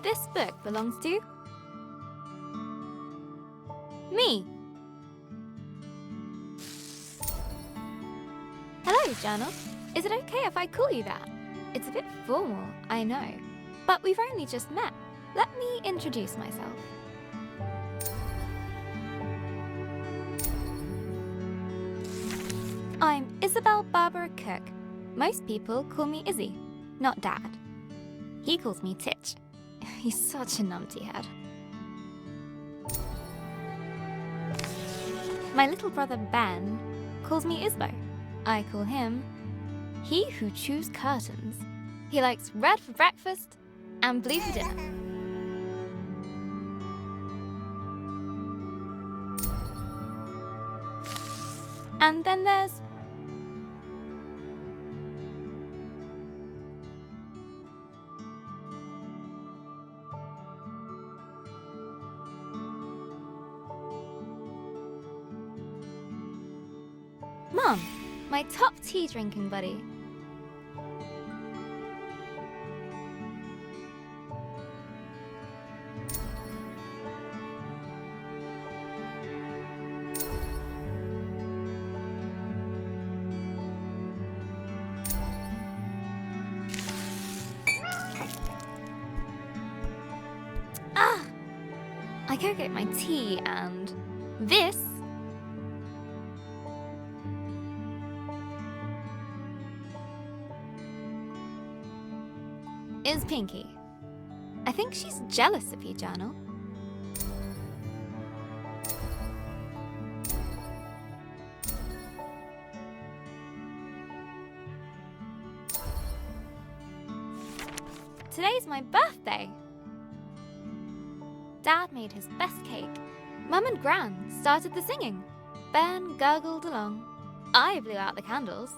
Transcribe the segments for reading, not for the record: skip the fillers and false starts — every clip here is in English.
this book belongs to me. Hello, journal. Is it okay if I call you that? It's a bit formal, I know, but we've only just met. Let me introduce myself. I'm Isabel Barbara Cook. Most people call me Izzy, not Dad. He calls me Titch. He's such a numpty head. My little brother Ben calls me Isbo. I call him He Who Chews Curtains. He likes red for breakfast and blue for dinner. And then there's Mom, my top tea drinking buddy. I go get my tea and this is Pinky. I think she's jealous of you, Journal. Today's my birthday. Dad made his best cake. Mum and Gran started the singing. Ben gurgled along. I blew out the candles.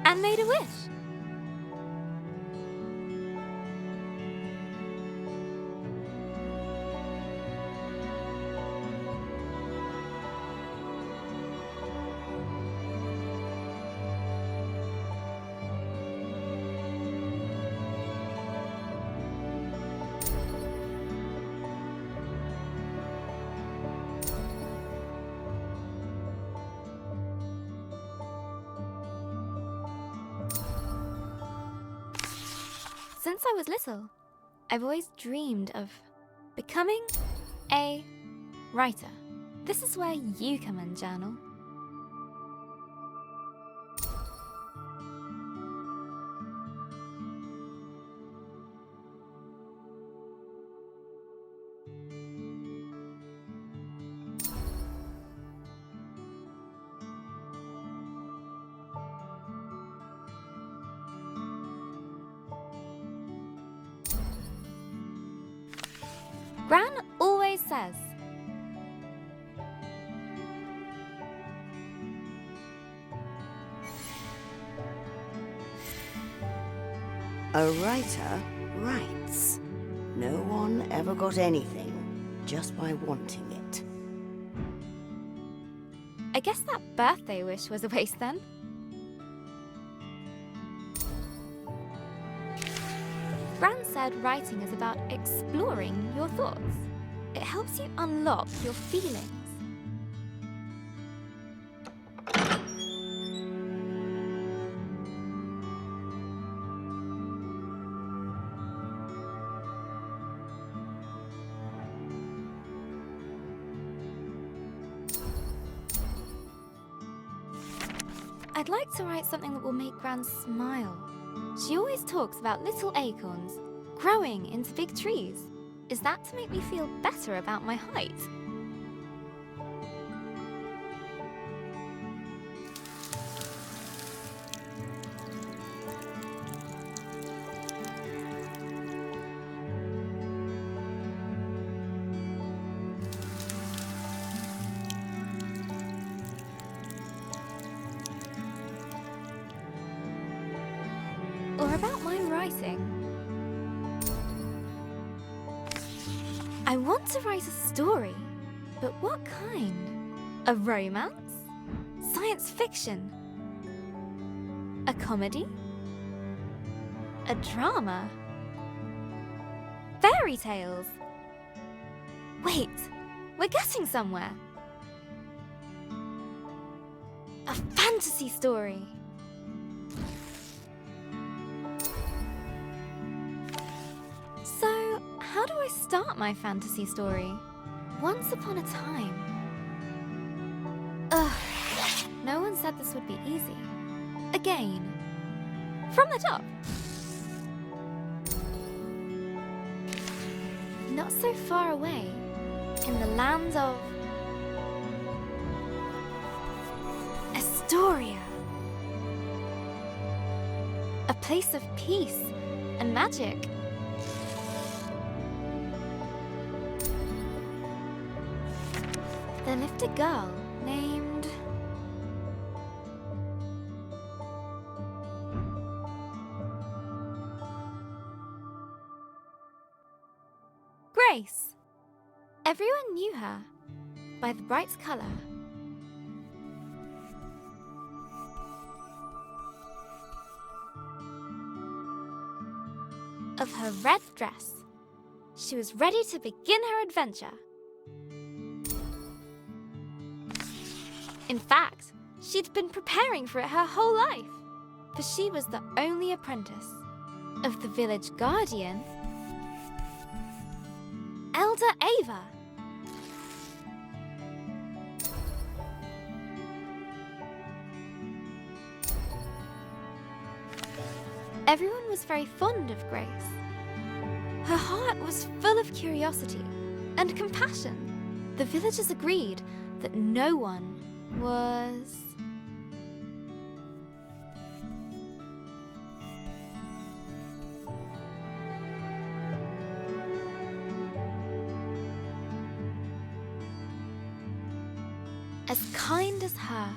And made a wish. Since I was little, I've always dreamed of becoming a writer. This is where you come in, Journal. Gran always says, a writer writes. No one ever got anything just by wanting it. I guess that birthday wish was a waste then. Gran said writing is about exploring your thoughts. It helps you unlock your feelings. I'd like to write something that will make Gran smile. She always talks about little acorns growing into big trees. Is that to make me feel better about my height? Or about my writing? I want to write a story, but what kind? A romance? Science fiction. A comedy? A drama? Fairy tales? Wait, we're getting somewhere. A fantasy story. So, how do I start my fantasy story? Once upon a time. Ugh, no one said this would be easy. Again, from the top. Not so far away, in the land of Estoria. A place of peace and magic. There lived a girl named Grace. Everyone knew her by the bright color of her red dress. She was ready to begin her adventure. In fact, she'd been preparing for it her whole life, for she was the only apprentice of the village guardian, Elder Ava. Everyone was very fond of Grace. Her heart was full of curiosity and compassion. The villagers agreed that no one was as kind as her.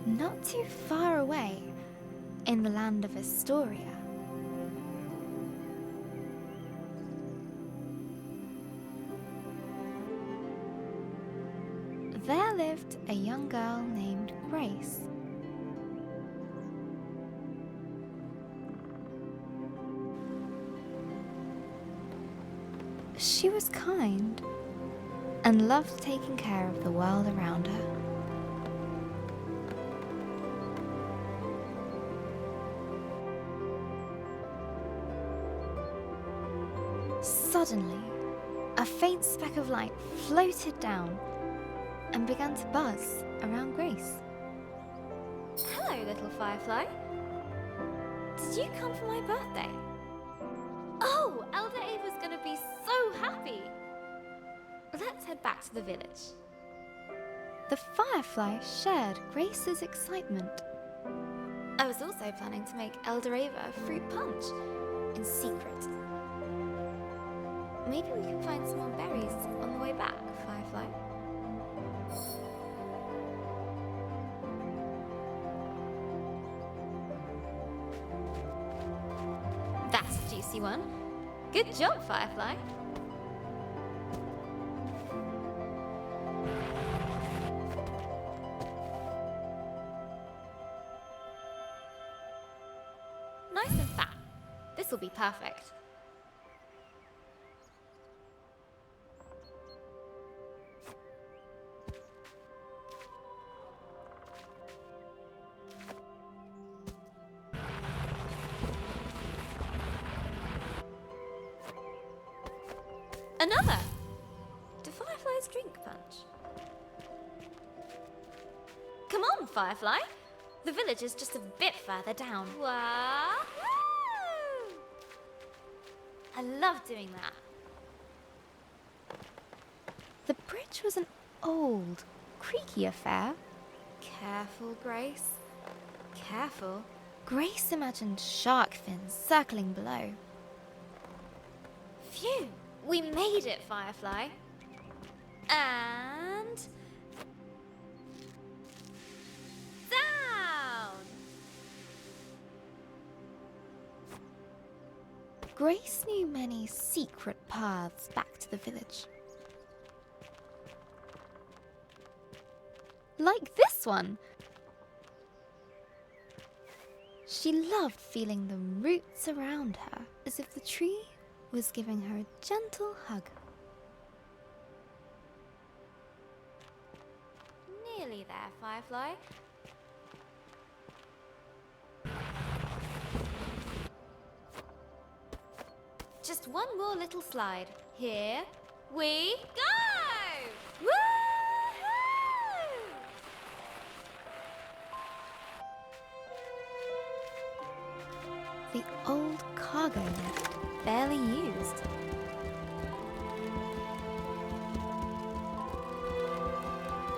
Not too far away, in the land of Estoria, there lived a young girl named Grace. She was kind and loved taking care of the world around her. Suddenly, a faint speck of light floated down and began to buzz around Grace. Hello, little firefly. Did you come for my birthday? Oh, Elder Ava's gonna be so happy. Let's head back to the village. The firefly shared Grace's excitement. I was also planning to make Elder Ava a fruit punch in secret. Maybe we can find some more berries on the way back, Firefly. That's a juicy one. Good job, Firefly. Nice and fat. This will be perfect. Another! Do fireflies drink punch? Come on, Firefly! The village is just a bit further down. Wahoo! I love doing that. The bridge was an old, creaky affair. Careful, Grace. Careful. Grace imagined shark fins circling below. Phew! We made it, Firefly. And... down! Grace knew many secret paths back to the village. Like this one! She loved feeling the roots around her, as if the tree was giving her a gentle hug. Nearly there, Firefly. Just one more little slide. Here we go! Woohoo! The old cargo lift, barely used.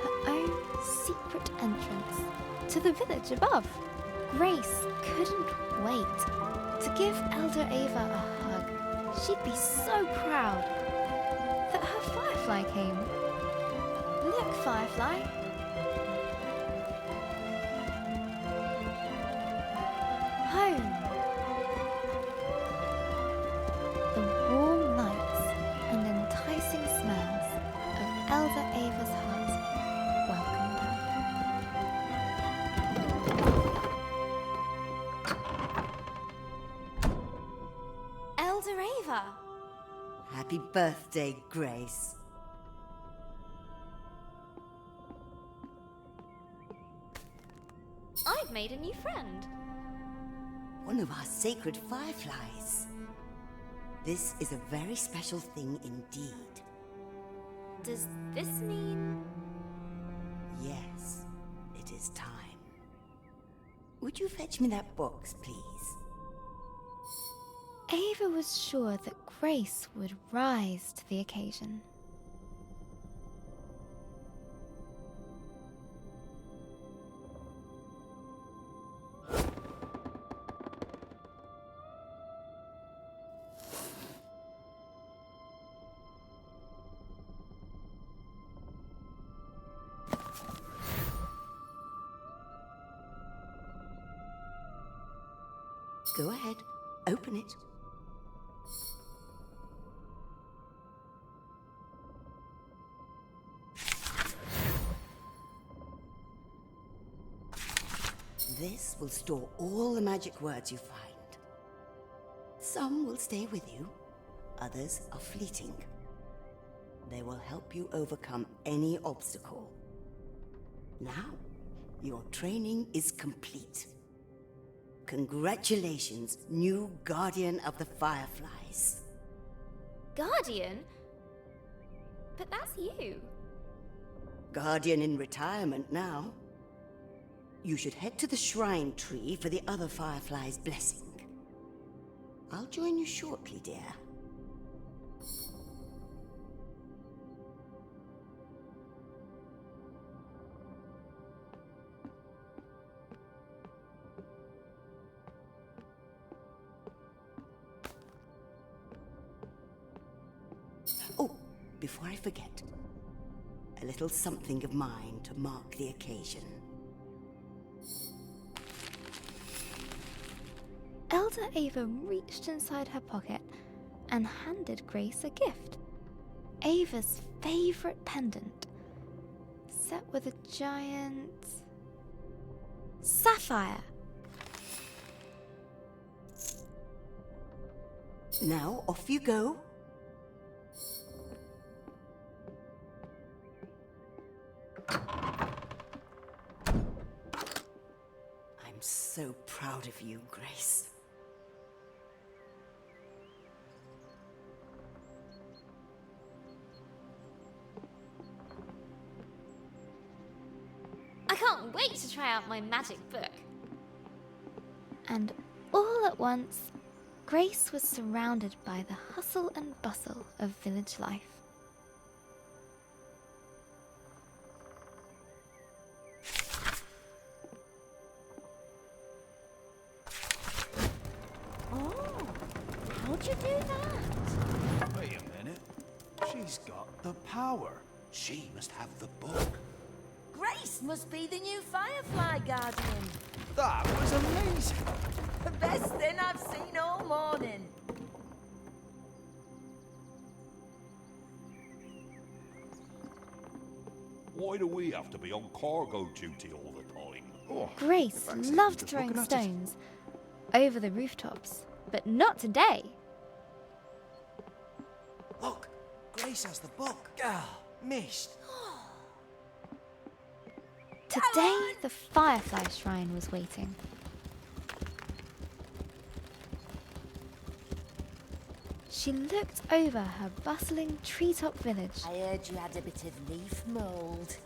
Her own secret entrance to the village above. Grace couldn't wait to give Elder Ava a hug. She'd be so proud that her Firefly came. Look, Firefly. Home. The warm lights and enticing smells of Elder Ava's hut welcomed her. Elder Ava! Happy birthday, Grace. I've made a new friend. One of our sacred fireflies. This is a very special thing indeed. Does this mean... Yes, it is time. Would you fetch me that box, please? Ava was sure that Grace would rise to the occasion. Go ahead, open it. This will store all the magic words you find. Some will stay with you, others are fleeting. They will help you overcome any obstacle. Now, your training is complete. Congratulations, new Guardian of the Fireflies. Guardian? But that's you. Guardian in retirement now. You should head to the shrine tree for the other Firefly's blessing. I'll join you shortly, dear. Oh, before I forget, a little something of mine to mark the occasion. Elder Ava reached inside her pocket and handed Grace a gift. Ava's favorite pendant, set with a giant... sapphire. Now, off you go. I'm so proud of you, Grace. I can't wait to try out my magic book. And all at once, Grace was surrounded by the hustle and bustle of village life. Oh, how'd you do that? Wait a minute. She's got the power. She must have the book. Grace must be the new Firefly Guardian. That was amazing. The best thing I've seen all morning. Why do we have to be on cargo duty all the time? Oh, Grace loved throwing stones over the rooftops, but not today. Look, Grace has the book. Ah, missed. Today, the Firefly Shrine was waiting. She looked over her bustling treetop village. I heard you had a bit of leaf mould.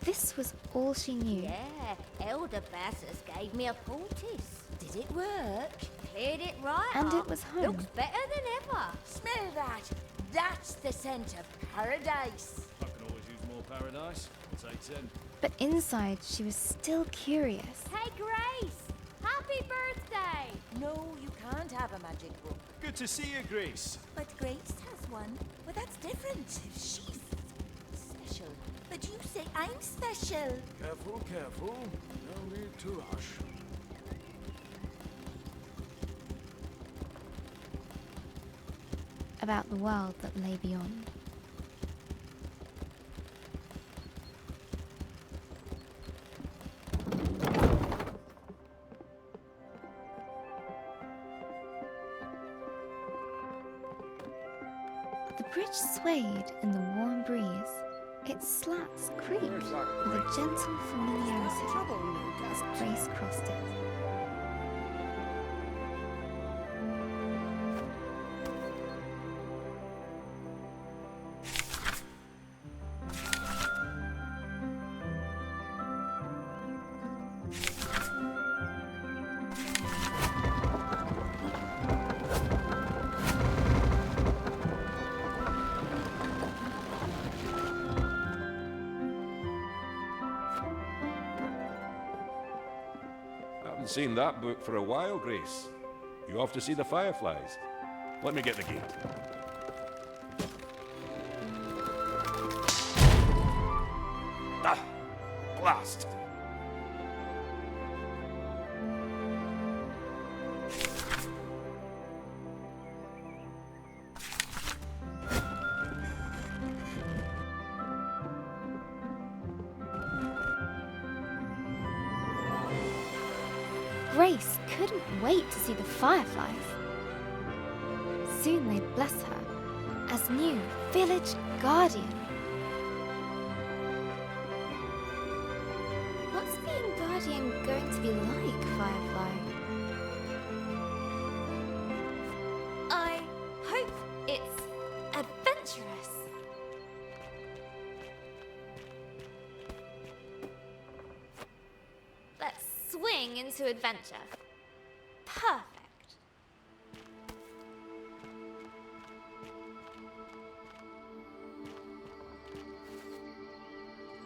This was all she knew. Yeah, Elder Bassus gave me a poultice. Did it work? Cleared it right And up. it was home. Looks better than ever. Smell that. That's the scent of paradise. I can always use more paradise. I'll take 10. But inside, she was still curious. Hey, Grace! Happy birthday! No, you can't have a magic book. Good to see you, Grace. But Grace has one. But that's different. She's special. But you say I'm special. Careful, careful. No need to rush. About the world that lay beyond. The bridge swayed in the warm breeze. Its slats creaked with a gentle familiarity as Grace crossed it. Haven't seen that book for a while, Grace. You off to see the fireflies? Let me get the gate. Ah! Blast! Grace couldn't wait to see the fireflies. Soon they'd bless her as new village guardian. What's being guardian going to be like, Firefly? I hope it's adventurous. Let's swing into adventure. Perfect.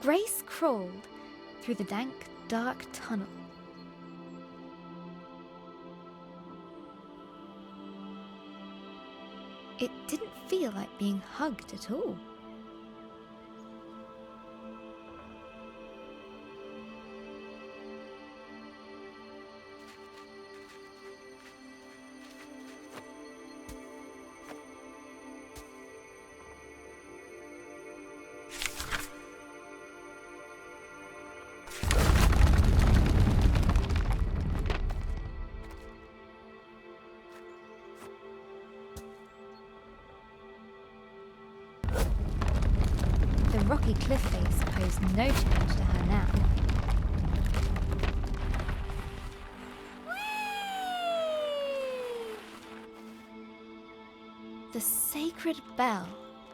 Grace crawled through the dank, dark tunnel. It didn't feel like being hugged at all. The rocky cliff face posed no challenge to her now. The sacred bell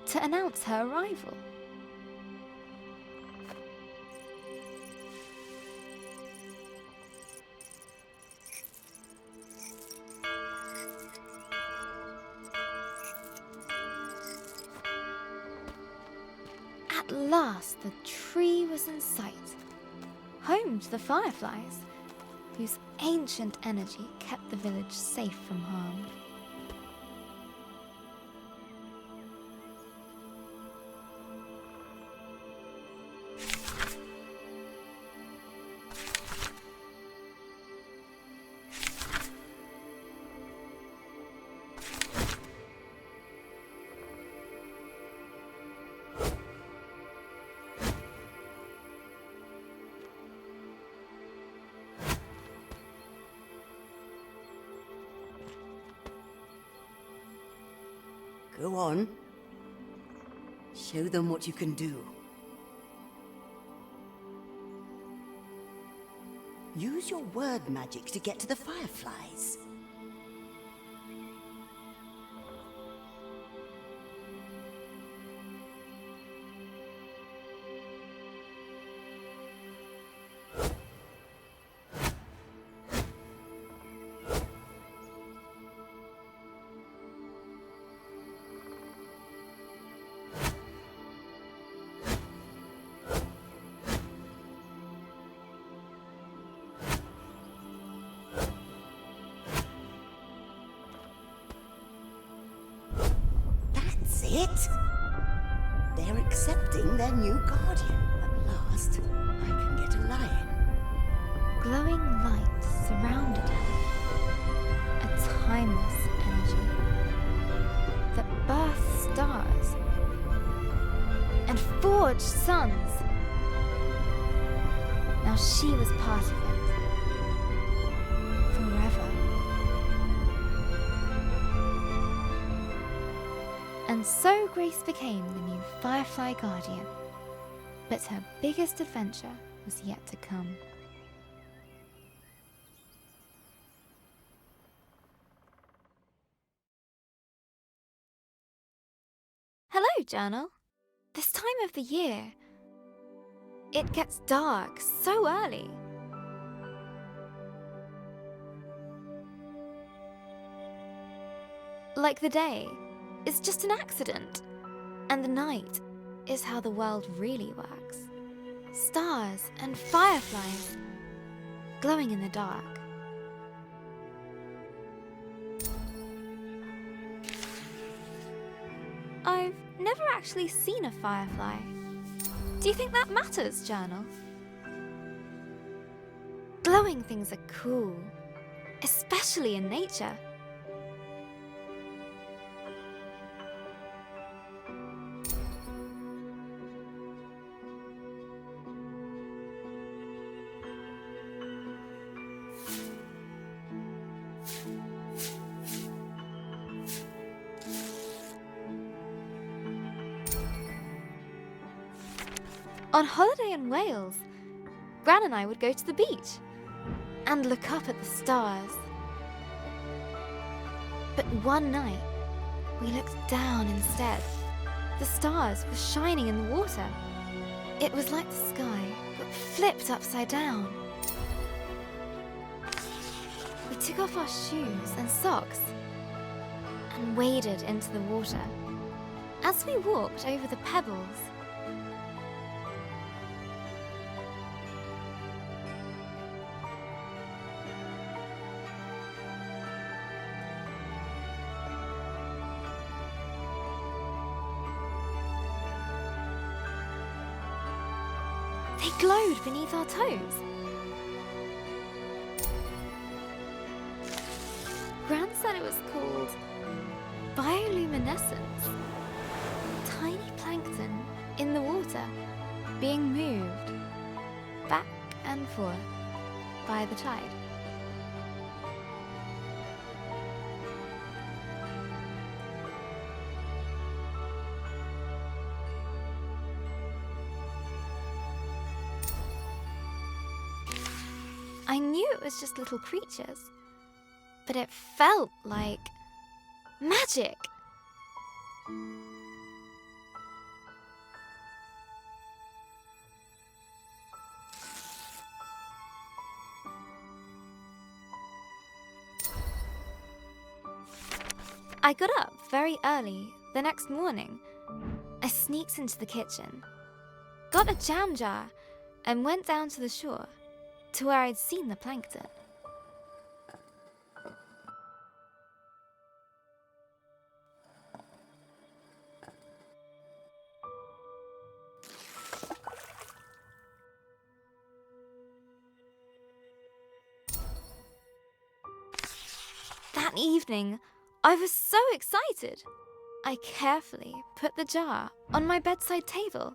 to announce her arrival. At last, the tree was in sight, home to the fireflies, whose ancient energy kept the village safe from harm. Go on. Show them what you can do. Use your word magic to get to the fireflies. It? They're accepting their new guardian. At last, I can get a lion. Glowing light surrounded her, a timeless energy that birthed stars and forged suns. Now she was part of it, forever. And so Grace became the new Firefly Guardian. But her biggest adventure was yet to come. Hello, Journal. This time of the year, it gets dark so early. Like the day is just an accident, and the night is how the world really works. Stars and fireflies glowing in the dark. I've never actually seen a firefly. Do you think that matters, Journal? Glowing things are cool, especially in nature. On holiday in Wales, Gran and I would go to the beach and look up at the stars. But one night, we looked down instead. The stars were shining in the water. It was like the sky, but flipped upside down. We took off our shoes and socks and waded into the water. As we walked over the pebbles, they glowed beneath our toes. Gran said it was called bioluminescence. Tiny plankton in the water being moved back and forth by the tide. I knew it was just little creatures, but it felt like magic. I got up very early the next morning. I sneaked into the kitchen, got a jam jar, and went down to the shore to where I'd seen the plankton. That evening, I was so excited. I carefully put the jar on my bedside table.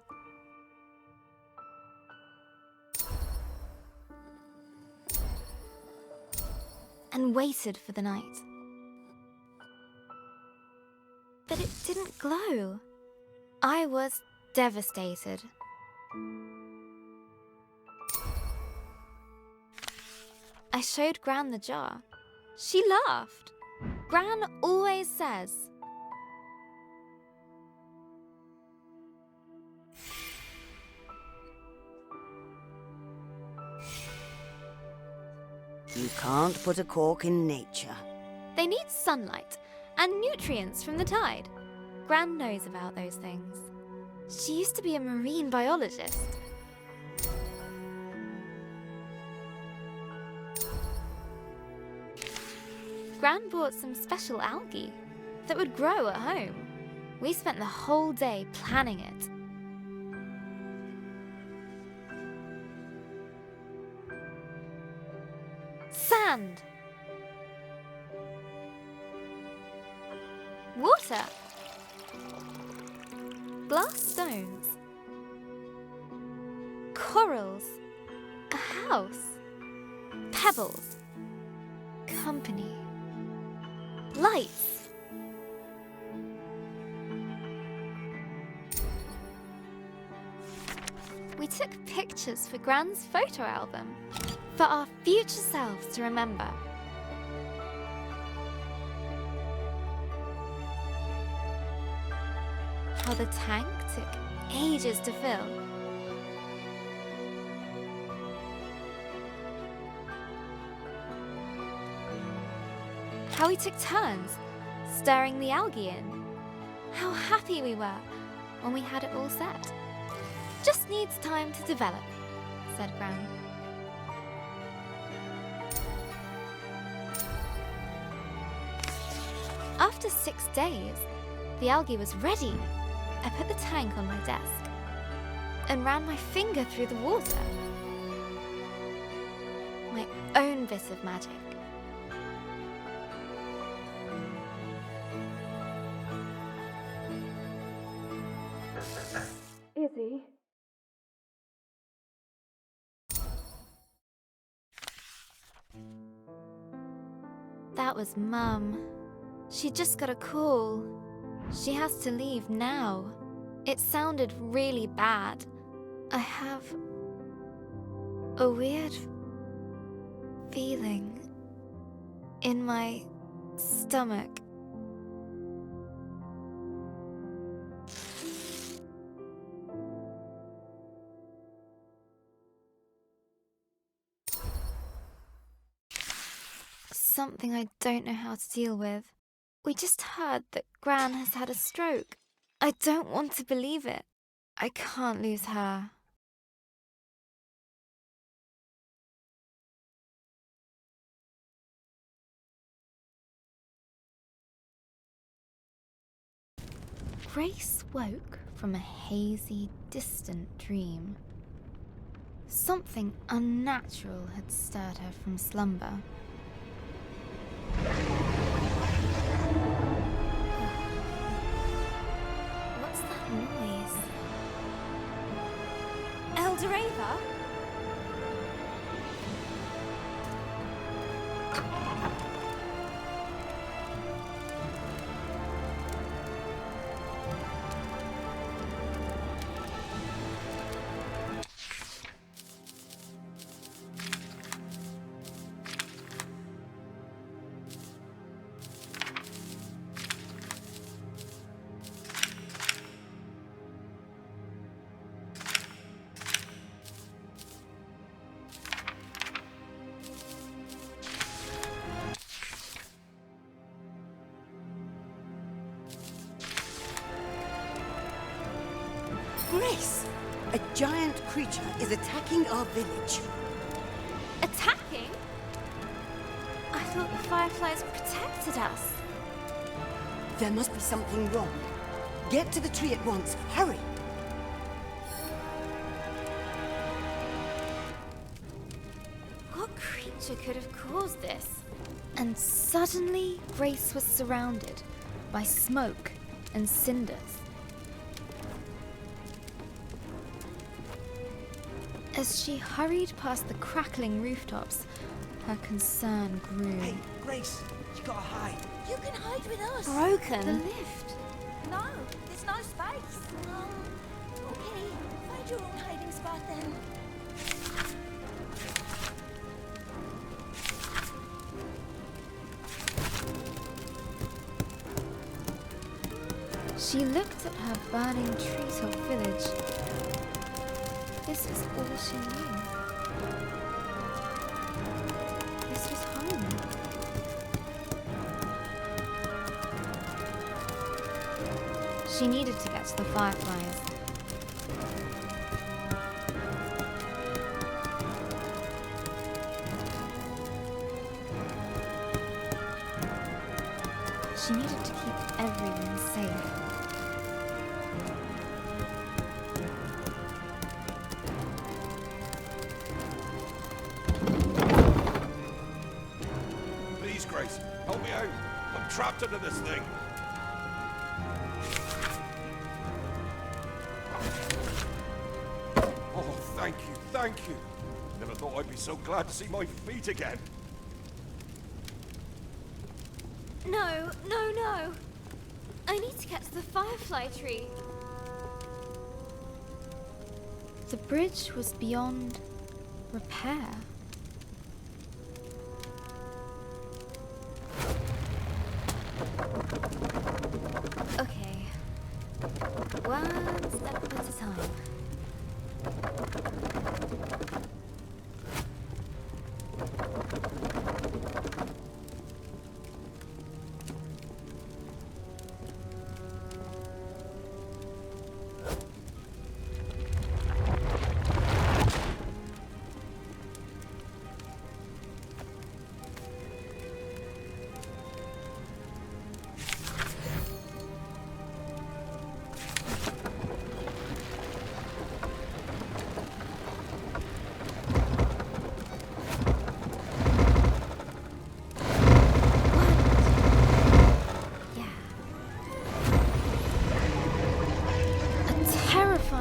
And waited for the night. but it didn't glow. I was devastated. I showed Gran the jar. She laughed. Gran always says, You can't put a cork in nature. they need sunlight and nutrients from the tide. Gran knows about those things. She used to be a marine biologist. Gran bought some special algae that would grow at home. We spent the whole day planning it. Sand. Water. Glass stones. Corals. A house. Pebbles. Company. Lights. We took pictures for Gran's photo album, for our future selves to remember. How the tank took ages to fill. How we took turns stirring the algae in. How happy we were when we had it all set. Just needs time to develop, said Gran. After 6 days, the algae was ready. I put the tank on my desk and ran my finger through the water. My own bit of magic. Izzy. That was Mum. She just got a call. She has to leave now. It sounded really bad. I have a weird feeling in my stomach. Something I don't know how to deal with. We just heard that Gran has had a stroke. I don't want to believe it. I can't lose her. Grace woke from a hazy, distant dream. Something unnatural had stirred her from slumber. What's that noise? Eldoreva? Grace! A giant creature is attacking our village. Attacking? I thought the fireflies protected us. There must be something wrong. Get to the tree at once. Hurry! What creature could have caused this? And suddenly, Grace was surrounded by smoke and cinders. As she hurried past the crackling rooftops, her concern grew. Hey, Grace, you gotta hide. You can hide with us. Broken. The lift. No, there's no space. Okay, find your own hiding spot then. She looked at her burning treetop village. This was all she knew. This was home. She needed to get to the fireflies. She needed to keep everyone safe. Please, Grace, help me out. I'm trapped into this thing. Oh, thank you, thank you. Never thought I'd be so glad to see my feet again. No, no, no! I need to get to the firefly tree. The bridge was beyond repair. Okay. One step at a time.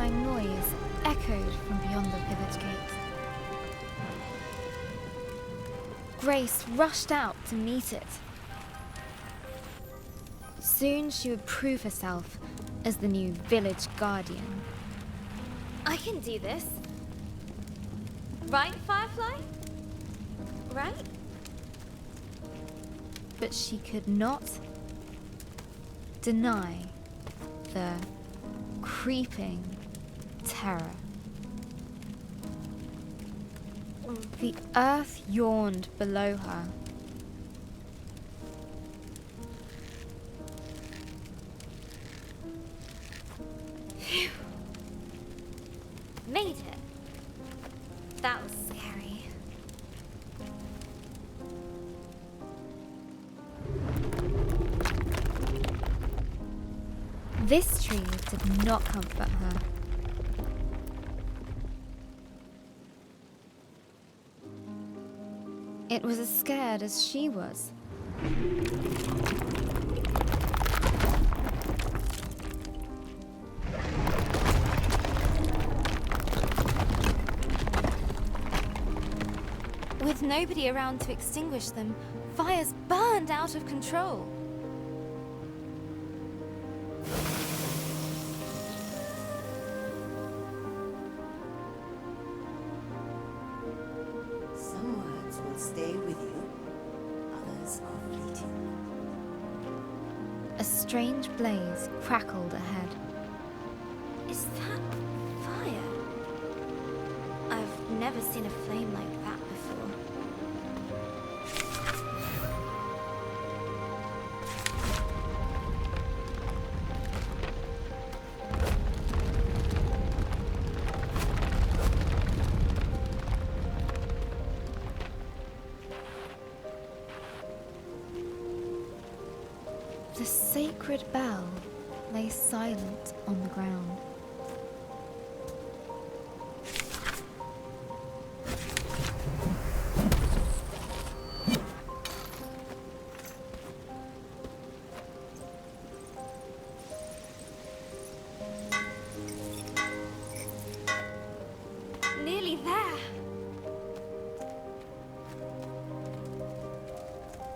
Noise echoed from beyond the village gate. Grace rushed out to meet it. Soon she would prove herself as the new village guardian. I can do this. Right, Firefly? Right? But she could not deny the creeping terror. The earth yawned below her. Phew. Made it. That was scary. This tree did not comfort her. It was as scared as she was. With nobody around to extinguish them, fires burned out of control. Some words will stay with you, others are fleeting. A strange blaze crackled ahead. Is that fire? I've never seen a flame like that before. The sacred bell lay silent on the ground. Nearly there.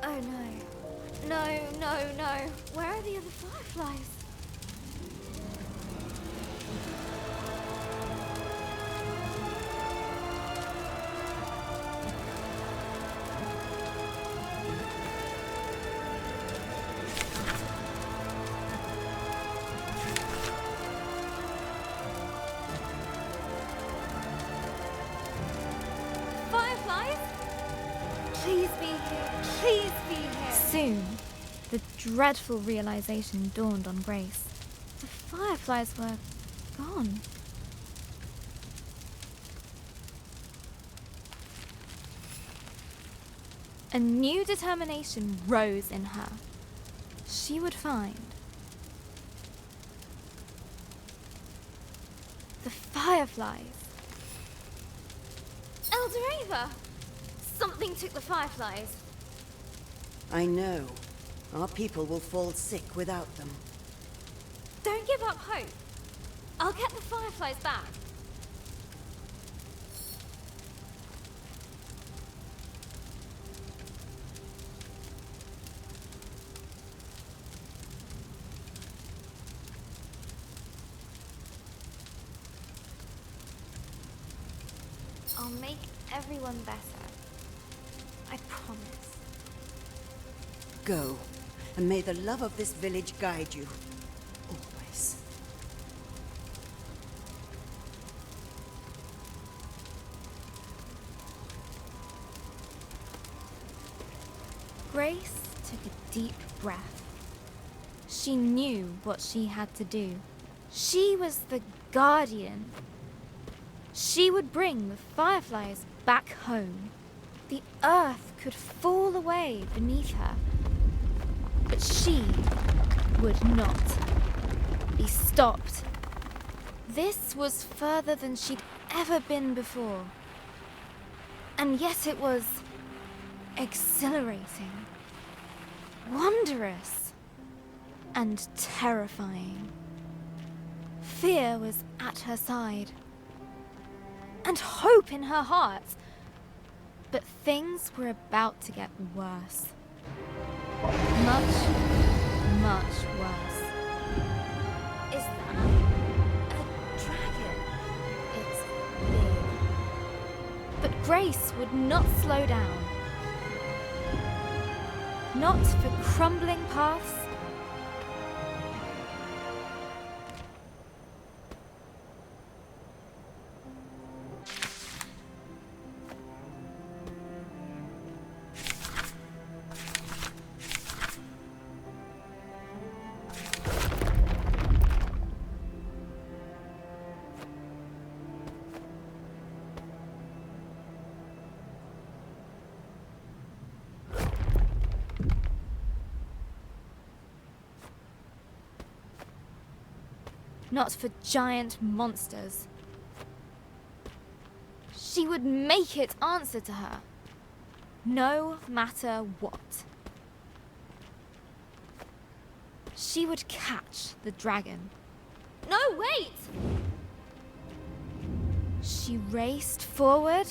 Oh no. No, no, no. Where are the other fireflies? Please be here. Please be here. Soon, the dreadful realization dawned on Grace. The fireflies were gone. A new determination rose in her. She would find the fireflies. Eldoreva! Something took the fireflies. I know. Our people will fall sick without them. Don't give up hope. I'll get the fireflies back. I'll make everyone better. I promise. Go, and may the love of this village guide you. Always. Grace took a deep breath. She knew what she had to do. She was the guardian. She would bring the fireflies back home. The earth could fall away beneath her, but she would not be stopped. This was further than she'd ever been before. And yet it was exhilarating, wondrous, and terrifying. Fear was at her side, and hope in her heart. But things were about to get worse. Much, much worse. Is that a dragon? It's big. But Grace would not slow down. Not for crumbling paths. Not for giant monsters. She would make it answer to her, no matter what. She would catch the dragon. No, wait! She raced forward.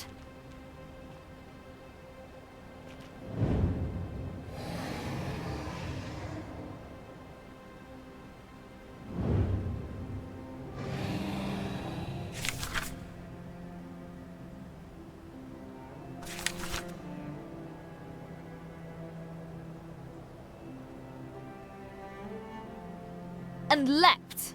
And leapt.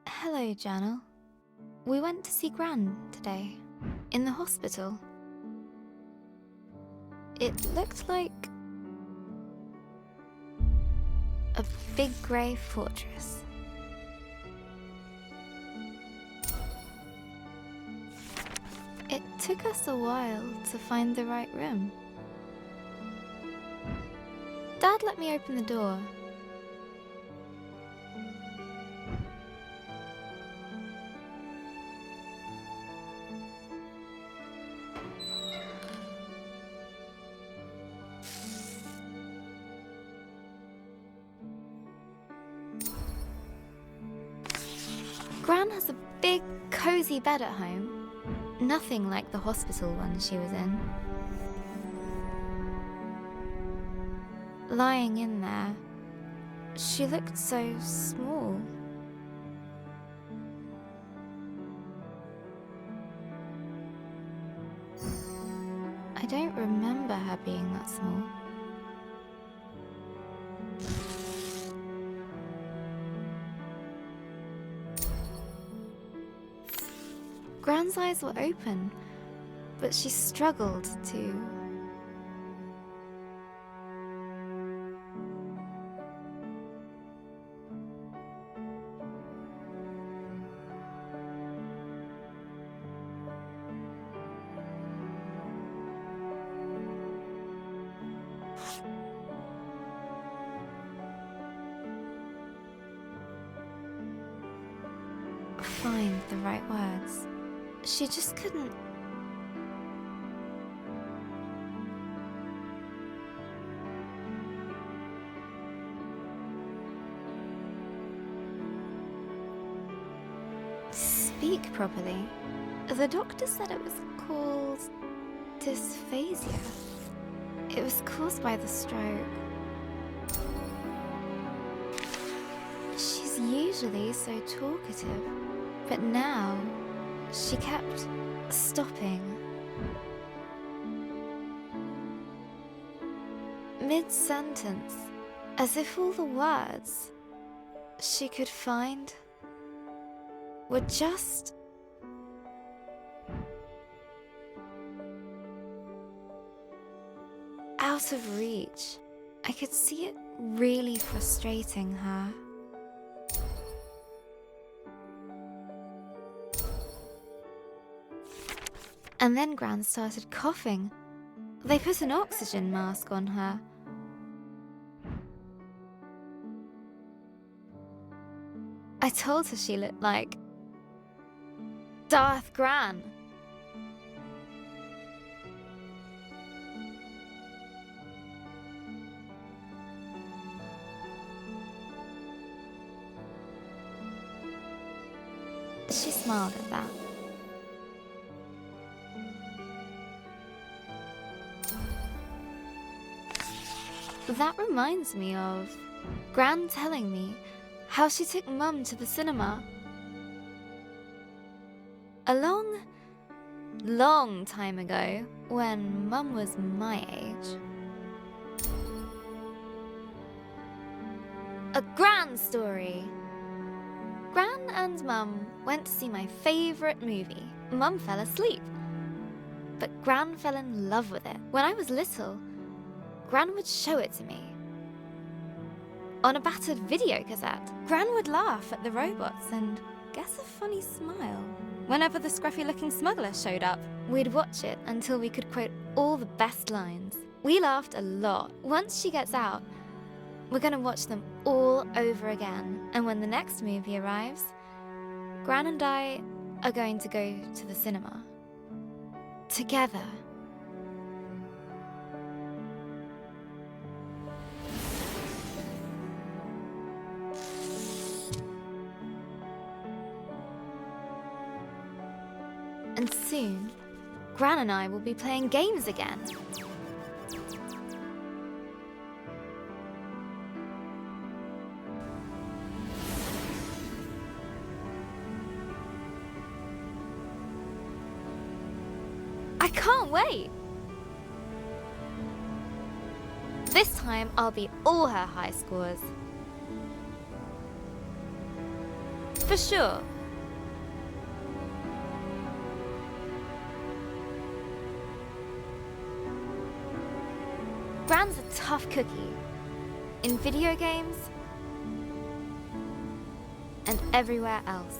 Hello, Journal. We went to see Gran today, in the hospital. It looked like a big grey fortress. It took us a while to find the right room. Dad let me open the door. Gran has a big, cozy bed at home. Nothing like the hospital one she was in. Lying in there, she looked so small. I don't remember her being that small. Gran's eyes were open, but she struggled to... find the right words. She just couldn't... speak properly. The doctor said it was called dysphasia. It was caused by the stroke. She's usually so talkative, but now she kept stopping. Mid-sentence, as if all the words she could find were just out of reach. I could see it really frustrating her. And then Gran started coughing. They put an oxygen mask on her. I told her she looked like Darth Gran. She smiled at that. That reminds me of Gran telling me how she took Mum to the cinema. A long time ago, when Mum was my age. A Gran story! Gran and Mum went to see my favourite movie. Mum fell asleep, but Gran fell in love with it. When I was little, Gran would show it to me. On a battered video cassette, Gran would laugh at the robots and guess a funny smile. Whenever the scruffy-looking smuggler showed up, we'd watch it until we could quote all the best lines. We laughed a lot. Once she gets out, we're gonna watch them all over again. And when the next movie arrives, Gran and I are going to go to the cinema. Together. And soon, Gran and I will be playing games again. I can't wait! This time, I'll beat all her high scores. For sure. Gran's a tough cookie. In video games and everywhere else.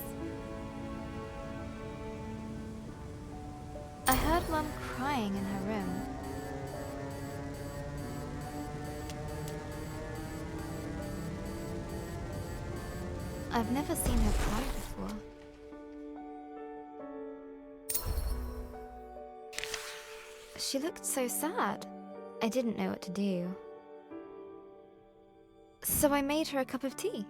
I heard Mum crying in her room. I've never seen her cry before. She looked so sad. I didn't know what to do. So I made her a cup of tea.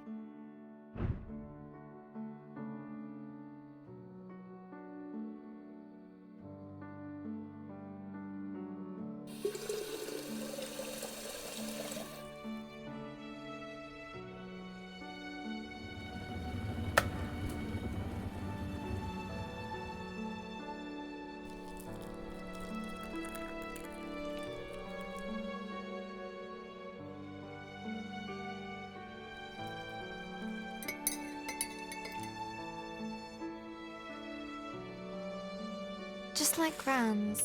Just like Gran's,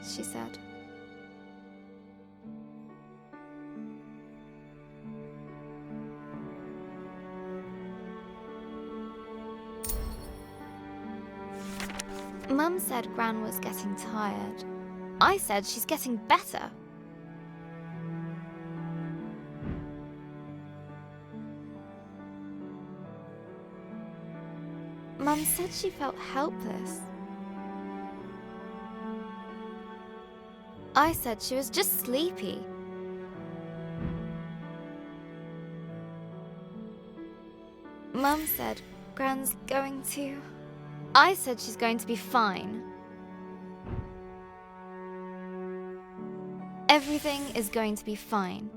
she said. Mum said Gran was getting tired. I said she's getting better. Mum said she felt helpless. I said she was just sleepy. Mum said Gran's going to... I said she's going to be fine. Everything is going to be fine.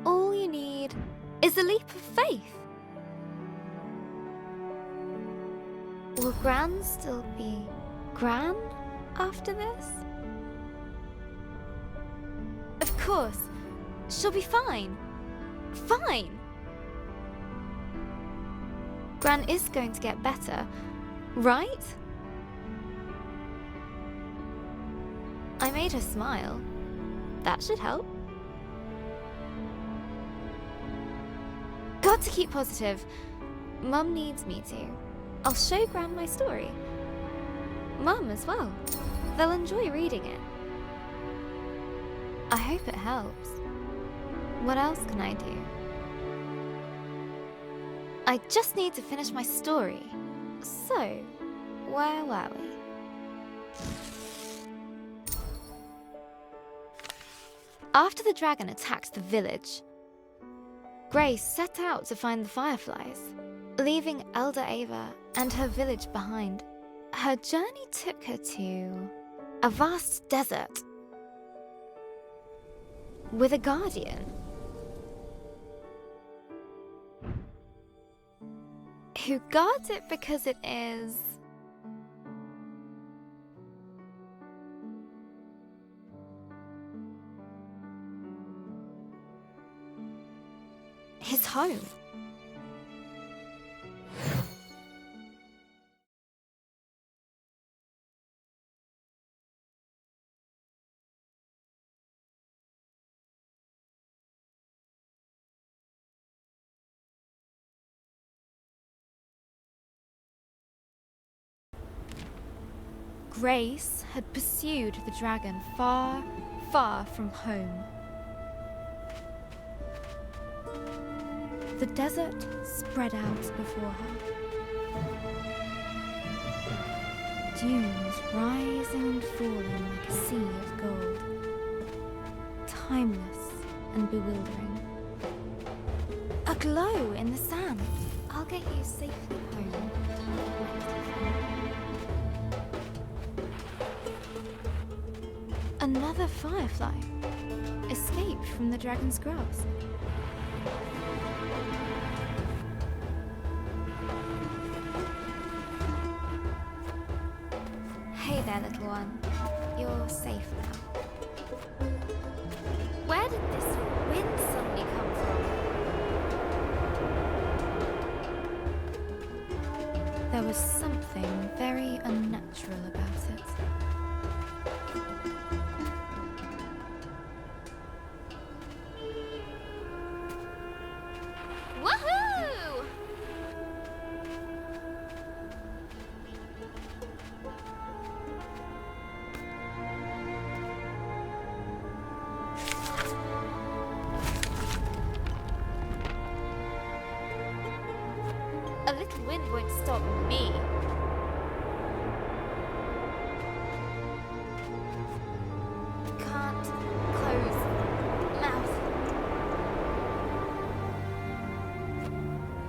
All you need is a leap of faith. Will Gran still be Gran after this? Of course, she'll be fine. Fine! Gran is going to get better, right? I made her smile. That should help. Got to keep positive. Mum needs me to. I'll show Gran my story. Mum as well. They'll enjoy reading it. I hope it helps. What else can I do? I just need to finish my story. So, where were we? After the dragon attacked the village, Grace set out to find the fireflies, leaving Elder Ava and her village behind. Her journey took her to a vast desert with a guardian who guards it because it is his home. Grace had pursued the dragon far, far from home. The desert spread out before her. Dunes rising and falling like a sea of gold. Timeless and bewildering. A glow in the sand. I'll get you safely home. Another firefly escaped from the dragon's grasp. Hey there, little one. You're safe now. Where did this wind suddenly come from? There was something very unnatural about it. Woohoo! A little wind won't stop me. Can't close mouth.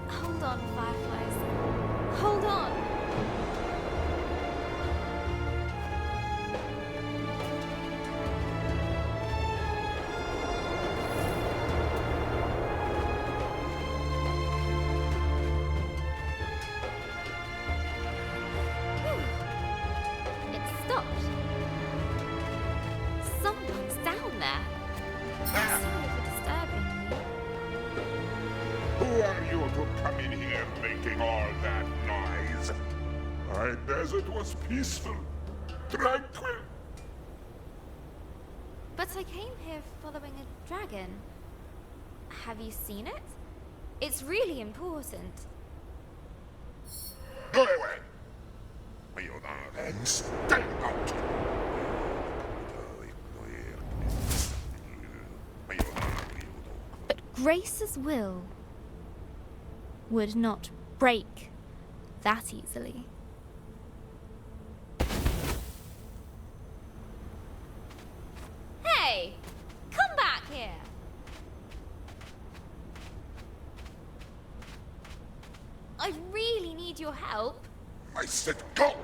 Hold on, fireflies. Hold on. It stopped. Someone's down there. I'm sorry for disturbing you. Who are you to come in here making all that noise? My desert was peaceful, tranquil. But I came here following a dragon. Have you seen it? It's really important. Go away! And stay out! But Grace's will would not break that easily. Hey! Come back here! I really need your help. I said go!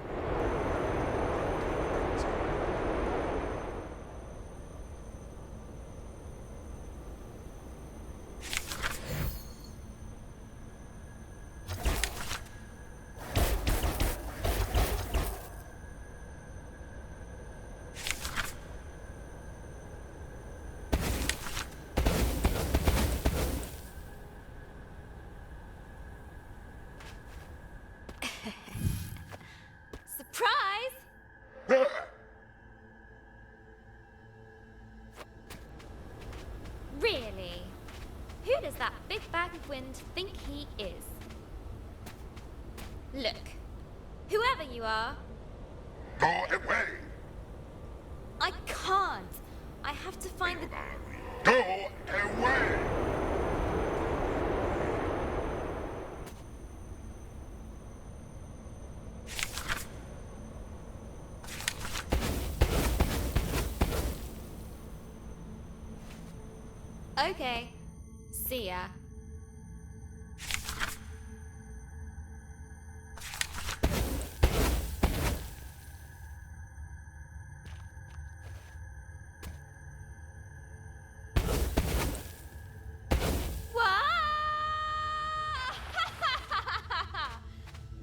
Surprise! Really? Who does that big bag of wind think he is? Look, whoever you are, Go away! I can't. I have to find the... Go away! Okay, see ya.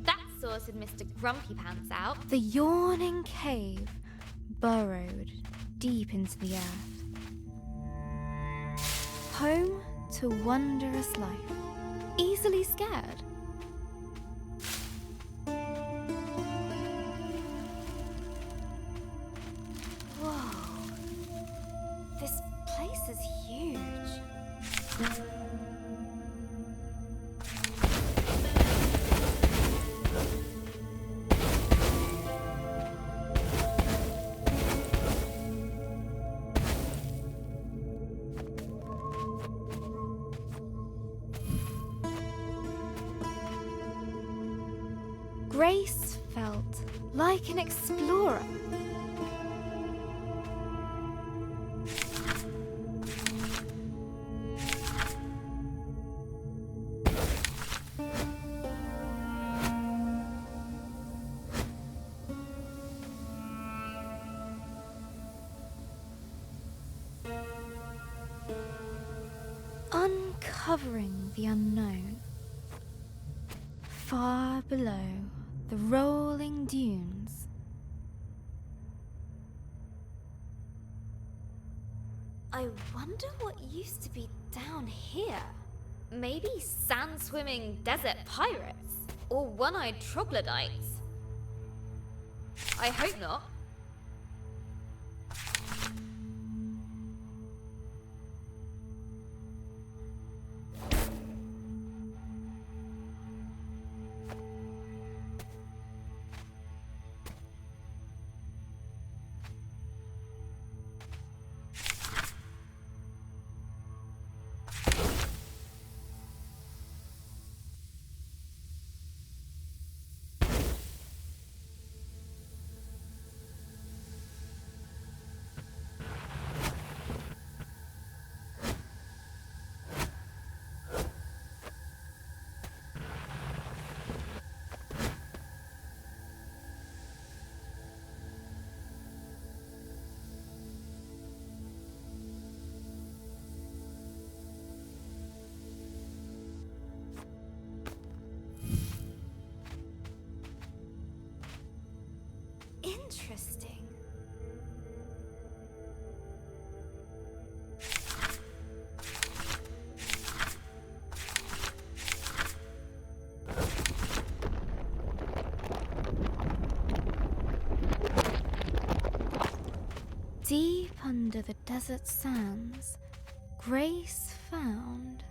That sorted Mr. Grumpy Pants out. The yawning cave burrowed deep into the earth. Home to wondrous life. Easily scared. Whoa. This place is huge. Grace felt like an explorer. Uncovering the unknown. Far below the rolling dunes. I wonder what used to be down here. Maybe sand-swimming desert pirates? Or one-eyed troglodytes? I hope not. desert sands, Grace found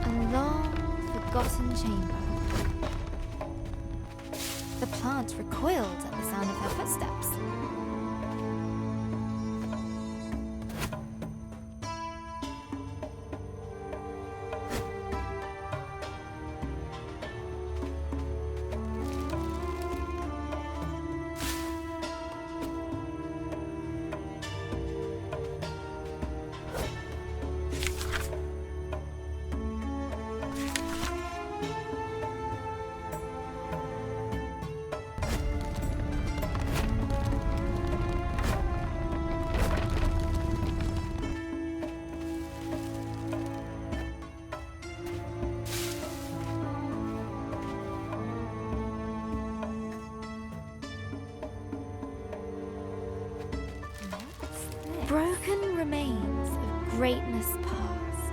a long, forgotten chamber. The plant recoiled at the sound of her footsteps. Broken remains of greatness past.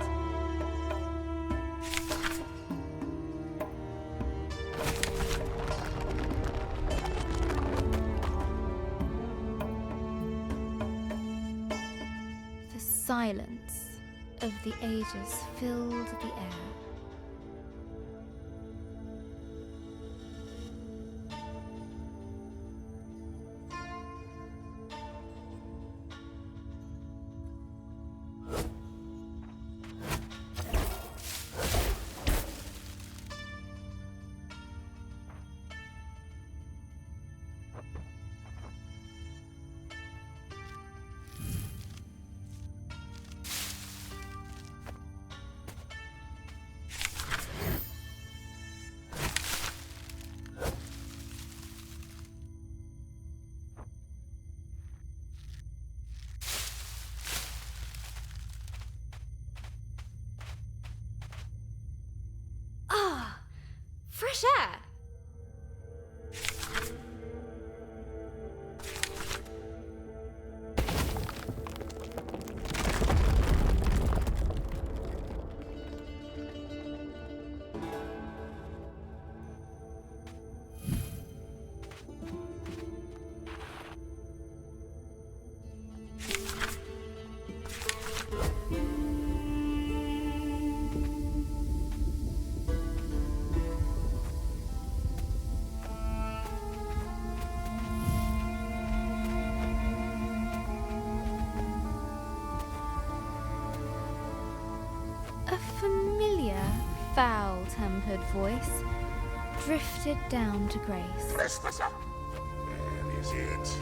The silence of the ages filled the air. Fresh air! A familiar, foul-tempered voice drifted down to Grace. Trespasser! Where is it?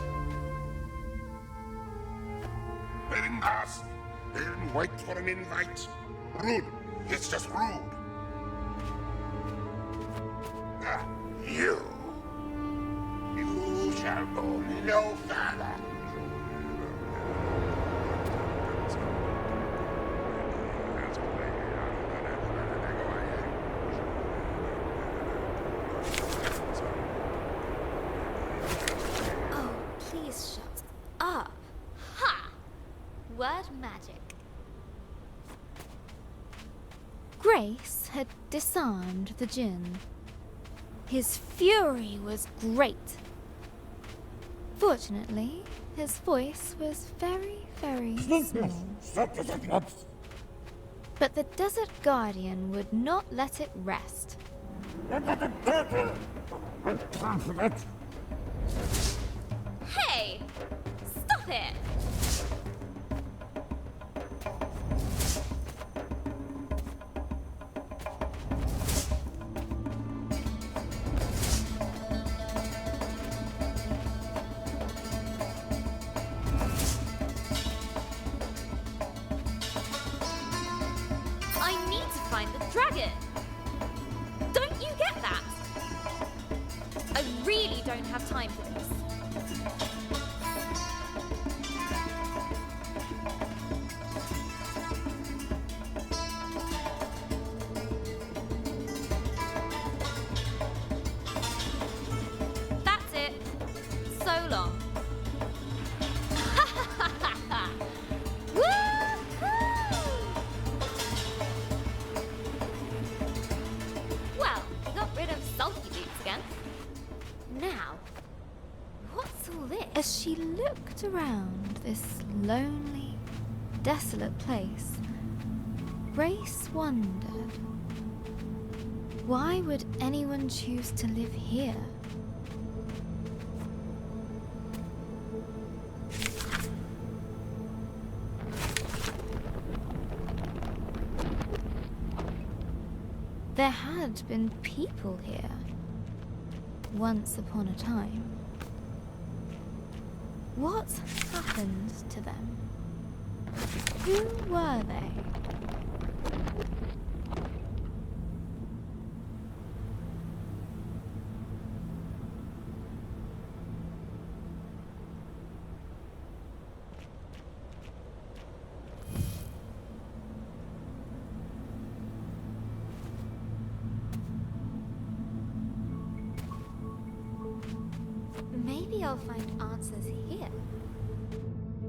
Beringas! Don't wait for an invite. Rude. It's just rude. Ah, you. You shall go no further. Oh, please shut up. Ha! Word magic. Grace had disarmed the djinn. His fury was great. Fortunately, his voice was very, very small. But the Desert Guardian would not let it rest. Hey! Stop it! I need to find the dragon! Don't you get that? I really don't have time for this. That's it. So long. Woohoo! Thanks again. Now, what's all this? As she looked around this lonely, desolate place, Grace wondered, why would anyone choose to live here? There had been people here, once upon a time. What happened to them? Who were they? Maybe I'll find answers here.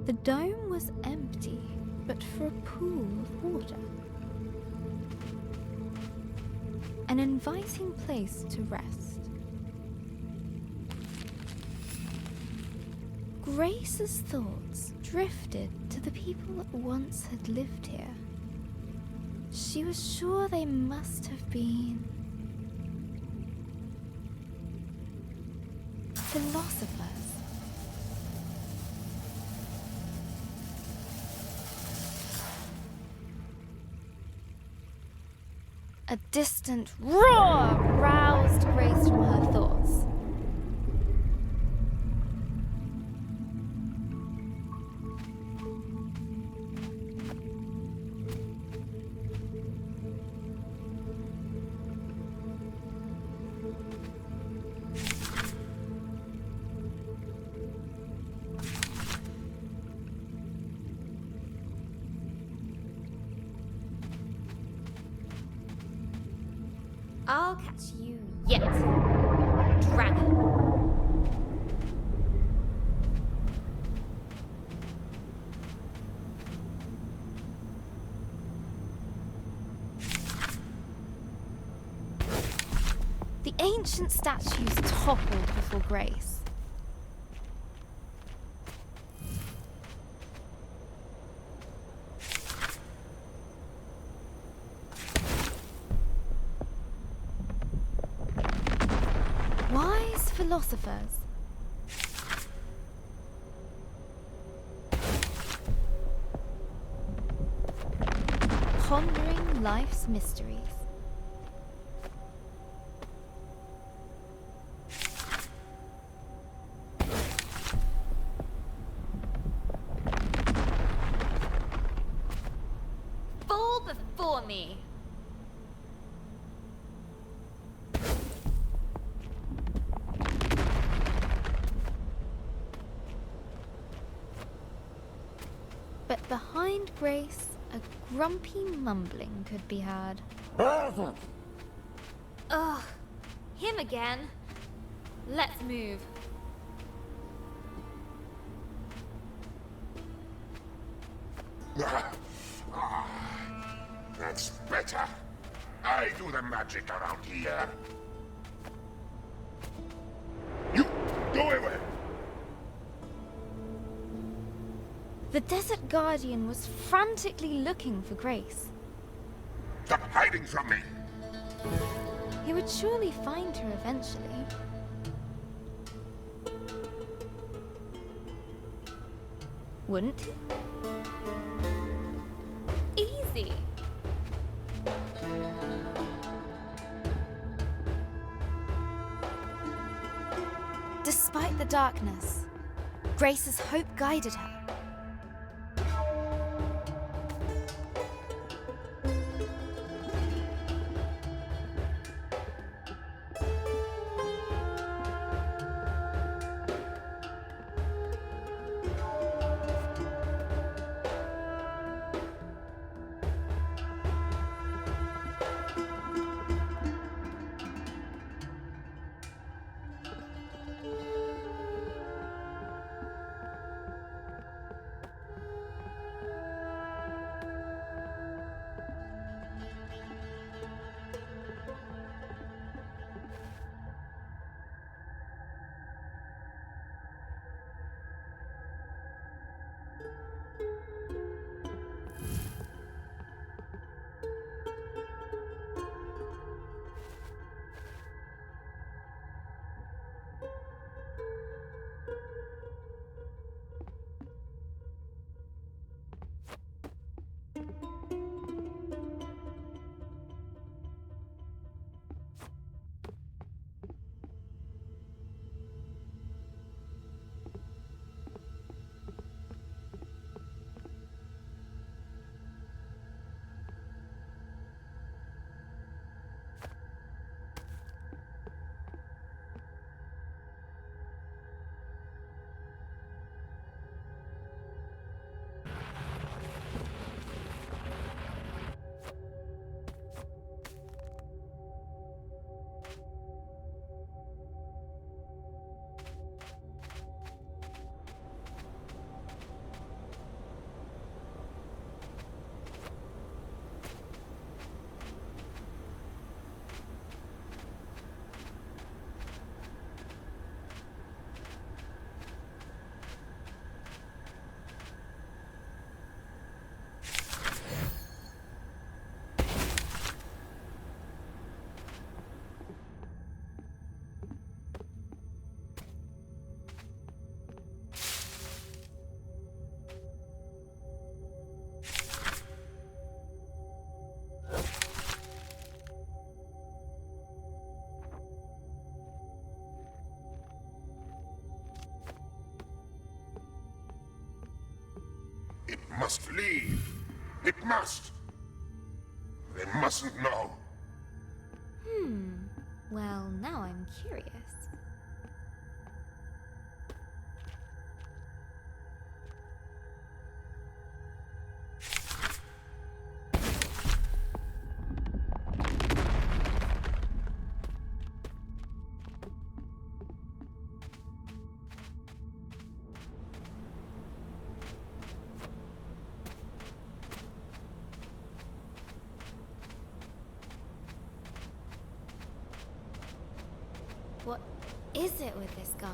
The dome was empty, but for a pool of water. An inviting place to rest. Grace's thoughts drifted to the people that once had lived here. She was sure they must have been philosophers. A distant roar roused Grace from her thoughts. I'll catch you yet, dragon. The ancient statues toppled before Grace. Wise philosophers. Pondering life's mysteries. Fall before me. But behind Grace, a grumpy mumbling could be heard. Ugh, him again. Let's move. That's better. I do the magic around here. You go away. The Desert Guardian was frantically looking for Grace. Stop hiding from me. He would surely find her eventually. Wouldn't he? Easy. Despite the darkness, Grace's hope guided her. It must leave. It must. They mustn't know. Well, now I'm curious. What is it with this guy?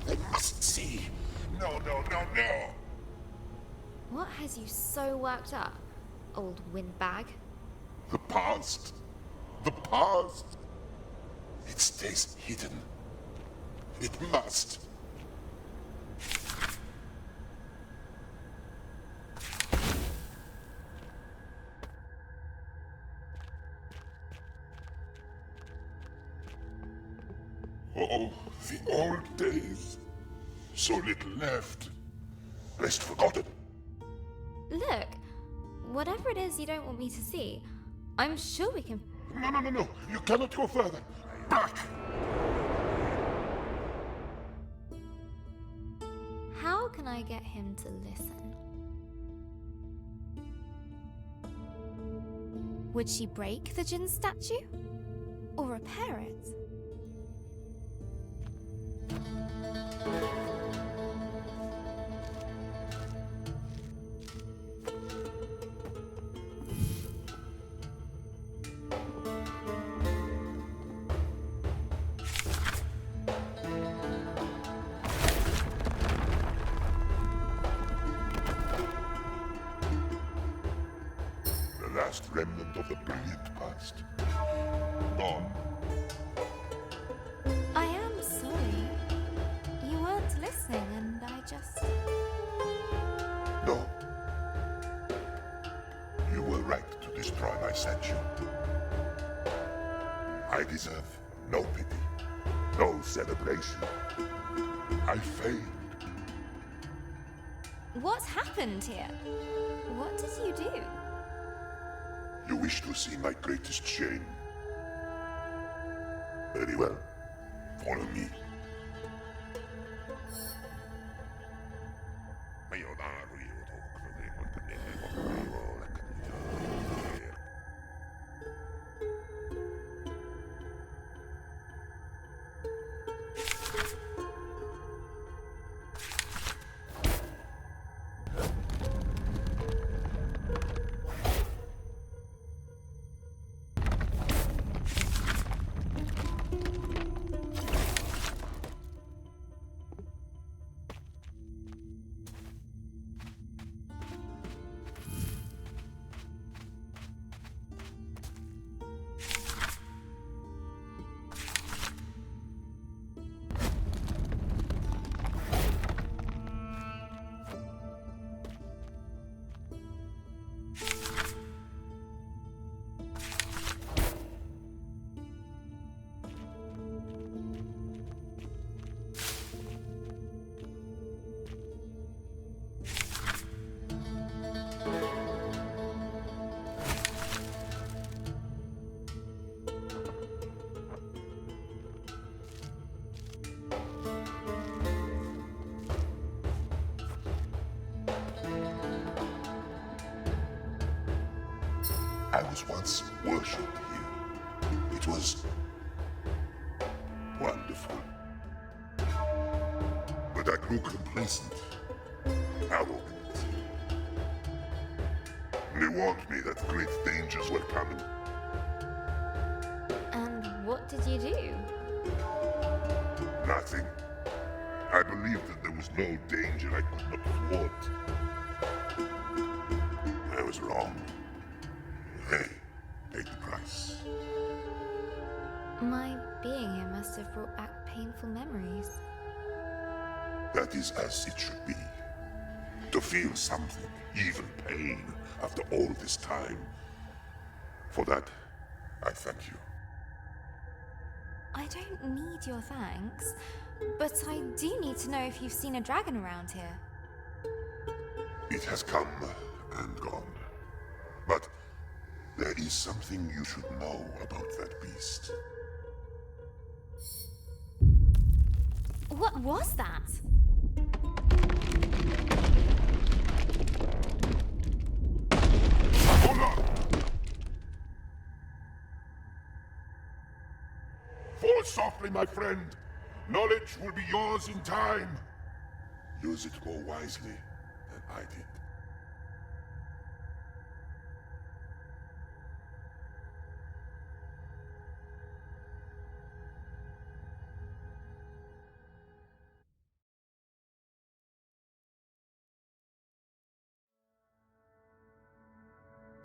They must see. No, no, no, no. What has you so worked up, old windbag? The past. The past. It stays hidden. It must. Oh, the old days. So little left. Best forgotten. Look, whatever it is you don't want me to see, I'm sure we can... No, no, no, no. You cannot go further. Back. How can I get him to listen? Would she break the Jinn statue? Or repair it? The last remnant of the brilliant past. Gone. I am sorry. You weren't listening and I just... No. You were right to destroy my statue. I deserve no pity, no celebration. I failed. What's happened here? What did you do? You wish to see my greatest shame? Very well. Follow me. I was once worshipped here. It was wonderful. But I grew complacent, arrogant. They warned me that great dangers were coming. And what did you do? Nothing. I believed that there was no danger I could not thwart. I was was wrong. Hey, take the price. My being here must have brought back painful memories. That is as it should be. To feel something, even pain, after all this time. For that, I thank you. I don't need your thanks, but I do need to know if you've seen a dragon around here. It has come and gone. But there is something you should know about that beast. What was that? Hold on! Fall softly, my friend. Knowledge will be yours in time. Use it more wisely than I did.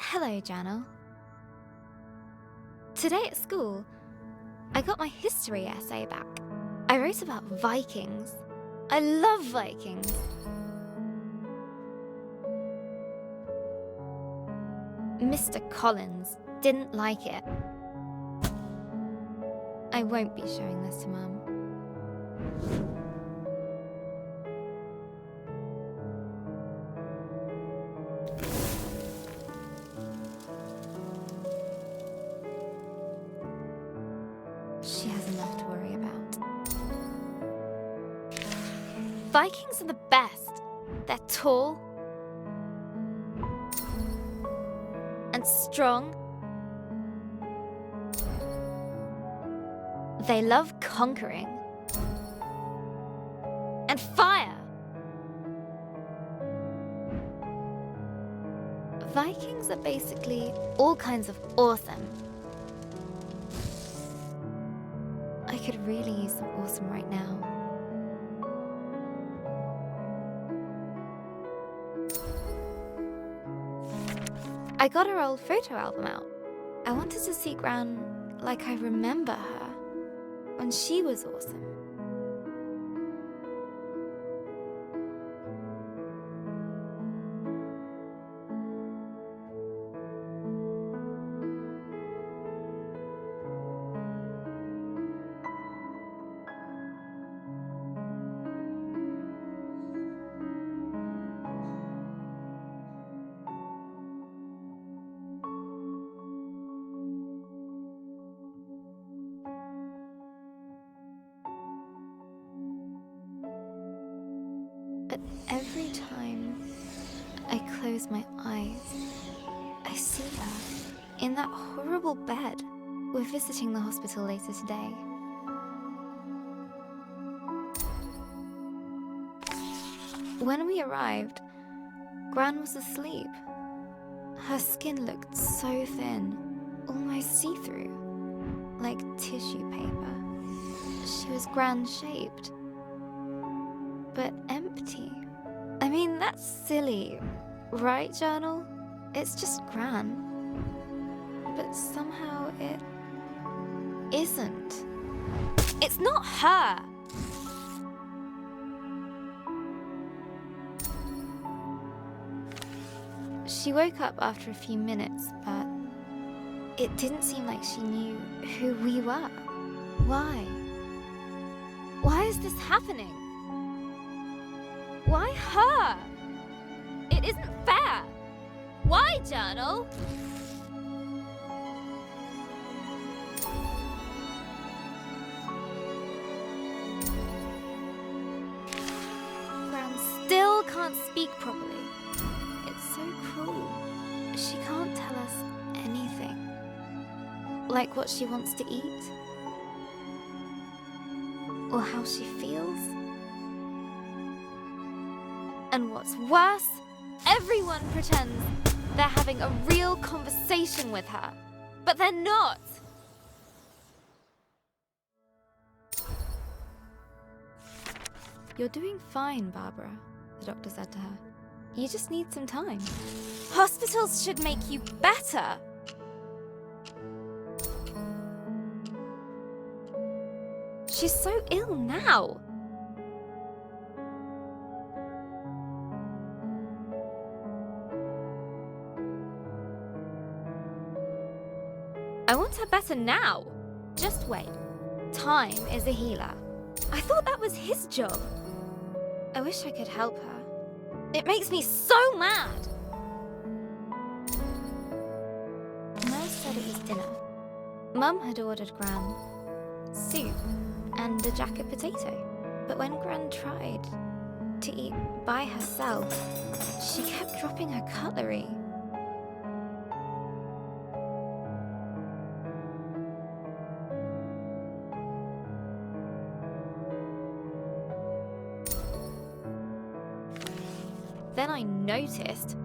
Hello, Janelle. Today at school, I got my history essay back. I wrote about Vikings. I love Vikings. Mr. Collins didn't like it. I won't be showing this to Mum. She has enough to worry about. Vikings are the best. They're tall and strong. They love conquering and fire. Vikings are basically all kinds of awesome. I could really use some awesome right now. I got her old photo album out. I wanted to see Gran like I remember her when she was awesome. But every time I close my eyes, I see her in that horrible bed. We're visiting the hospital later today. When we arrived, Gran was asleep. Her skin looked so thin, almost see-through, like tissue paper. She was Gran-shaped, but empty. I mean, that's silly, right, Journal? It's just Gran. But somehow it isn't. It's not her! She woke up after a few minutes, but it didn't seem like she knew who we were. Why? Why is this happening? Why her? It isn't fair. Why, Journal? Gran still can't speak properly. It's so cruel. She can't tell us anything. Like what she wants to eat. Or how she feels. And what's worse, everyone pretends they're having a real conversation with her. But they're not. "You're doing fine, Barbara," the doctor said to her. You just need some time. Hospitals should make you better. She's so ill now. I want her better now. Just wait. Time is a healer. I thought that was his job. I wish I could help her. It makes me so mad. Nurse said it was dinner. Mum had ordered Gran soup and a jacket potato. But when Gran tried to eat by herself, she kept dropping her cutlery. Then I noticed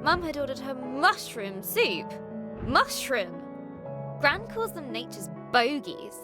Mum had ordered her mushroom soup. Mushroom! Gran calls them nature's bogies.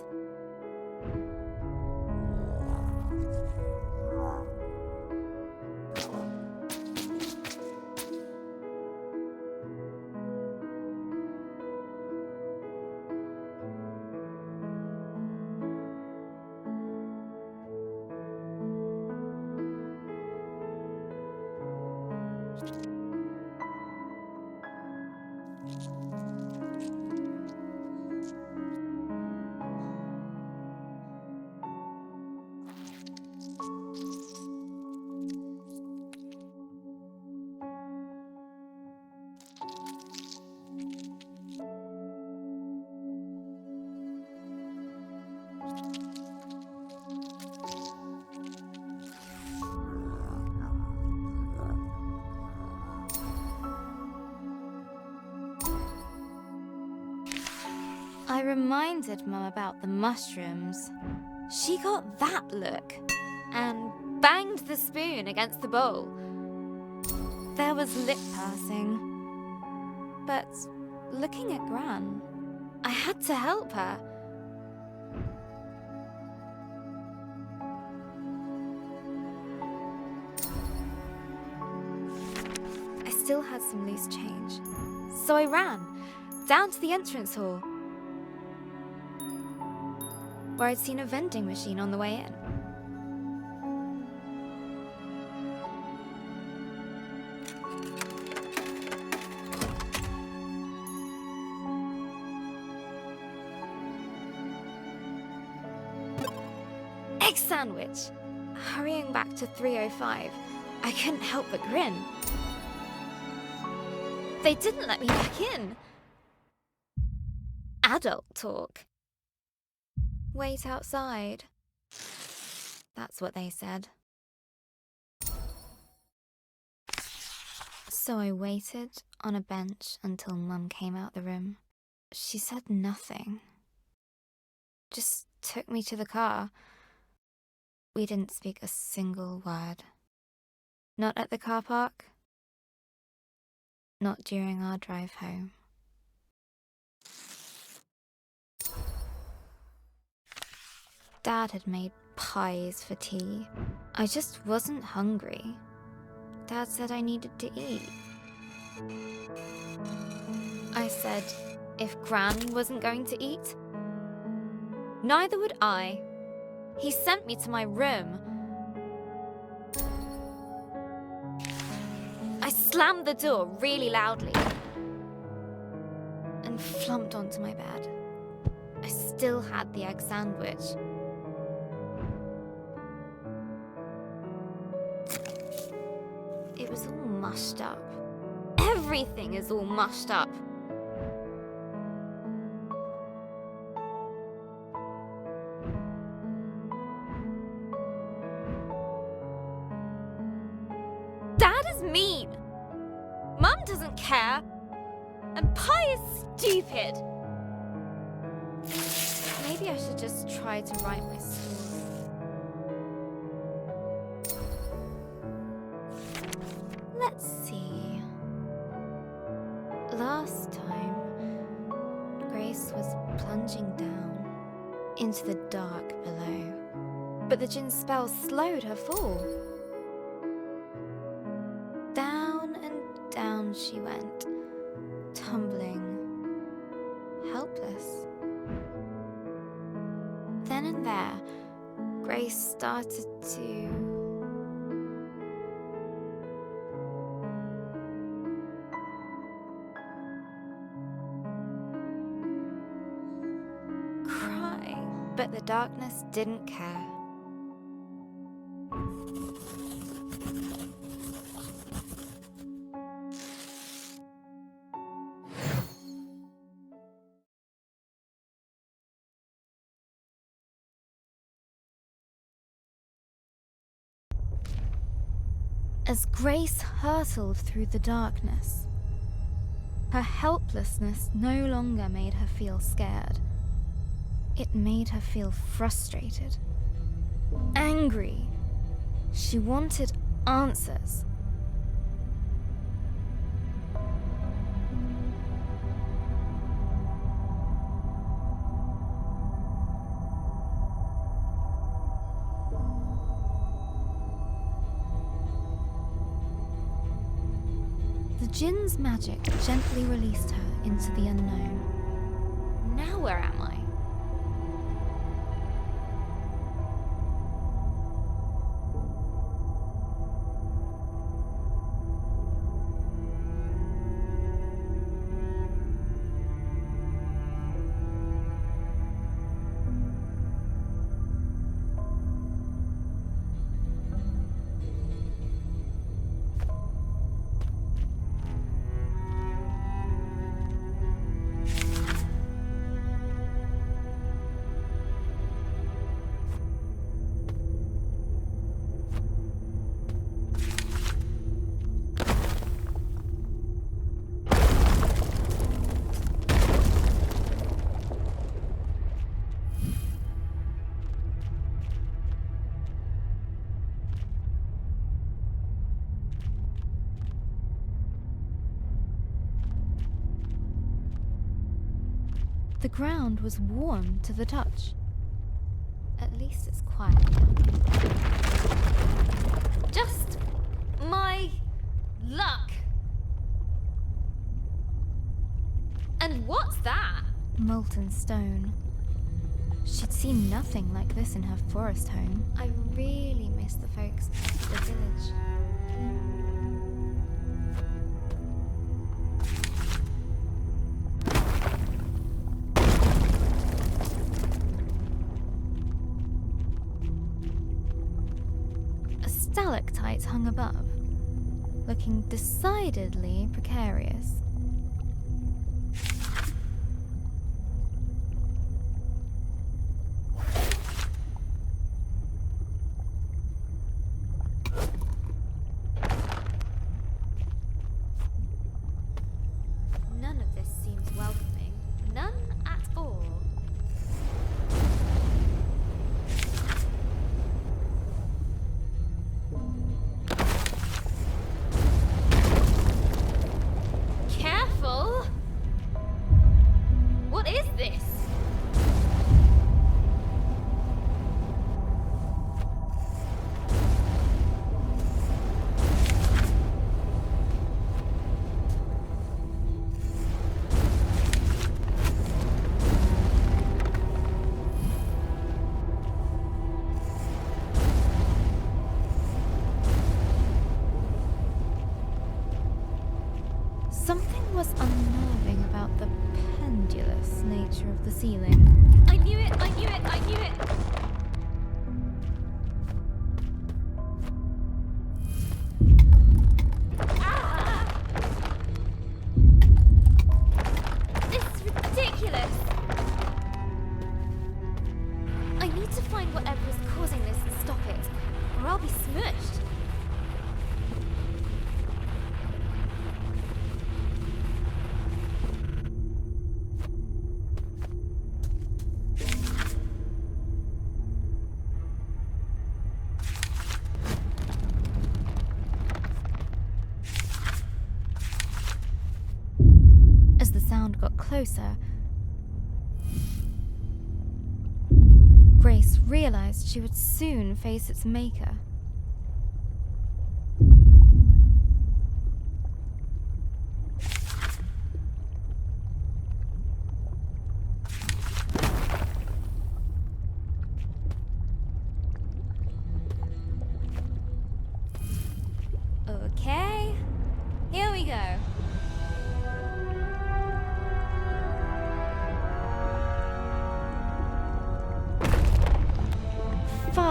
I reminded Mum about the mushrooms. She got that look and banged the spoon against the bowl. There was lip pursing. But looking at Gran, I had to help her. I still had some loose change, so I ran down to the entrance hall, where I'd seen a vending machine on the way in. Egg sandwich! Hurrying back to 305, I couldn't help but grin. They didn't let me back in. Adult talk. Wait outside. That's what they said. So I waited on a bench until Mum came out the room. She said nothing. Just took me to the car. We didn't speak a single word. Not at the car park. Not during our drive home. Dad had made pies for tea. I just wasn't hungry. Dad said I needed to eat. I said if Gran wasn't going to eat, neither would I. He sent me to my room. I slammed the door really loudly and flumped onto my bed. I still had the egg sandwich. It was all mushed up. Everything is all mushed up. Dad is mean. Mum doesn't care. And pie is stupid. Maybe I should just try to write my story. Let's see. Last time, Grace was plunging down into the dark below, but the djinn spell slowed her fall. Down down she went, tumbling, helpless. Then and there, Grace started to cry, but the darkness didn't care. As Grace hurtled through the darkness, her helplessness no longer made her feel scared. It made her feel frustrated, angry. She wanted answers. The Jinn's magic gently released her into the unknown. Now where am I? The ground was warm to the touch. At least it's quiet now. Just my luck. And what's that? Molten stone. She'd seen nothing like this in her forest home. I really miss the folks at the village. Stalactites hung above, looking decidedly precarious. None of this seems welcoming. None at all. Careful! What is this? Something was unnerving about the pendulous nature of the ceiling. I knew it! I knew it! I knew it! Ah! This is ridiculous! I need to find whatever is causing this and stop it, or I'll be smushed. As the sound got closer, Grace realized she would soon face its maker.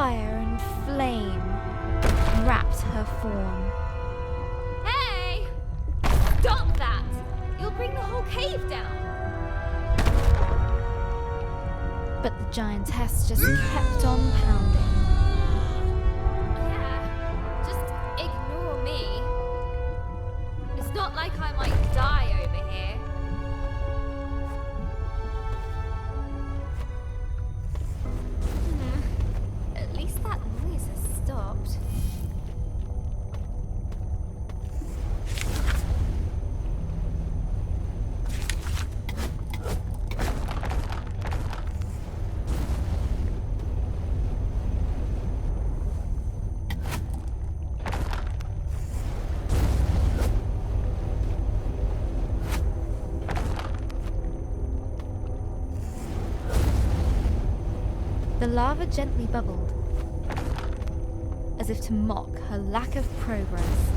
fire and flame wrapped her form. Hey! Stop that! You'll bring the whole cave down! But the giantess just kept on pounding. Yeah, just ignore me. It's not like I might die over here. At least that noise has stopped. The lava gently bubbled, as if to mock her lack of progress.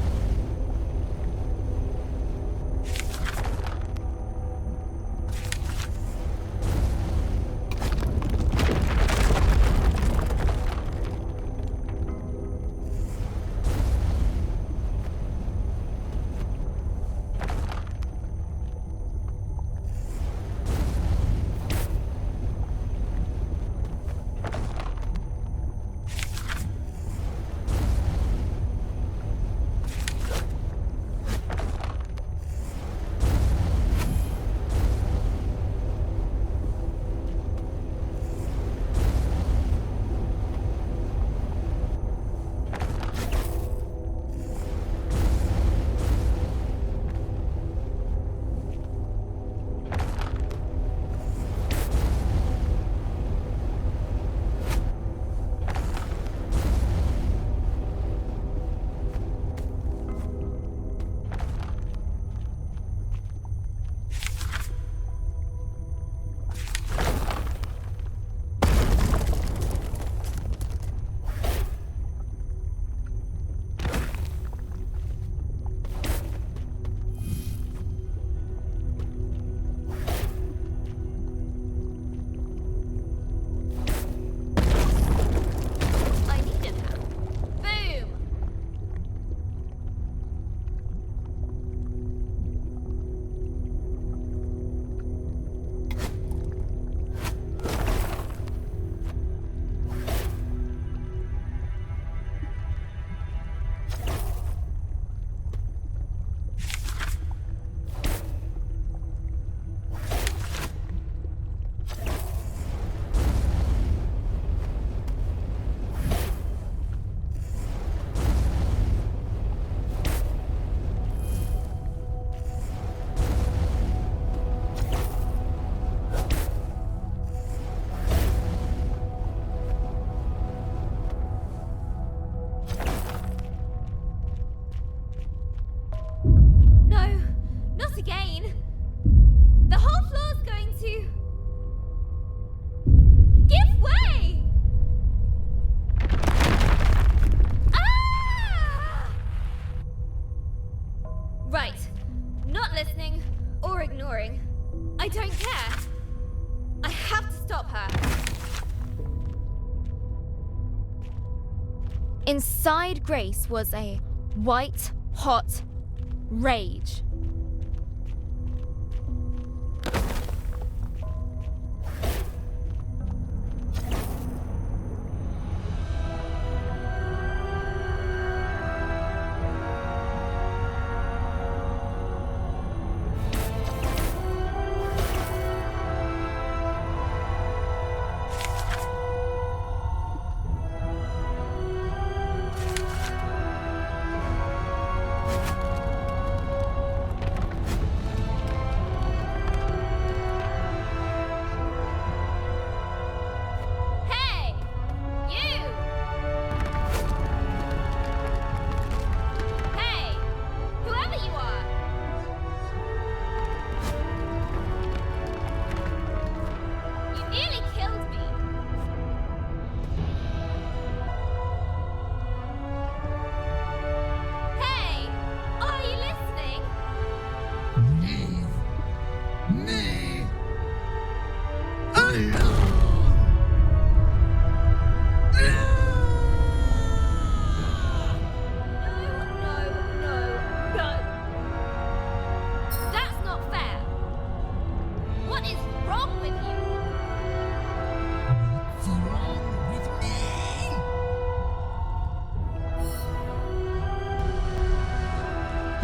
I don't care. I have to stop her. Inside Grace was a white, hot rage.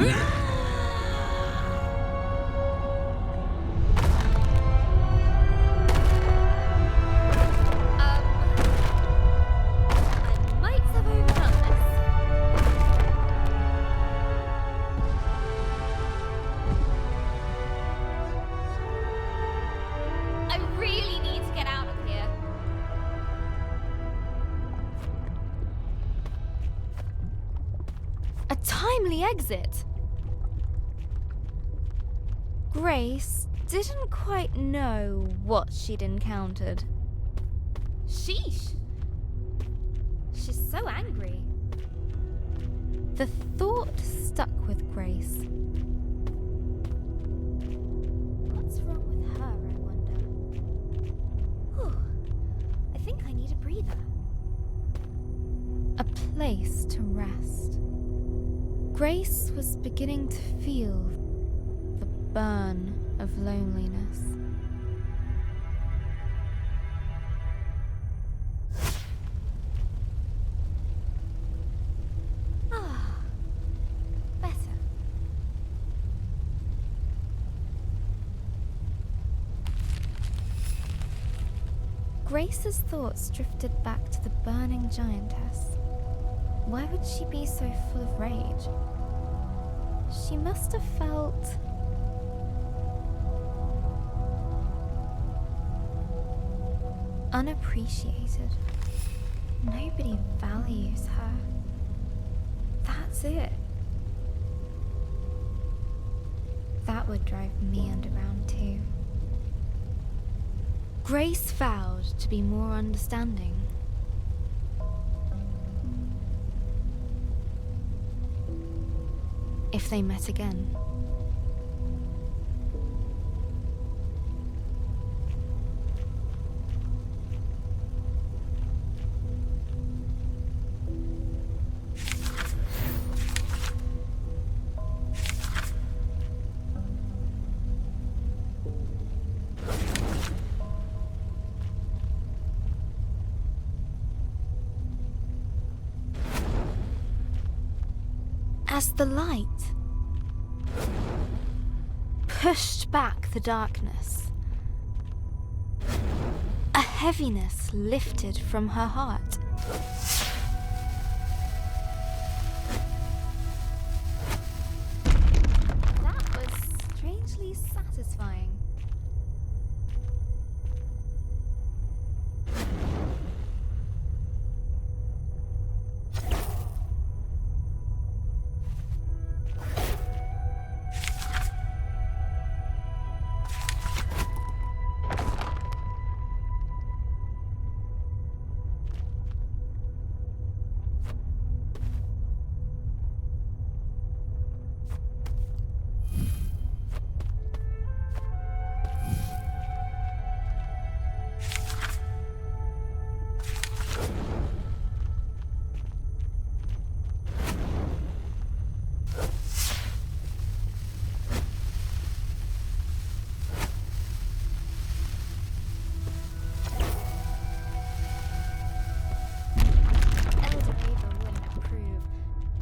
I might have overdone this. I really need to get out of here. A timely exit. Grace didn't quite know what she'd encountered. Sheesh. She's so angry. The thought stuck with Grace. What's wrong with her, I wonder? Whew. I think I need a breather. A place to rest. Grace was beginning to feel the burn of loneliness. Ah, better. Grace's thoughts drifted back to the burning giantess. Why would she be so full of rage? She must have felt unappreciated. Nobody values her. That's it. That would drive me underground too. Grace vowed to be more understanding. If they met again. As the light pushed back the darkness, a heaviness lifted from her heart. That was strangely satisfying.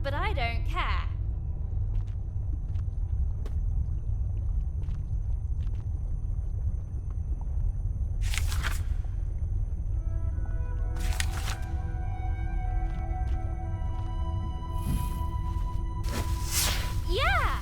But I don't care. Yeah!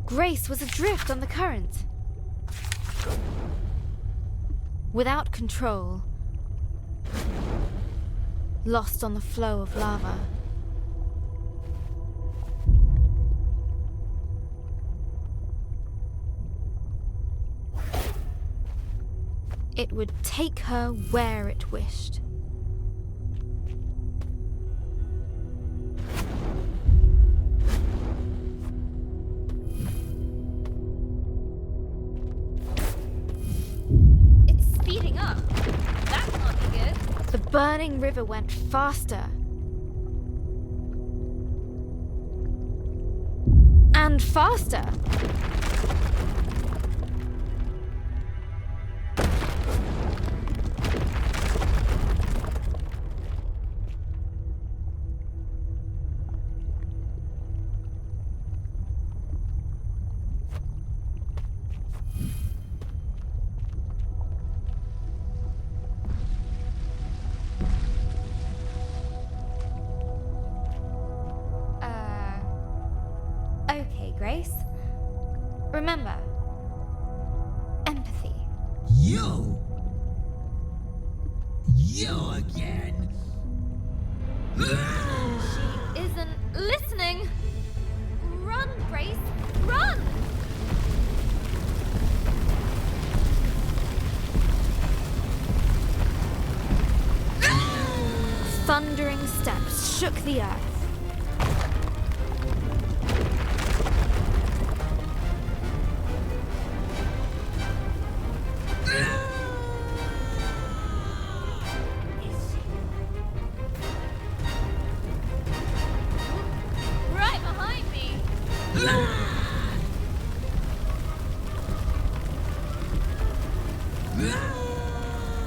Grace was adrift on the current. Without control. Lost on the flow of lava. It would take her where it wished. It's speeding up. burning river went faster. And faster. Okay, Grace. Remember, empathy. You! You again! She isn't listening. Run, Grace, run! Thundering steps shook the earth. Right behind me.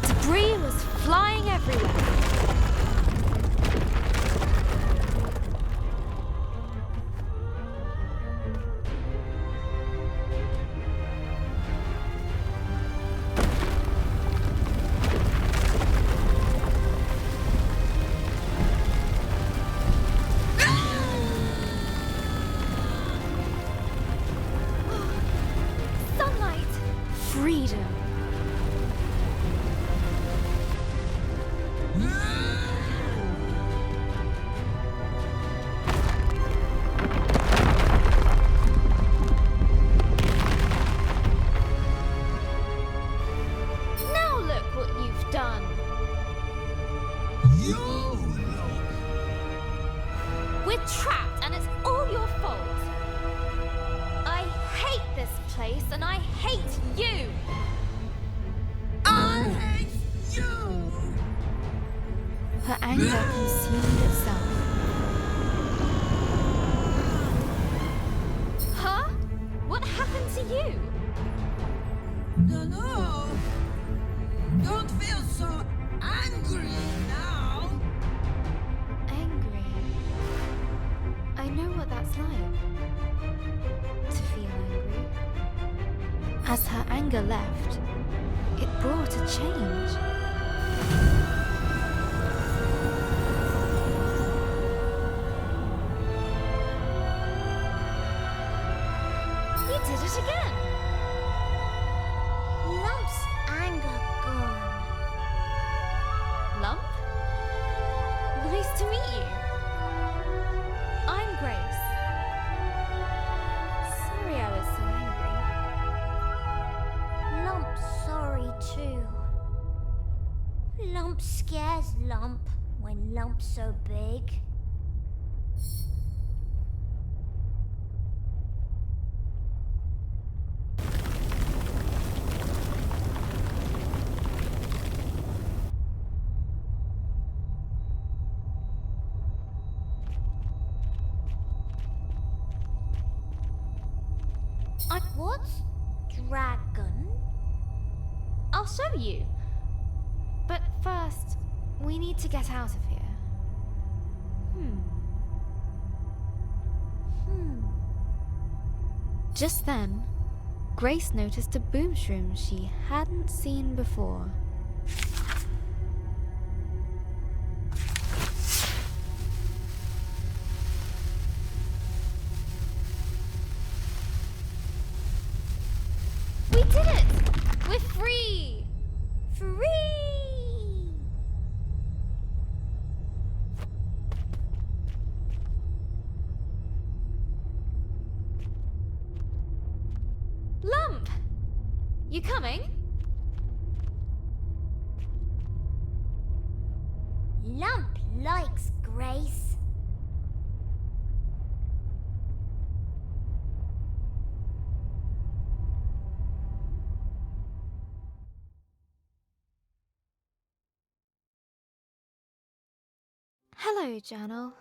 Debris was flying everywhere. Sunlight. Freedom. Now look what you've done. You look! We're trapped and it's all your fault. I hate this place and I hate you. I hate you! Her anger consumed itself. Huh? What happened to you? No! Don't feel so angry now! Angry. I know what that's like. To feel angry. As her anger left, it brought a change. You did it again! Lump's anger gone. Lump? Nice to meet you. I'm Grace. Sorry I was so angry. Lump's sorry too. Lump scares Lump when Lump's so big. What? Dragon? I'll show you. But first, we need to get out of here. Just then, Grace noticed a boom shroom she hadn't seen before. We did it! We're free! Free! Lump! You coming? Lump likes Grace. Hello, Journal.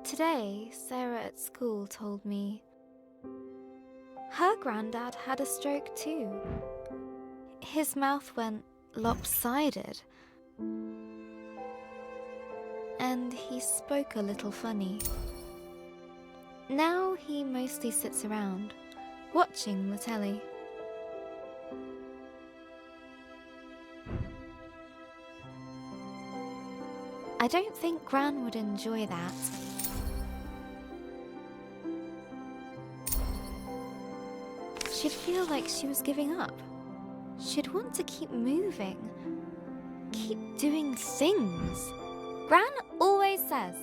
Today, Sarah at school told me her granddad had a stroke too. His mouth went lopsided, and he spoke a little funny. Now he mostly sits around, watching the telly. I don't think Gran would enjoy that. She'd feel like she was giving up. She'd want to keep moving, keep doing things. Gran always says.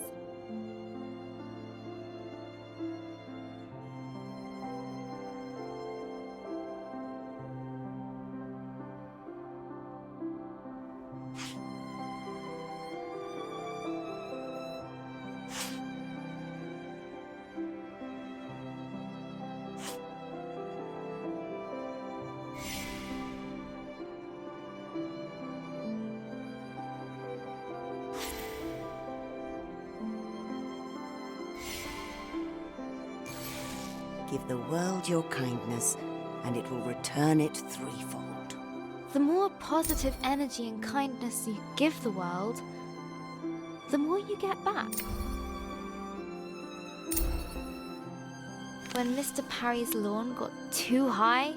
Give the world your kindness, and it will return it threefold. The more positive energy and kindness you give the world, the more you get back. When Mr. Parry's lawn got too high,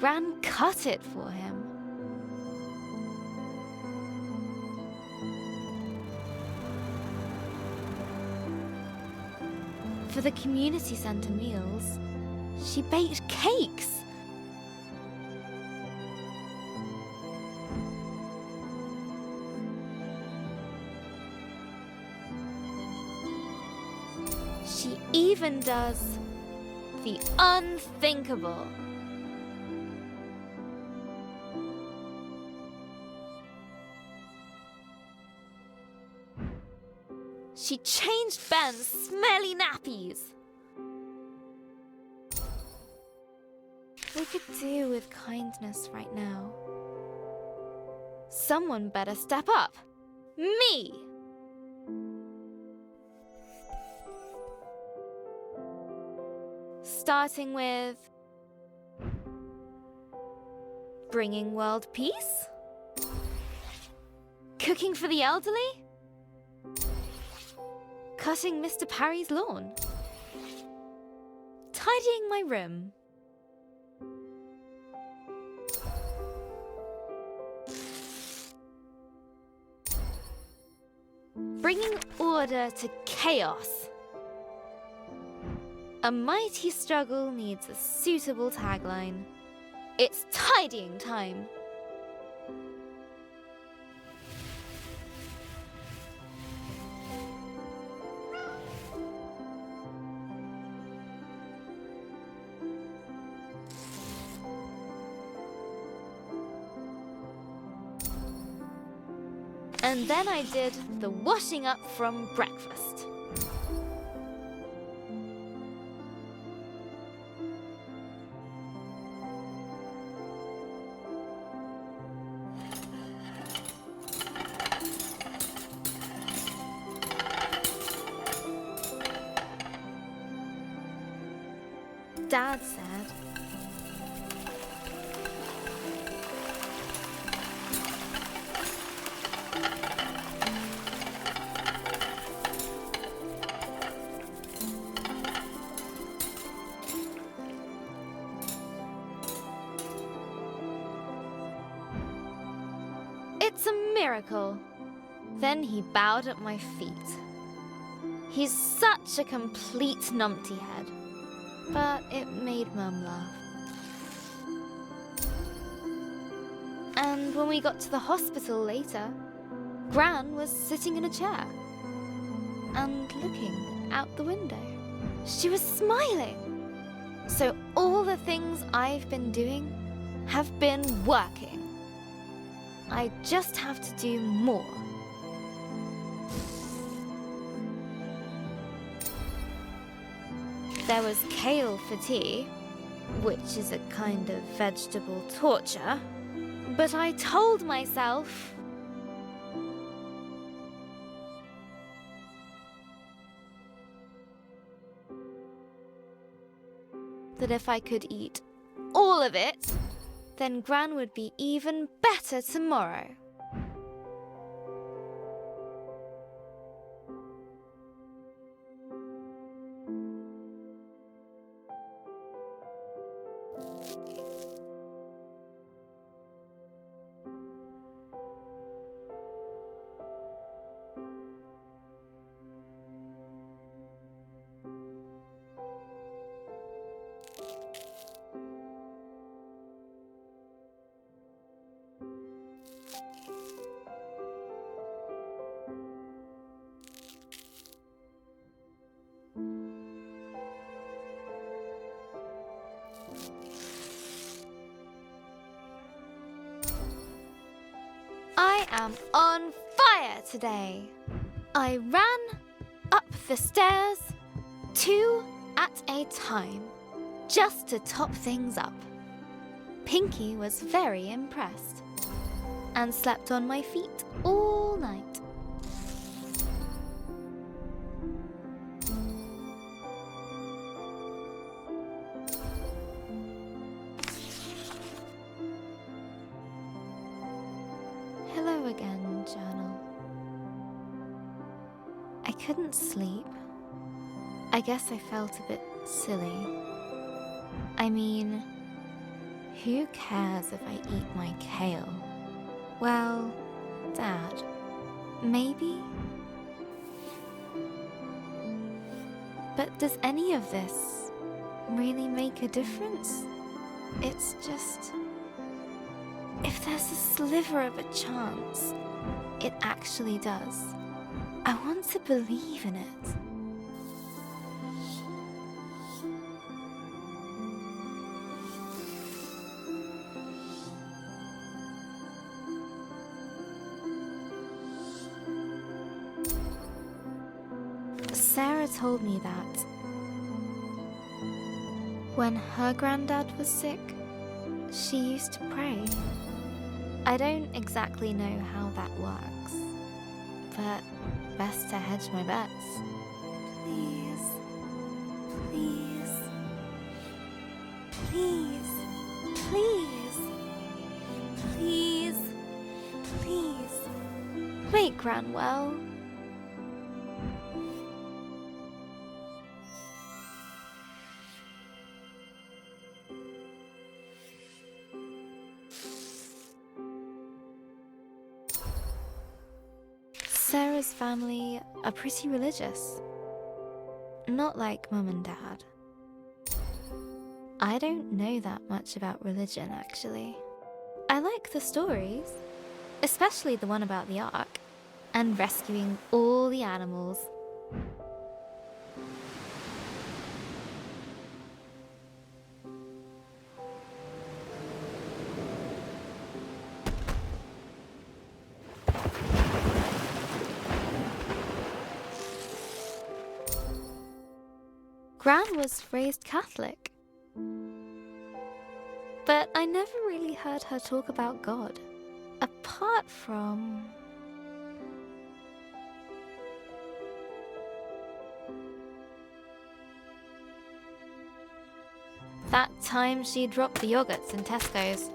Gran cut it for him. For the community centre meals, she baked cakes. She even does the unthinkable. She changed Ben's smelly nappies. We could do with kindness right now. Someone better step up. Me! Starting with bringing world peace? Cooking for the elderly? Cutting Mr. Parry's lawn? Tidying my room? Bringing order to chaos? A mighty struggle needs a suitable tagline. It's tidying time. And then I did the washing up from breakfast. Dad said, "It's a miracle." Then he bowed at my feet. He's such a complete numpty head. But it made Mum laugh. And when we got to the hospital later, Gran was sitting in a chair and looking out the window. She was smiling. So all the things I've been doing have been working. I just have to do more. There was kale for tea, which is a kind of vegetable torture, but I told myself that if I could eat all of it, then Gran would be even better tomorrow. I am on fire today. I ran up the stairs 2 at a time, just to top things up. Pinky was very impressed and slept on my feet all night. Hello again, journal. I couldn't sleep. I guess I felt a bit silly. I mean, who cares if I eat my kale? Well, Dad, maybe? But does any of this really make a difference? It's just, if there's a sliver of a chance it actually does, I want to believe in it. Sarah told me that when her granddad was sick, she used to pray. I don't exactly know how that works, but best to hedge my bets. Please, please, please, please, please, please. Wait, Granwell. Sarah's family are pretty religious. Not like Mum and Dad. I don't know that much about religion, actually. I like the stories, especially the one about the Ark, and rescuing all the animals. Gran was raised Catholic, but I never really heard her talk about God, apart from... that time she dropped the yogurts in Tesco's.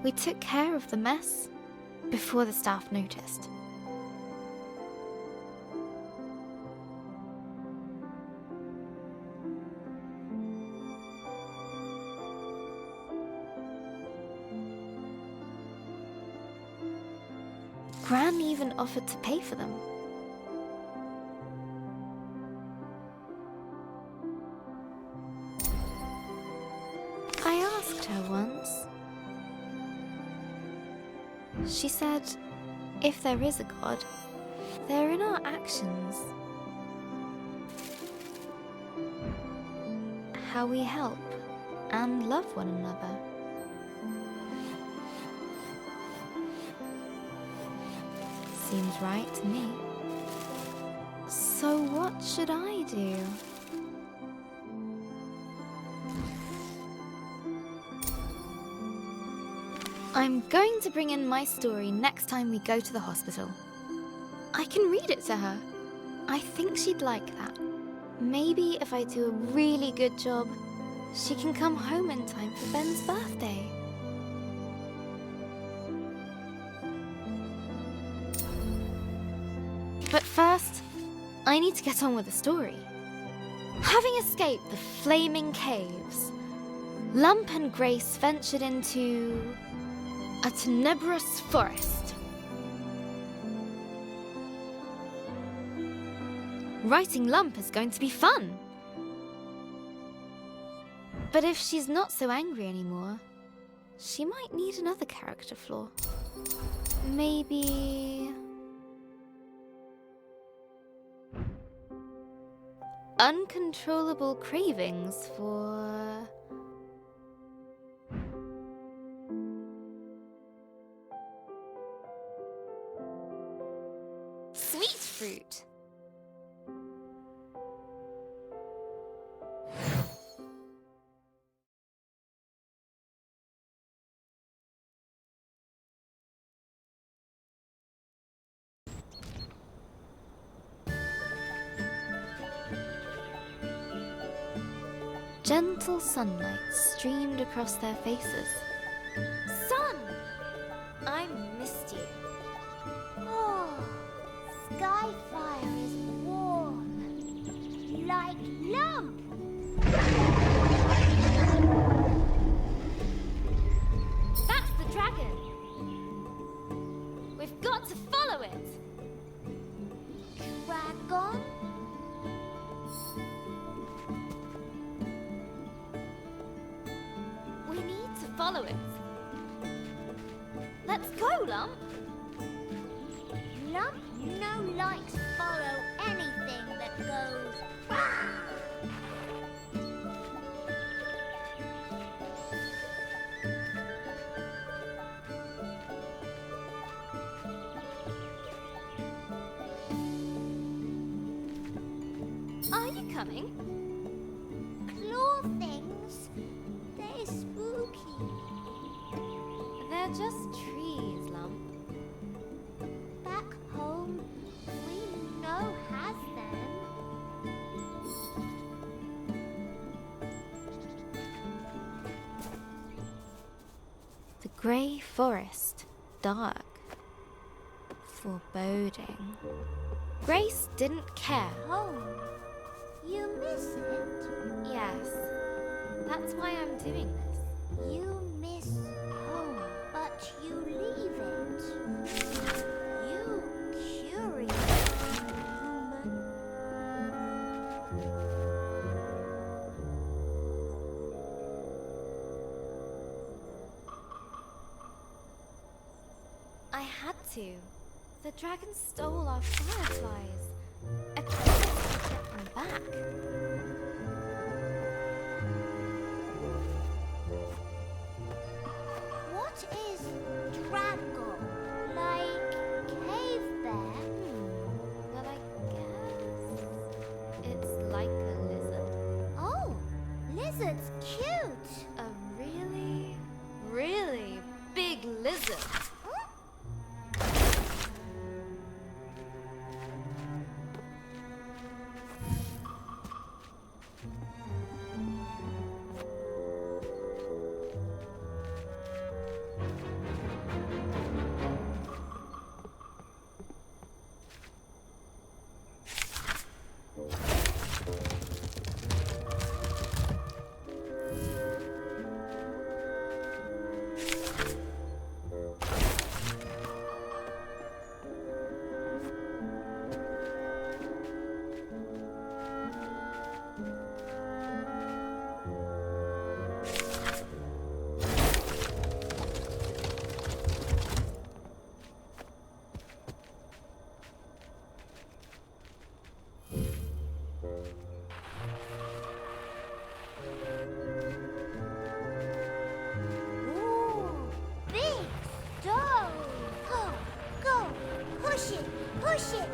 We took care of the mess before the staff noticed. Gran even offered to pay for them. I asked her once. She said, if there is a God, they're in our actions. How we help and love one another. Seems right to me. So what should I do? I'm going to bring in my story next time we go to the hospital. I can read it to her. I think she'd like that. Maybe if I do a really good job, she can come home in time for Ben's birthday. But first, I need to get on with the story. Having escaped the flaming caves, Lump and Grace ventured into a tenebrous forest. Writing Lump is going to be fun. But if she's not so angry anymore, she might need another character flaw. Maybe... uncontrollable cravings for... sweet fruit. Gentle sunlight streamed across their faces. Sun! I missed you. Oh, Skyfire is warm. Like Lump. That's the dragon. We've got to follow it. Dragon? We need to follow it. Let's go, Lump. Lump no likes follow anything that goes. Are you coming? Claw things. They're spooky. They're just trees, Lump. Back home, we know has them. The grey forest, dark, foreboding. Grace didn't care. Home. You miss it. Yes, that's why I'm doing this. You miss home, but you leave it. You curious human. I had to. The dragon stole our fireflies. I promised to get them back. What is Dragon? Like cave bear? Well, I guess it's like a lizard. Oh, lizard's cute. A really, really big lizard. Ooh, big stone. Go, go, push it, push it.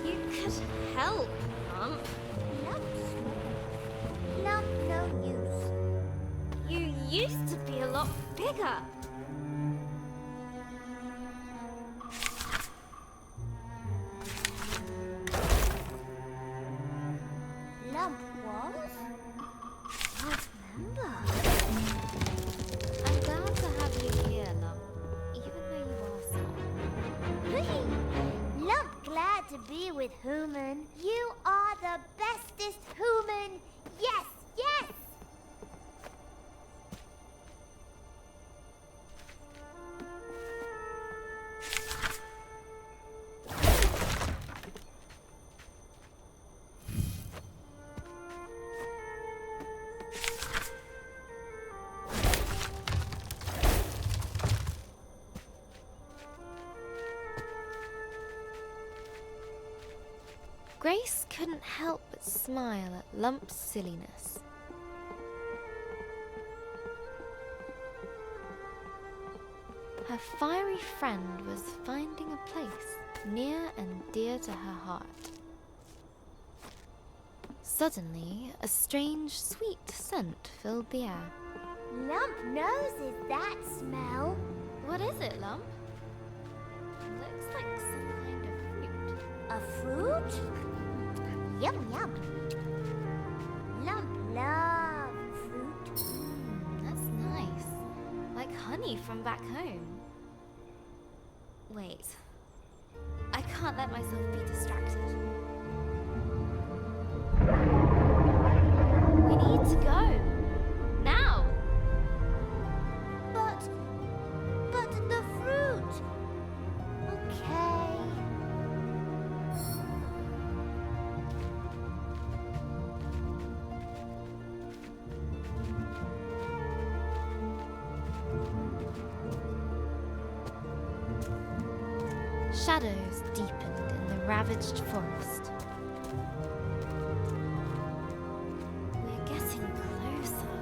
You could help, Lump. Lump small. Lump no use. You used to be a lot bigger. Lump was? human. You are the bestest human. Yes, yes! Grace couldn't help but smile at Lump's silliness. Her fiery friend was finding a place near and dear to her heart. Suddenly, a strange, sweet scent filled the air. Lump noses that smell. What is it, Lump? Looks like some kind of fruit. A fruit? Yum, yum. Lump loves fruit. That's nice. Like honey from back home. Wait. I can't let myself be distracted. We need to go. Now! But the fruit. Okay. Shadows deepened in the ravaged forest. We're getting closer.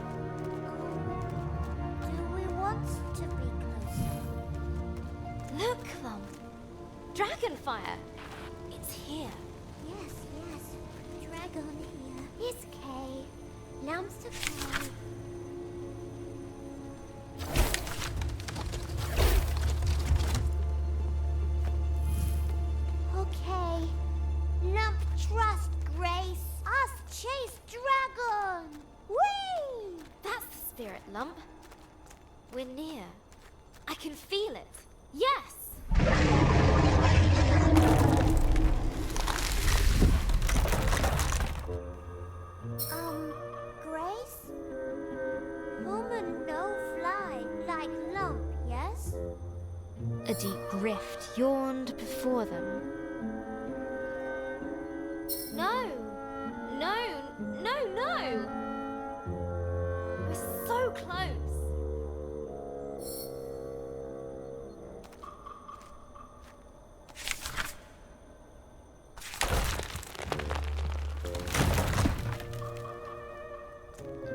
Do we want to be closer? Look, Lump! Dragonfire! It's here. Yes, yes. Dragon here. It's Kay. Lump's okay. Okay. Lump trust Grace. Us chase dragon. Whee! That's the spirit, Lump. We're near. I can feel it. Yes! Grace? Human no fly like Lump, yes? A deep rift yawned before them. No! No! No, no! We're so close!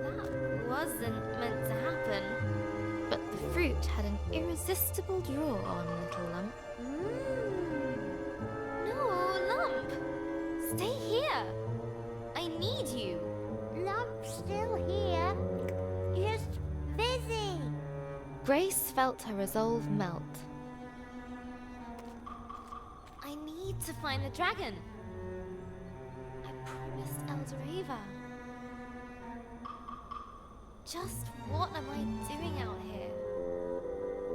That wasn't meant to happen. But the fruit had an irresistible draw on Little Lump. No, Lump! Stay here! I need you! Lump's still here. Just busy. Grace felt her resolve melt. I need to find the dragon. I promised Eldoreva. Just what am I doing out here?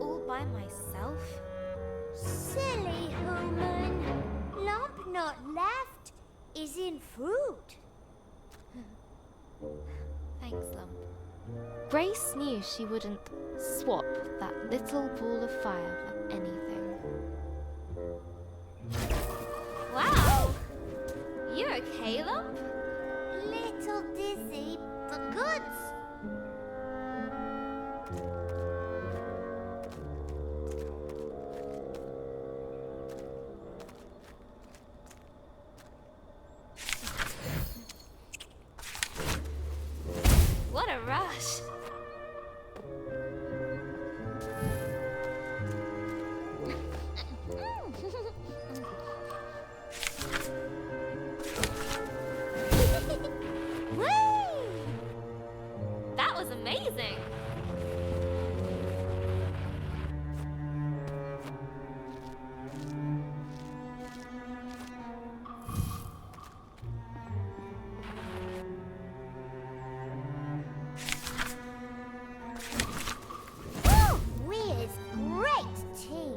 All by myself? Silly human. Lump not left is in fruit. Thanks, Lump. Grace knew she wouldn't swap that little ball of fire for anything. Wow! You're okay, Lump? Little dizzy, but goods. What a rush! That was amazing! We is great team.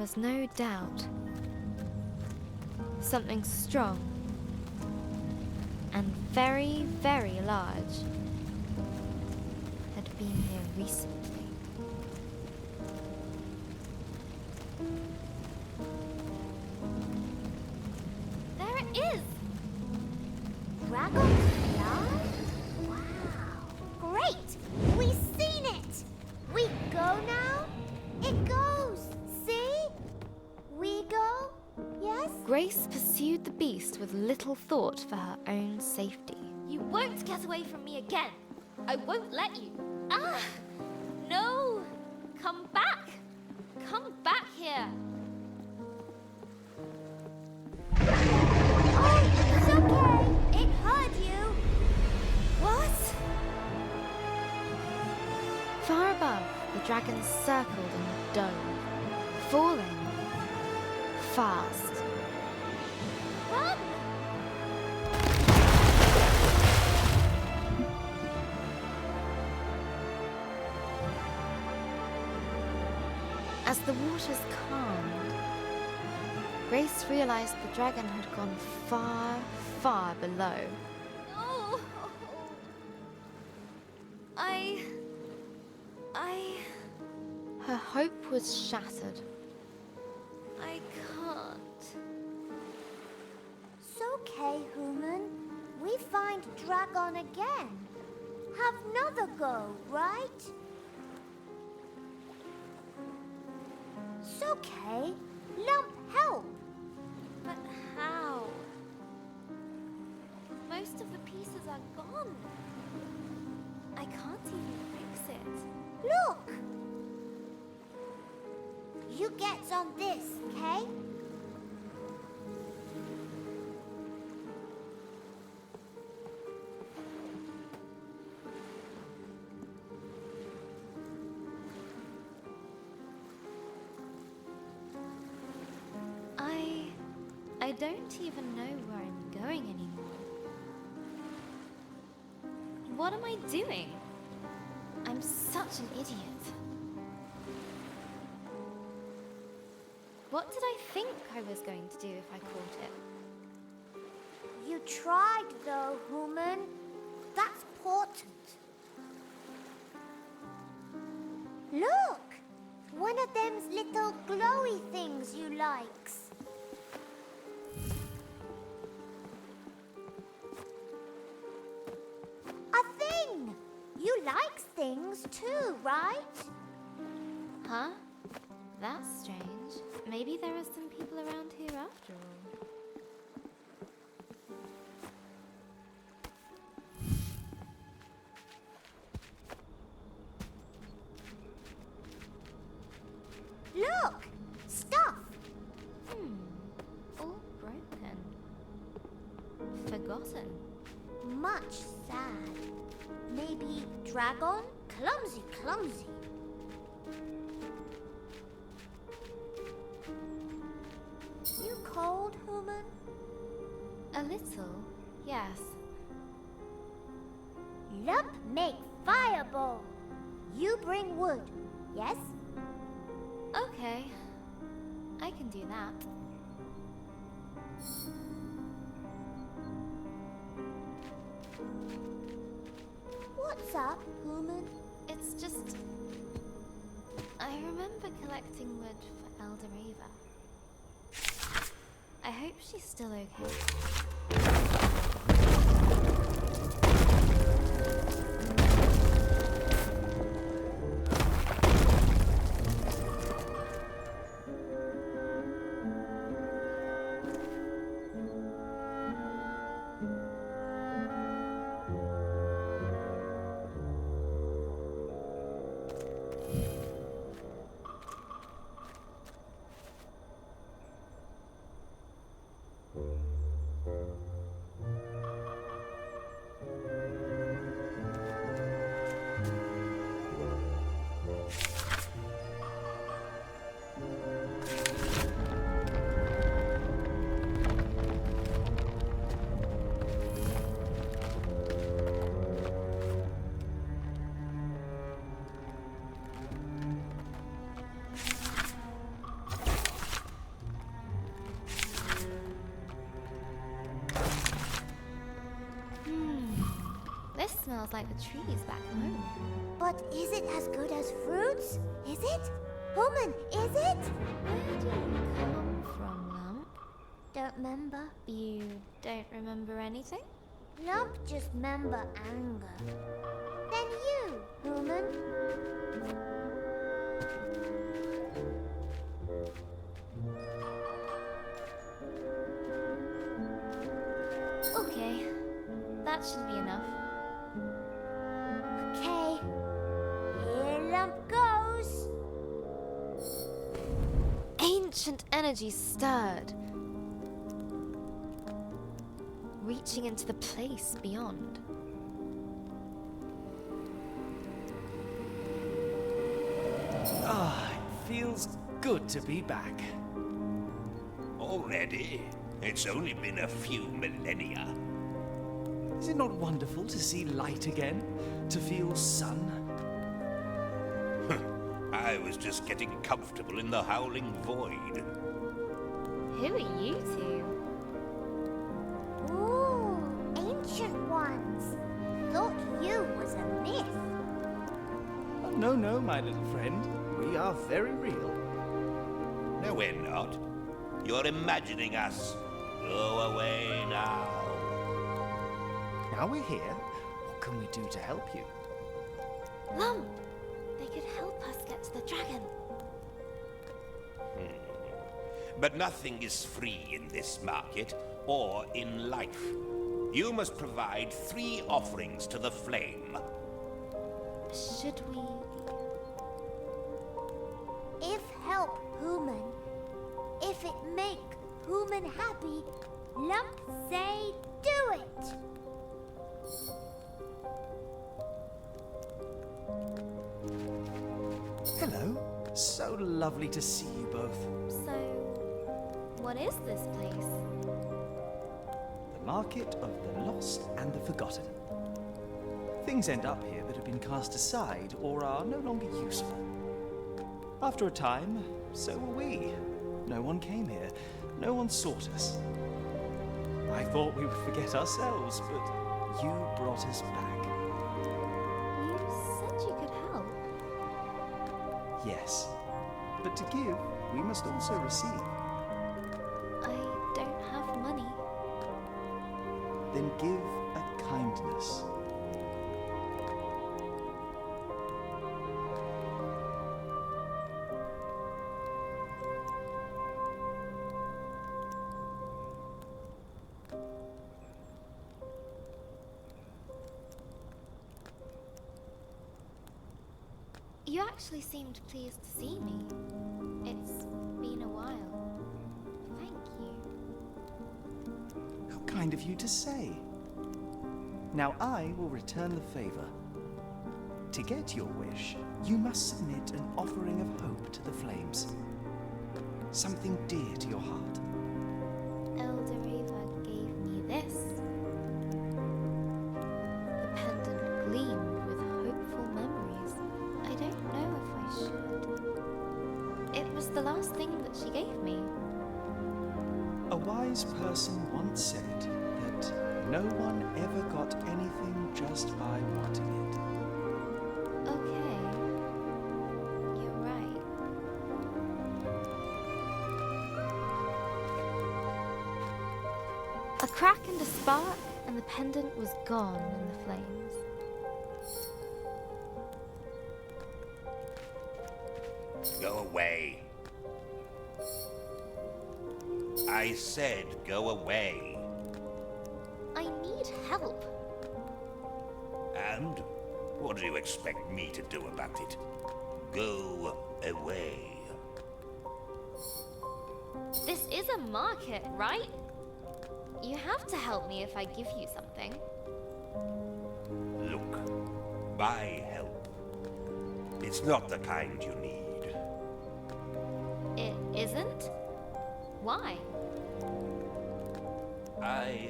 was no doubt. Something strong and very, very large had been here recently. There it is! Dragon's blood? Wow! Great! We've seen it! We go now? It goes! See? We go? Yes? Grace pursued the beast with little thought for her own safety. You won't get away from me again! I won't let you! Ah! No! Come back! Come back here! Oh, it's okay! It hurt you! What? Far above, the dragon circled and dove, falling fast. Run! As the waters calmed, Grace realized the dragon had gone far, far below. No! Her hope was shattered. I can't. It's okay, human. We find dragon again. Have another go, right? It's okay. Lump help. But how? Most of the pieces are gone. I can't even fix it. Look! You get on this, okay? I don't even know where I'm going anymore. What am I doing? I'm such an idiot. What did I think I was going to do if I caught it? You tried though, human. That's important. Look! One of them's little glowy things you likes. A thing! You likes things too, right? Huh? That's strange. Maybe there are some people around here after all. Look! Stuff! All broken. Forgotten. Much sad. Maybe dragon? Clumsy, clumsy. You cold, human? A little, yes. Lump make fireball. You bring wood, yes? Okay. I can do that. What's up, human? It's just... I remember collecting wood for Elder Ava. I hope she's still okay. This smells like the trees back home. But is it as good as fruits? Is it? Woman, is it? Where do you come from, Lump? Don't remember. You don't remember anything? Lump just remember anger. Then you, woman. Okay, that should be enough. Okay. Here Lump goes. Ancient energy stirred, reaching into the place beyond. Ah, it feels good to be back. Already? It's only been a few millennia. Is it not wonderful to see light again? To feel sun? I was just getting comfortable in the howling void. Who are you two? Ooh, ancient ones. Thought you was a myth. Oh, no, my little friend. We are very real. No, we're not. You're imagining us. Go away now. Now we're here. What can we do to help you? Lump! They could help us get to the dragon. But nothing is free in this market, or in life. You must provide 3 offerings to the flame. Should we... If help human, if it make human happy, Lump say do it. Hello. So lovely to see you both. So, what is this place? The market of the lost and the forgotten. Things end up here that have been cast aside or are no longer useful. After a time, so were we. No one came here. No one sought us. I thought we would forget ourselves, but you brought us back. You said you could help. Yes. But to give, we must also receive. I don't have money. Then give a kindness. You actually seemed pleased to see me. It's been a while. Thank you. How kind of you to say. Now I will return the favor. To get your wish, you must submit an offering of hope to the flames. Something dear to your heart. Elder Ava gave me this. The pendant gleamed with hopeful memories. I don't know if I should. It was the last thing that she gave me. A wise person once said that no one ever got anything just by wanting it. Okay. You're right. A crack and a spark, and the pendant was gone in the flames. Go away. I said go away. I need help. And what do you expect me to do about it? Go away. This is a market, right? You have to help me if I give you something. Look, my help. It's not the kind you need. It isn't? Why? I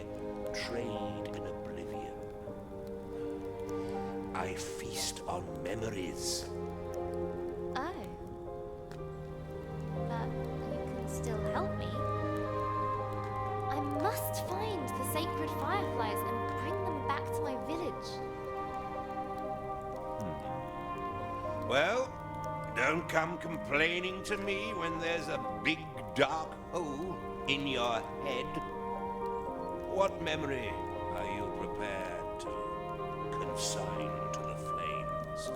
trade in oblivion. I feast on memories. Oh. But you can still help me. I must find the sacred fireflies and bring them back to my village. Well, don't come complaining to me when there's a big dark hole in your head. What memory are you prepared to consign to the flames?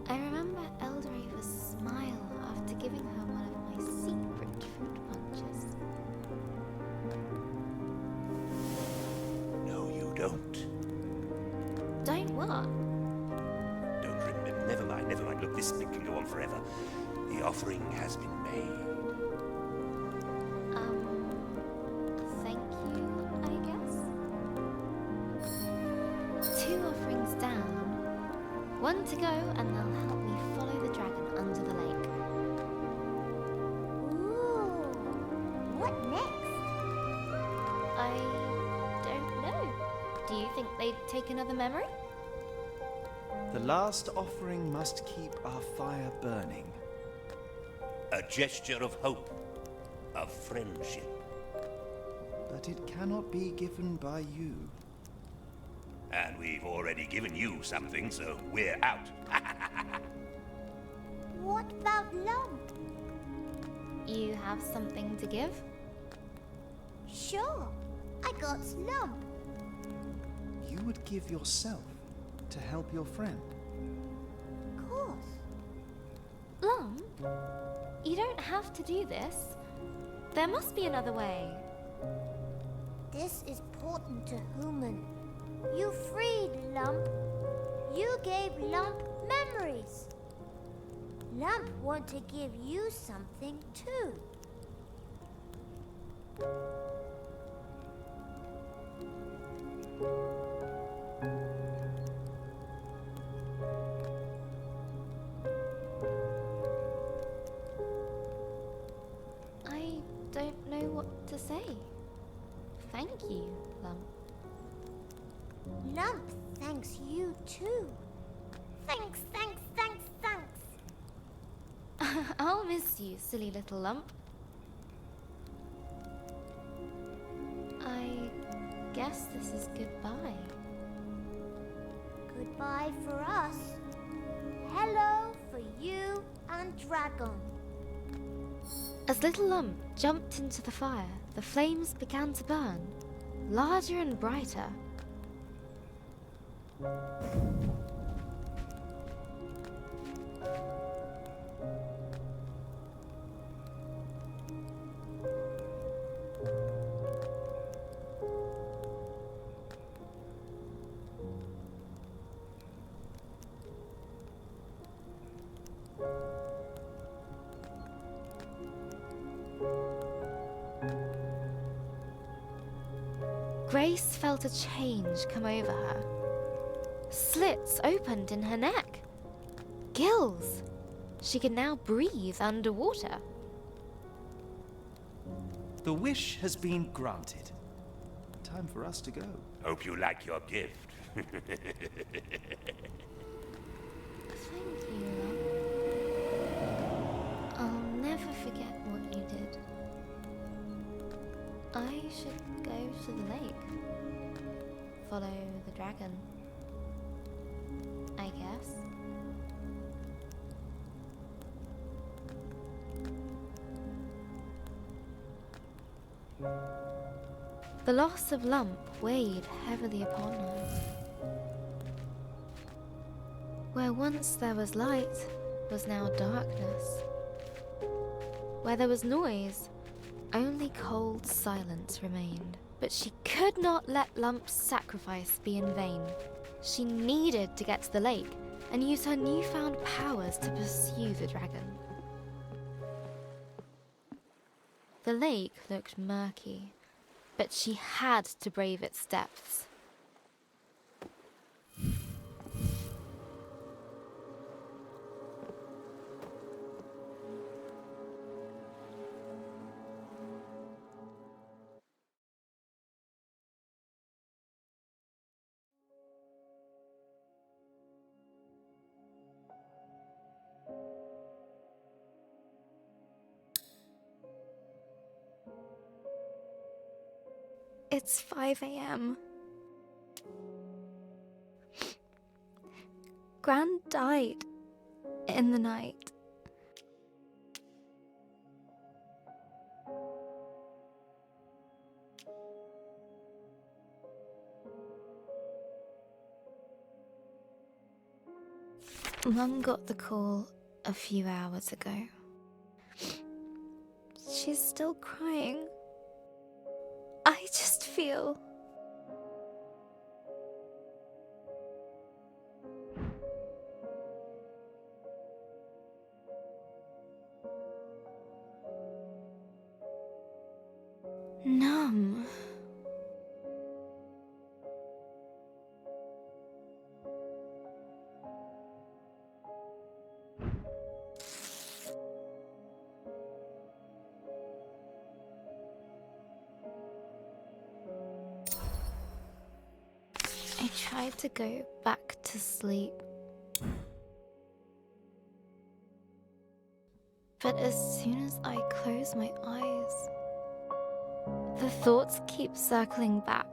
I remember Eldrava's smile after giving her one of my secret fruit punches. No, you don't. Don't what? Don't remember. Never mind, never mind. Look, this thing can go on forever. The offering has been made. Thank you, I guess? 2 offerings down. 1 to go, and they'll help me follow the dragon under the lake. Ooh. What next? I don't know. Do you think they'd take another memory? The last offering must keep our fire burning. A gesture of hope, of friendship. But it cannot be given by you. And we've already given you something, so we're out. What about Lump? You have something to give? Sure, I got Lump. You would give yourself to help your friend. Of course. Lump? You don't have to do this. There must be another way. This is important to Human. You freed Lump. You gave Lump memories. Lump want to give you something too. I don't know what to say. Thank you, Lump. Lump thanks you too. Thanks, thanks, thanks, thanks. I'll miss you, silly little Lump. I guess this is goodbye. Goodbye for us. Hello for you and Dragon. As little Lump jumped into the fire, the flames began to burn, larger and brighter. Grace felt a change come over her. Slits opened in her neck. Gills. She could now breathe underwater. The wish has been granted. Time for us to go. Hope you like your gift. Thank you, Lump. I'll never forget what you did. I should go to the lake. Follow the dragon. I guess. The loss of Lump weighed heavily upon her. Where once there was light was now darkness. Where there was noise, only cold silence remained. But she could not let Lump's sacrifice be in vain. She needed to get to the lake and use her newfound powers to pursue the dragon. The lake looked murky, but she had to brave its depths. It's 5 a.m. Gran died in the night. Mum got the call a few hours ago. She's still crying. I just feel... numb. I tried to go back to sleep. But as soon as I close my eyes, the thoughts keep circling back.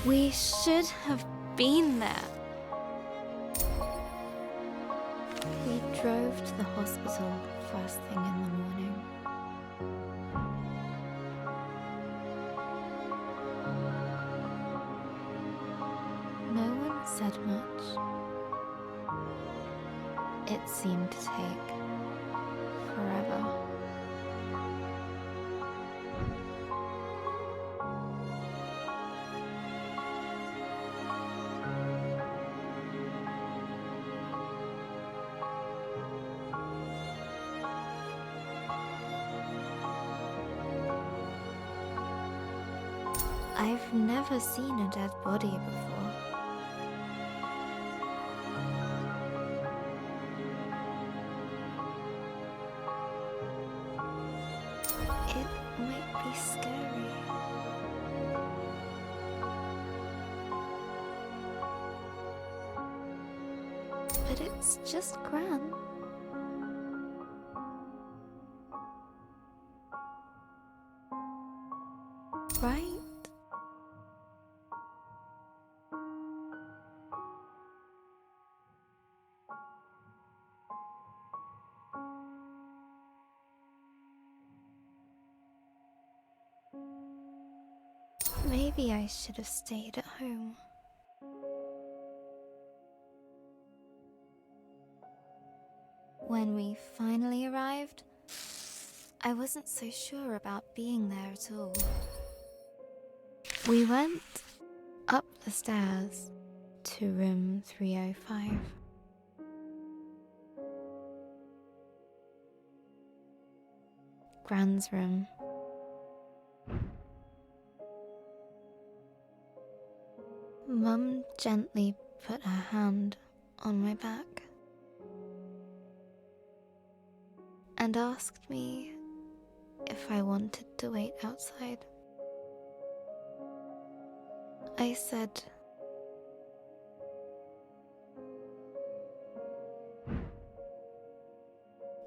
We should have been there. We drove to the hospital first thing in the morning. No one said much. It seemed to take forever. I've never seen a dead body before. It might be scary. But it's just Gran. Right? Maybe I should have stayed at home. When we finally arrived, I wasn't so sure about being there at all. We went up the stairs to room 305. Gran's room. Mum gently put her hand on my back and asked me if I wanted to wait outside. I said,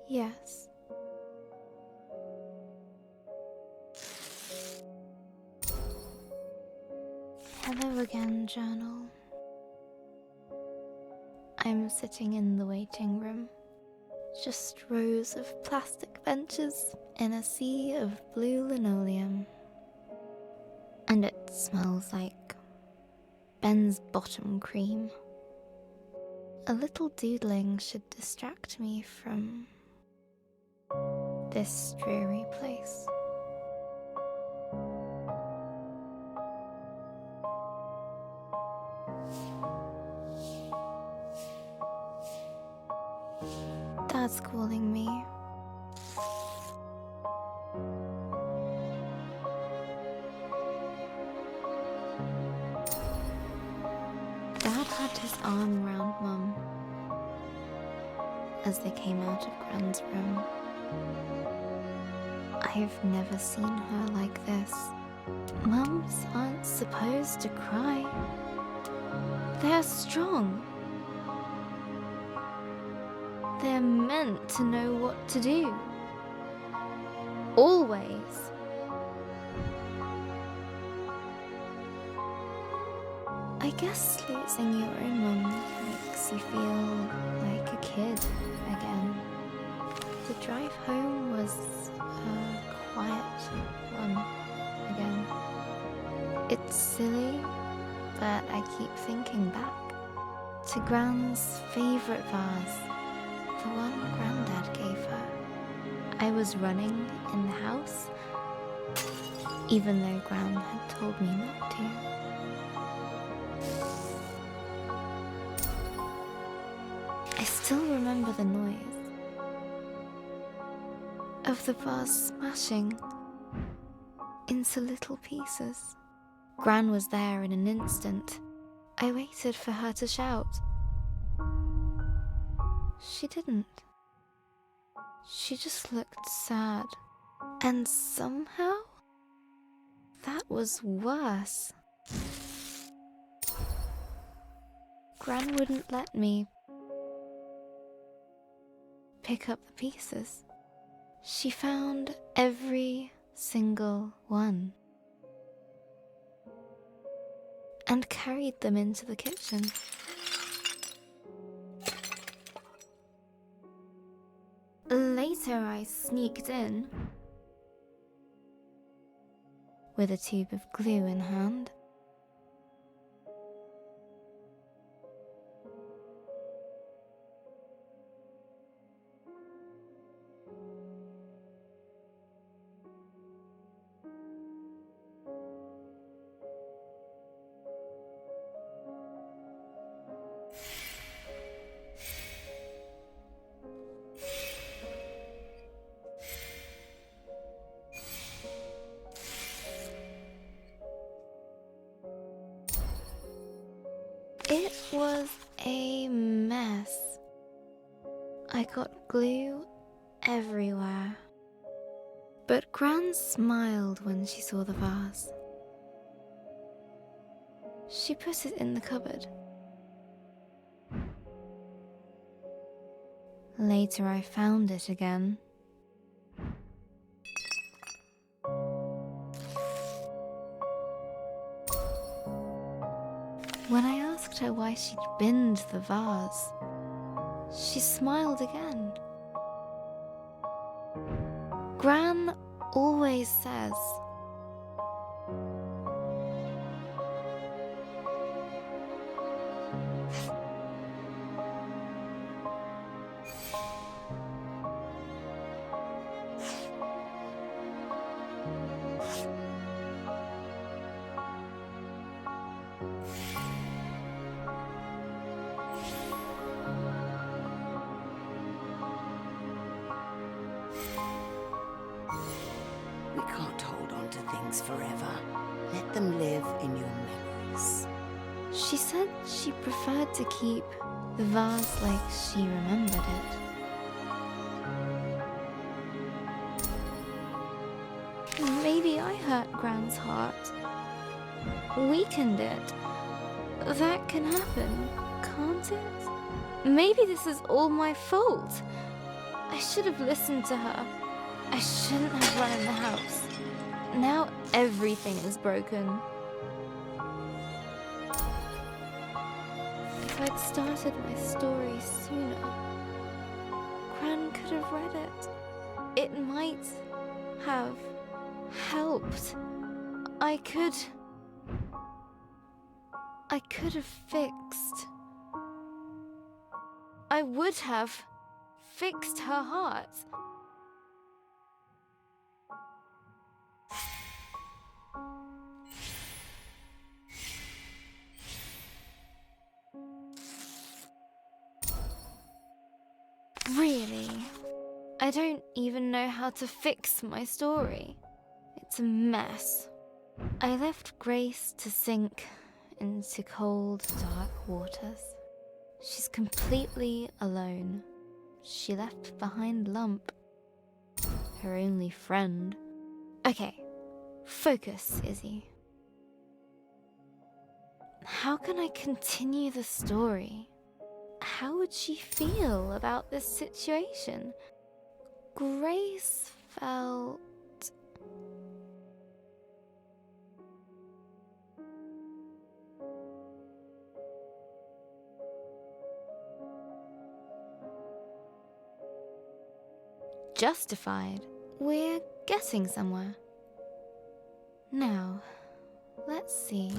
yes. Hello again, journal. I'm sitting in the waiting room. Just rows of plastic benches in a sea of blue linoleum. And it smells like Ben's bottom cream. A little doodling should distract me from this dreary place. Dad's calling me. Dad had his arm around Mum as they came out of Gran's room. I I've never seen her like this. Mums aren't supposed to cry. They're strong. They're meant to know what to do. Always. I guess losing your own mum makes you feel like a kid again. The drive home was a quiet one again. It's silly, but I keep thinking back to Gran's favourite vase, the one Grandad gave her. I was running in the house, even though Gran had told me not to. I still remember the noise of the vase smashing into little pieces. Gran was there in an instant. I waited for her to shout. She didn't. She just looked sad. And somehow, that was worse. Gran wouldn't let me pick up the pieces. She found every single one and carried them into the kitchen. Later, I sneaked in with a tube of glue in hand. It was a mess. I got glue everywhere. But Gran smiled when she saw the vase. She put it in the cupboard. Later I found it again. When I asked her why she'd binned the vase, she smiled again. Gran always says, We can't hold on to things forever. Let them live in your memories. she said she preferred to keep the vase like she remembered it. Maybe I hurt Gran's heart. Weakened it. That can happen, can't it? Maybe this is all my fault. I should have listened to her. I shouldn't have run in the house. Now everything is broken. If I'd started my story sooner, Gran could have read it. It might have helped. I could have fixed. I would have fixed her heart. Really? I don't even know how to fix my story. It's a mess. I left Grace to sink into cold, dark waters. She's completely alone. She left behind Lump, her only friend. Okay, focus, Izzy. How can I continue the story? How would she feel about this situation? Grace felt... justified. We're getting somewhere. Now, let's see.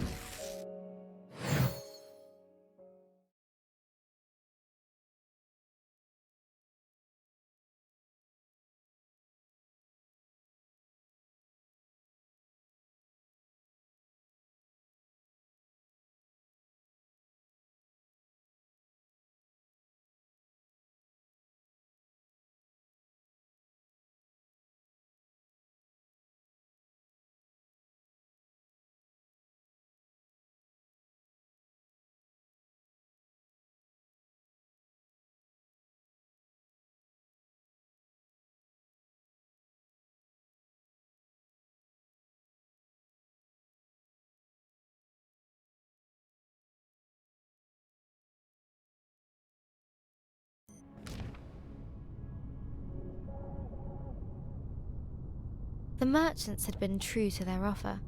The merchants had been true to their offer.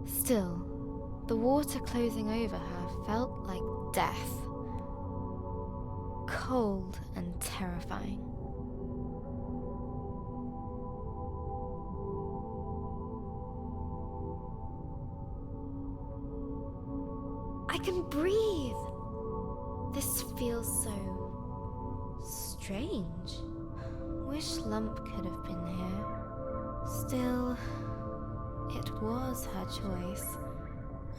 Still, the water closing over her felt like death. Cold and terrifying. I can breathe! This feels so... strange. Wish Lump could have been here. Still, it was her choice.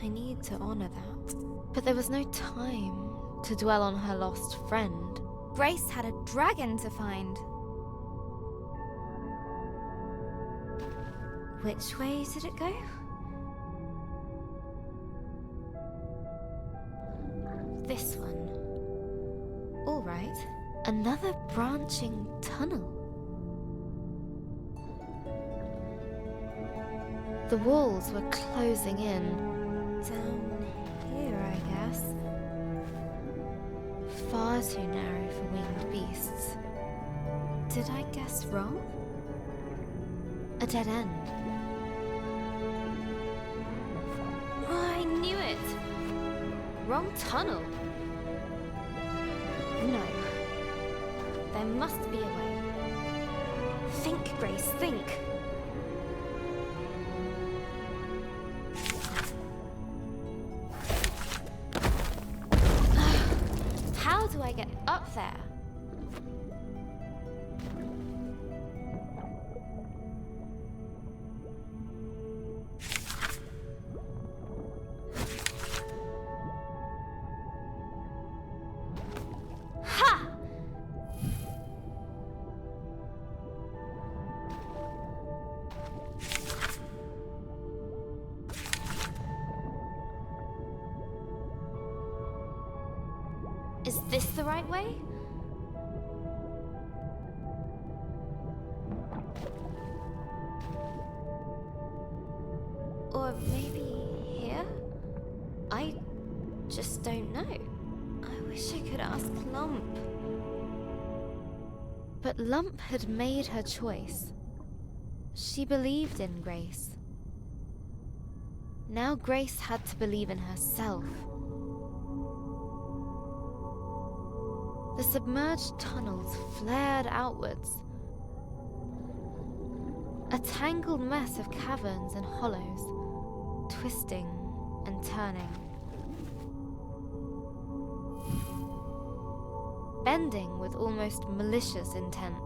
I need to honor that. But there was no time to dwell on her lost friend. Grace had a dragon to find. Which way did it go? This one. All right. Another branching tunnel. The walls were closing in. Down here, I guess. Far too narrow for winged beasts. Did I guess wrong? A dead end. Oh, I knew it! Wrong tunnel. No. There must be a way. Think, Grace, think! How do I get up there? Ha! Is this the right way? Or maybe here? I just don't know. I wish I could ask Lump. But Lump had made her choice. She believed in Grace. Now Grace had to believe in herself. The submerged tunnels flared outwards. A tangled mess of caverns and hollows, twisting and turning. Bending with almost malicious intent.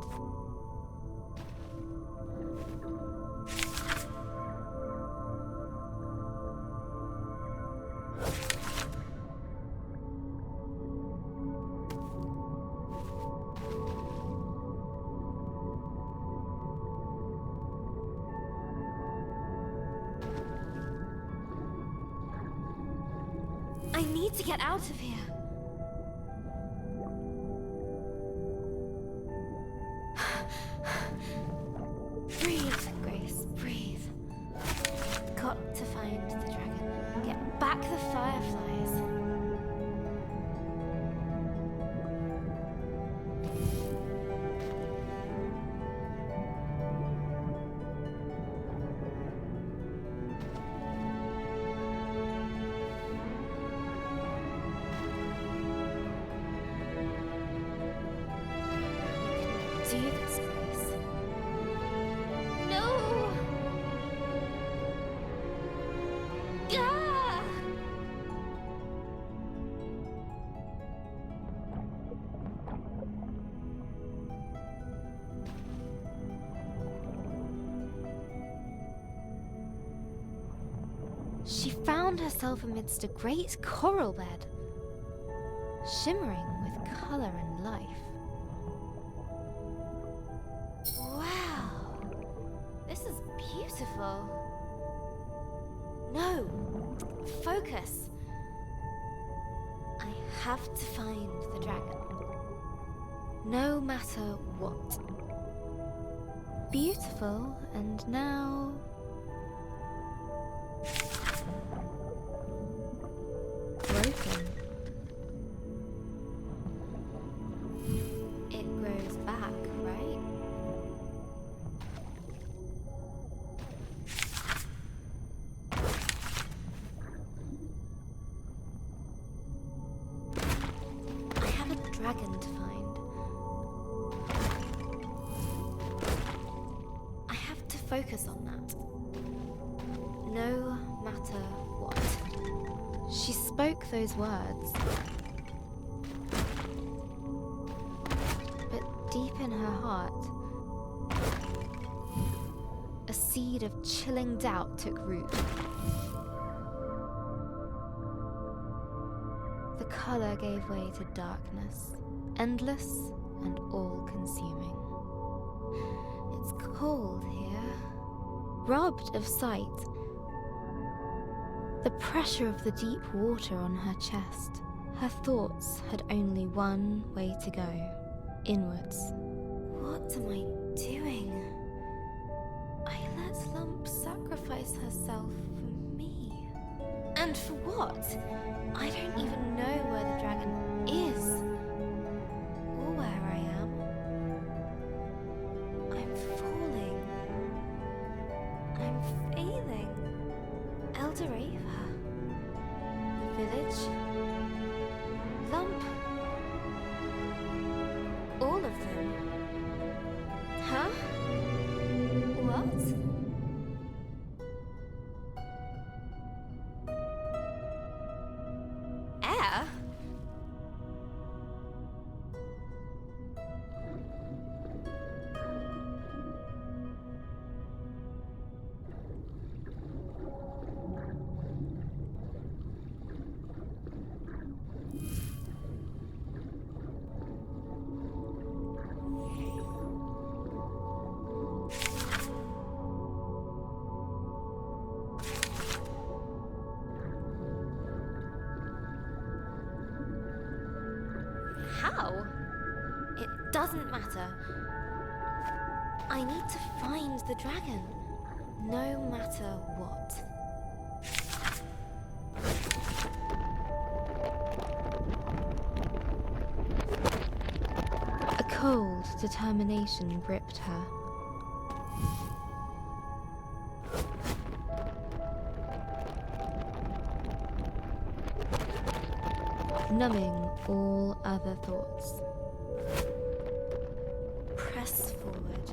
I need to get out of here. back the fireflies. Do this, Grace. No! Ah! She found herself amidst a great coral bed, shimmering with color and life. Wow! This is beautiful. No! Focus! I have to find the dragon. No matter what. Beautiful, and now... broken. It grows back, right? I have a dragon to find. I have to focus on that. No matter what. She spoke those words. But deep in her heart, a seed of chilling doubt took root. The color gave way to darkness, endless and all-consuming. It's cold here, robbed of sight. The pressure of the deep water on her chest. Her thoughts had only one way to go, inwards. What am I doing? I let Lump sacrifice herself for me. And for what? I don't even know where the dragon is. Or where I am. I'm falling. I'm failing. Eldoreva. The village. Lump. All of them. Huh? What? Air? How? It doesn't matter. I need to find the dragon, no matter what. A cold determination gripped her. Numbing all other thoughts. Press forward.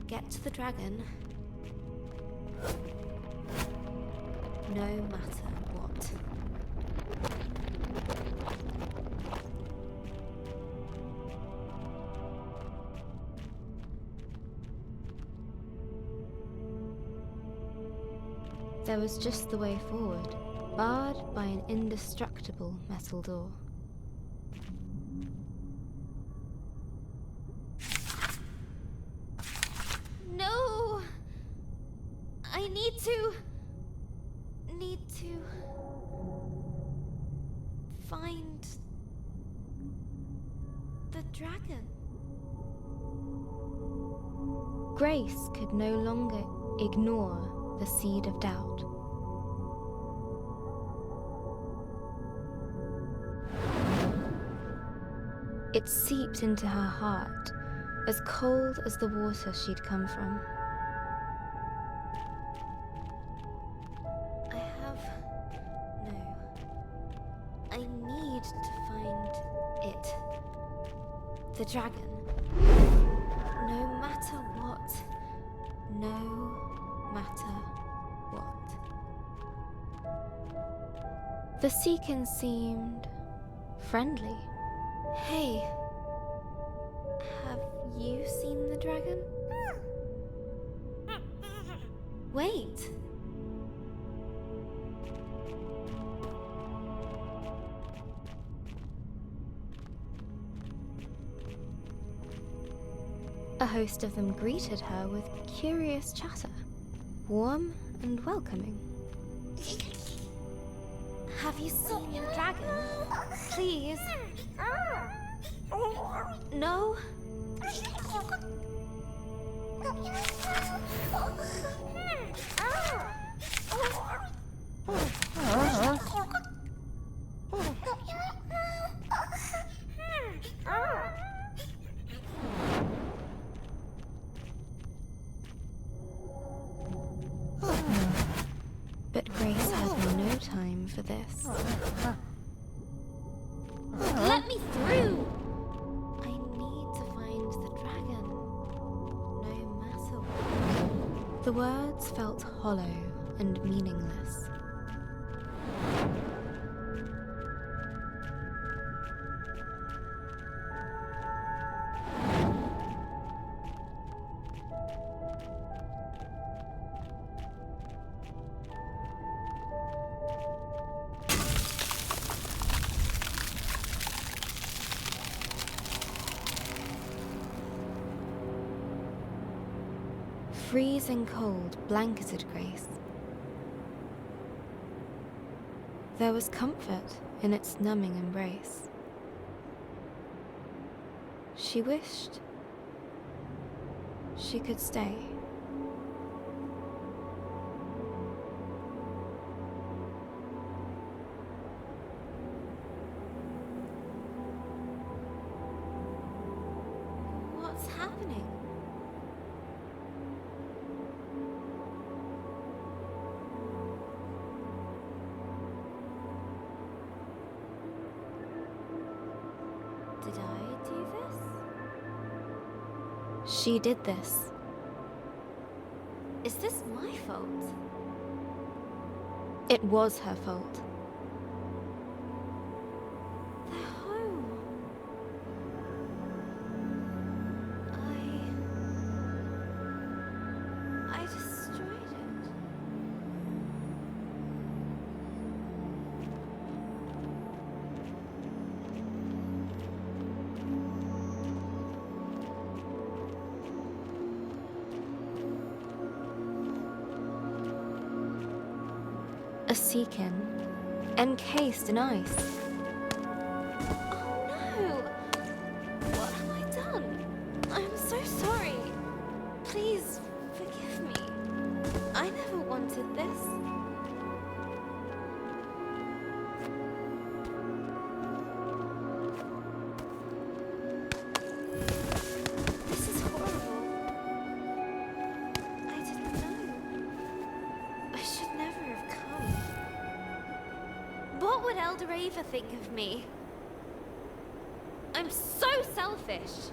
Get to the dragon, no matter what. There was just the way forward, barred by an indestructible metal door. No! I need to find the dragon. Grace could no longer ignore the seed of doubt. It seeped into her heart, as cold as the water she'd come from. I need to find it. The dragon. No matter what. No matter what. The Seekin seemed friendly. Hey, have you seen the dragon? Wait. A host of them greeted her with curious chatter, warm and welcoming. Have you seen the dragon? Please? No? But Grace had no time for this. Let me through! I need to find the dragon, no matter what. The words felt hollow and meaningless. Freezing cold blanketed Grace. There was comfort in its numbing embrace. She wished she could stay. What's happening? Did I do this? She did this. Is this my fault? It was her fault. They're home. I destroyed it. A Seekin, encased in ice. Oh no! What have I done? I'm so sorry. Please forgive me. I never wanted this. This is horrible. I didn't know. I should never have come. What would Elder Ava think of me? I'm so selfish.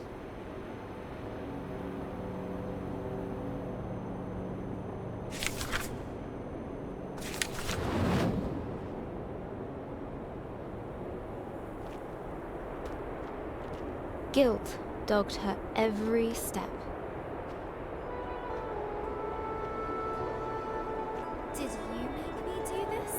Guilt dogged her every step. Did you make me do this?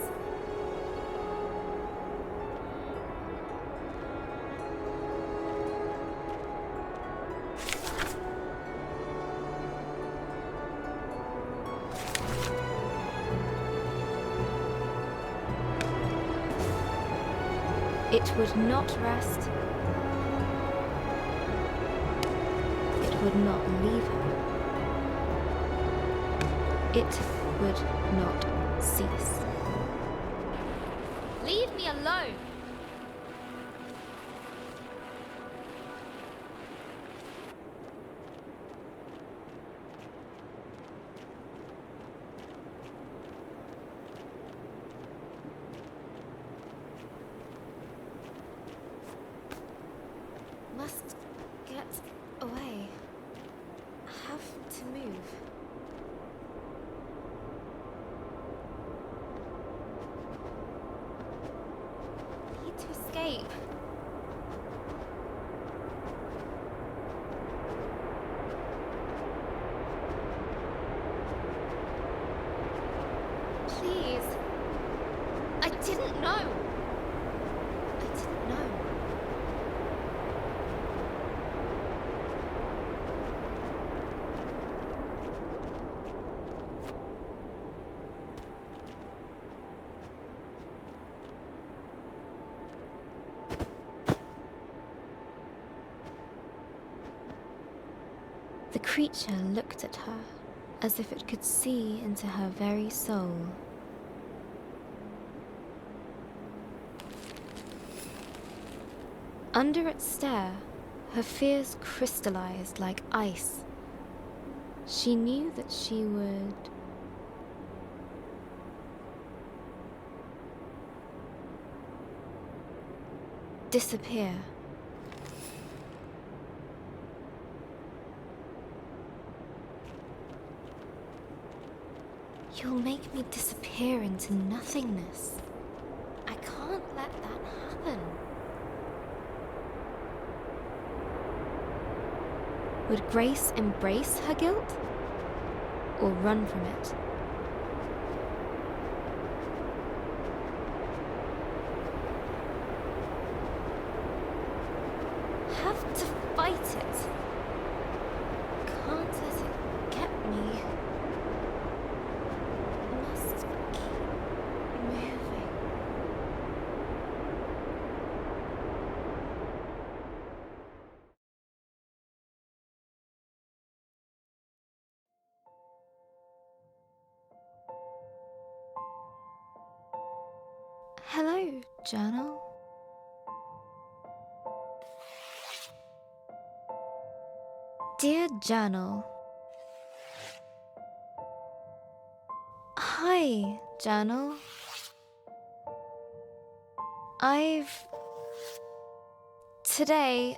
It would not rest. It would not leave her. it would not cease. Leave me alone! Must get away. Have to move. Need to escape. Please. I didn't know. I didn't know. The creature looked at her as if it could see into her very soul. Under its stare, her fears crystallized like ice. She knew that she would disappear. You'll make me disappear into nothingness. I can't let that happen. Would Grace embrace her guilt or run from it? Have to fight it. Can't let it get me. Must keep moving. Hello, journal. Dear journal. Hi, journal. Today...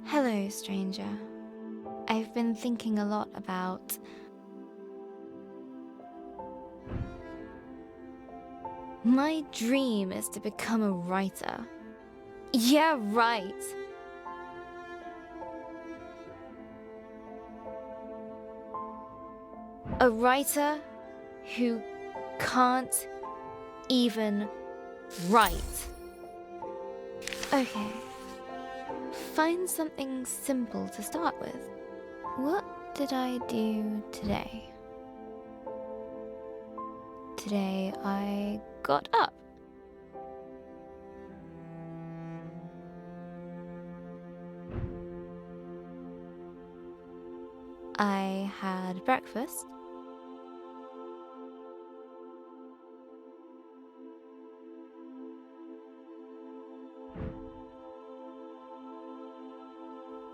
Hello, stranger. I've been thinking a lot about... My dream is to become a writer. Yeah, right. A writer who can't even write. Okay. Find something simple to start with. What did I do today? Today I got up. I had breakfast.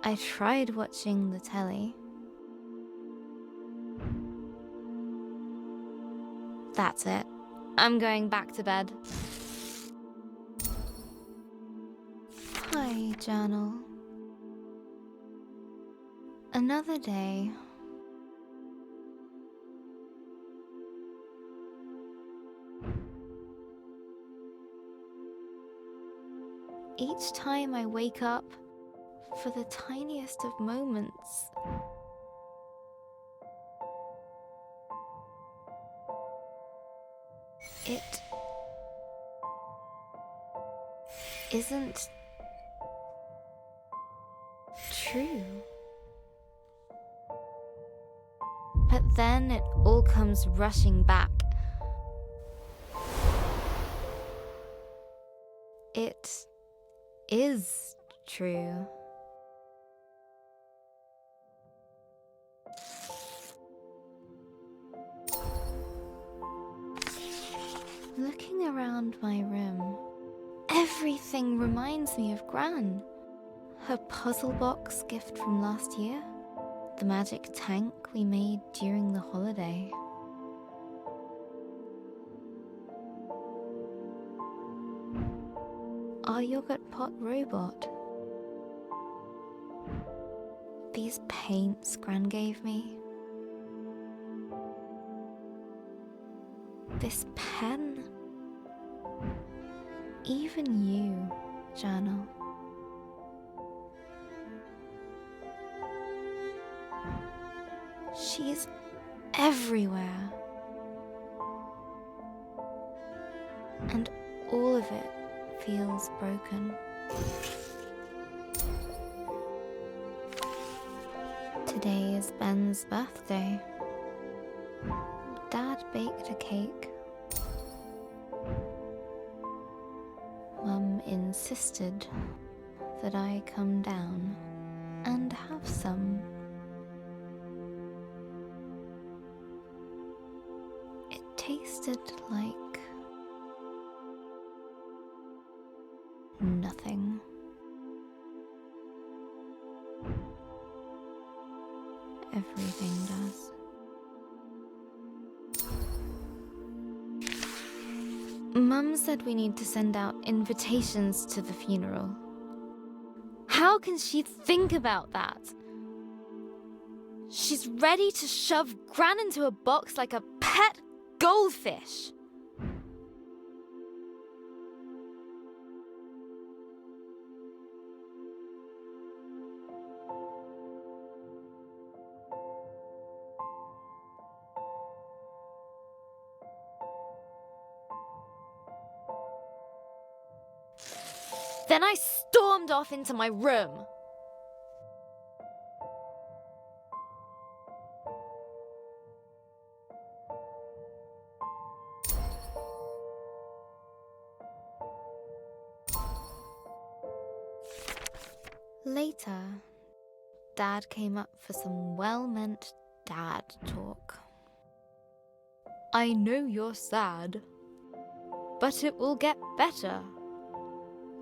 I tried watching the telly. That's it. I'm going back to bed. Hi, journal. Another day. Each time I wake up, for the tiniest of moments, it isn't true. But then it all comes rushing back. It is true. Looking around my room, everything reminds me of Gran. Her puzzle box gift from last year, the magic tank we made during the holiday. Our yogurt pot robot. These paints Gran gave me. This pen. Even you, journal. She's everywhere. And all of it feels broken. Today is Ben's birthday. Dad baked a cake. Mum insisted that I come down and have some. It tasted like nothing. Everything does. Mum said we need to send out invitations to the funeral. How can she think about that? She's ready to shove Gran into a box like a pet goldfish. Then I stormed off into my room. Later, Dad came up for some well-meant dad talk. I know you're sad, but it will get better.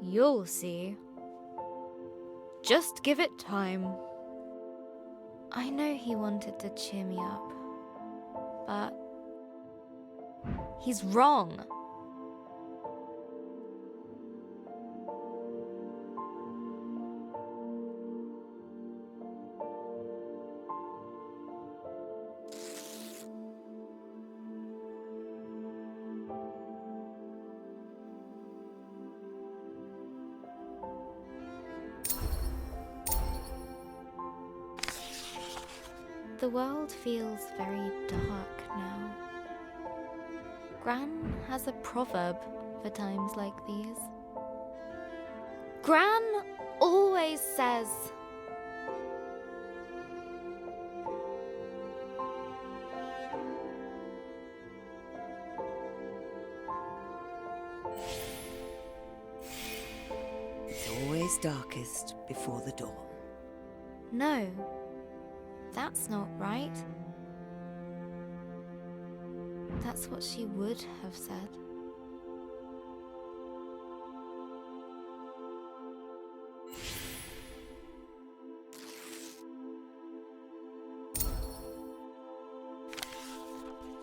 You'll see. Just give it time. I know he wanted to cheer me up, but he's wrong. The world feels very dark now. Gran has a proverb for times like these. Gran always says, It's always darkest before the dawn. no, that's not right. That's what she would have said.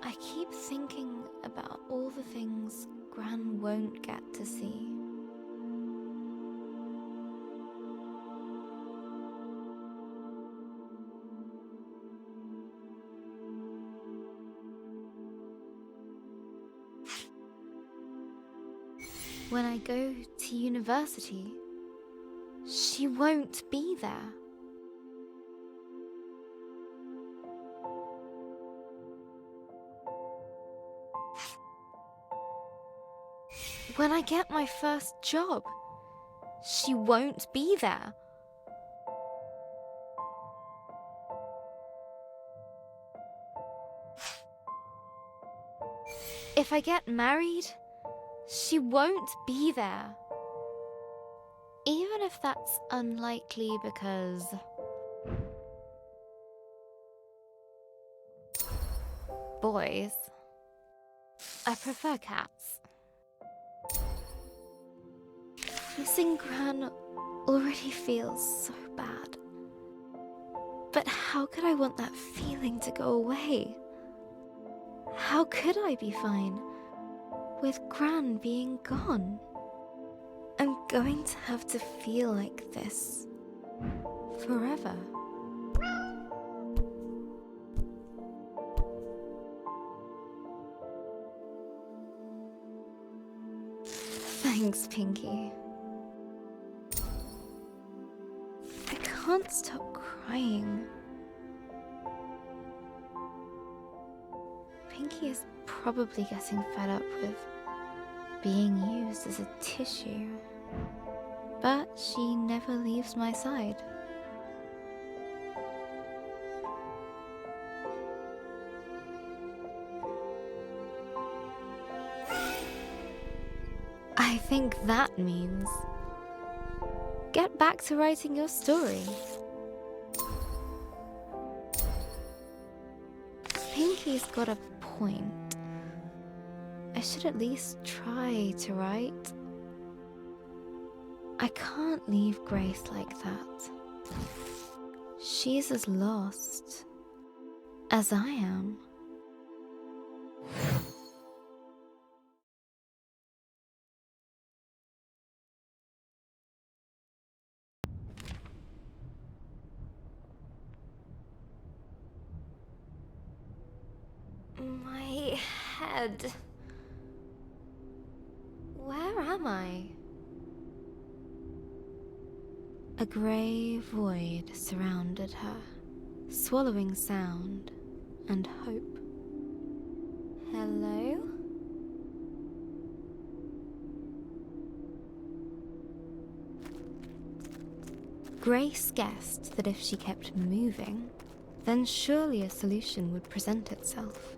I keep thinking about all the things Gran won't get to see. When I go to university, she won't be there. When I get my first job, she won't be there. If I get married, she won't be there. Even if that's unlikely because... boys. I prefer cats. Missing Gran already feels so bad. But how could I want that feeling to go away? How could I be fine with Gran being gone? I'm going to have to feel like this forever. Thanks, Pinky. I can't stop crying. Pinky is probably getting fed up with being used as a tissue. But she never leaves my side. I think that means get back to writing your story. Pinky's got a point. I should at least try to write. I can't leave Grace like that. She's as lost as I am. My head. Where am I? A grey void surrounded her, swallowing sound and hope. Hello? Grace guessed that if she kept moving, then surely a solution would present itself.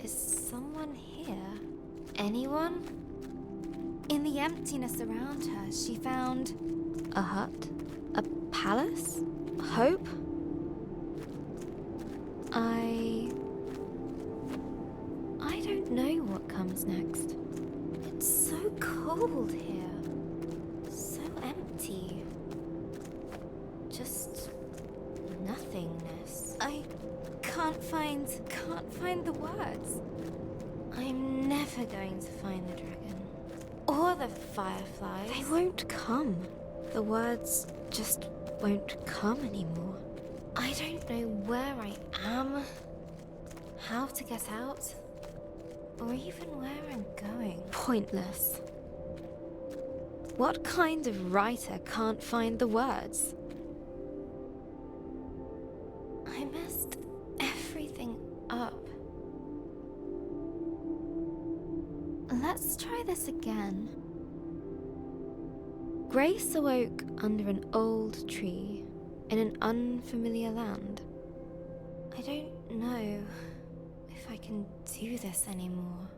Is someone here? Anyone? In the emptiness around her, she found a hut, a palace, hope. I don't know what comes next. It's so cold here, so empty. Just nothingness. I can't find the words. I'm never going to find the dragon. Or the fireflies. They won't come. The words just won't come anymore. I don't know where I am, how to get out, or even where I'm going. Pointless. What kind of writer can't find the words? I messed everything up. Let's try this again. Grace awoke under an old tree in an unfamiliar land. I don't know if I can do this anymore.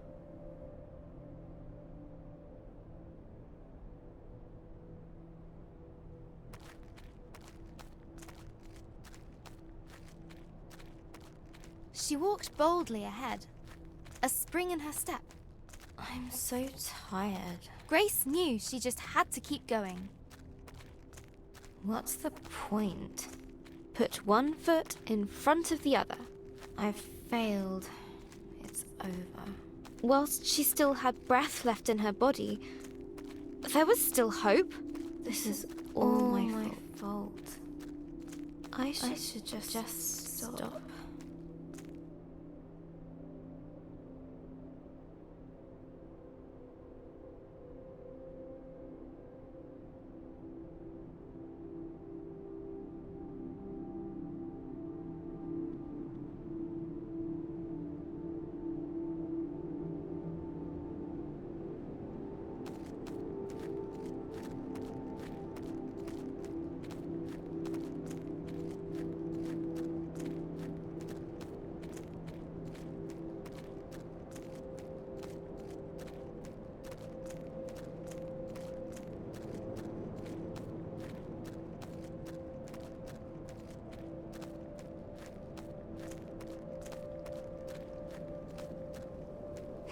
She walked boldly ahead, a spring in her step. I'm so tired. Grace knew she just had to keep going. What's the point? Put one foot in front of the other. I've failed. It's over. Whilst she still had breath left in her body, there was still hope. This is all my fault. I should just stop.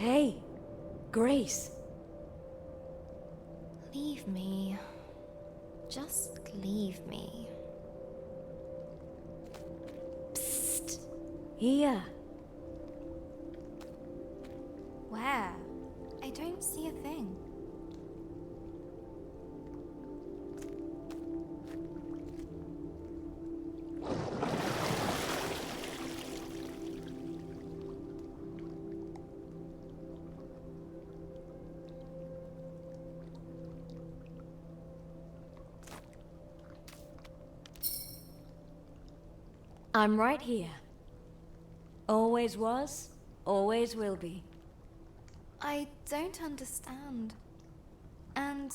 Hey, Grace. Leave me. Just leave me. Psst. Here. Where? I don't see a thing. I'm right here. Always was, always will be. I don't understand. And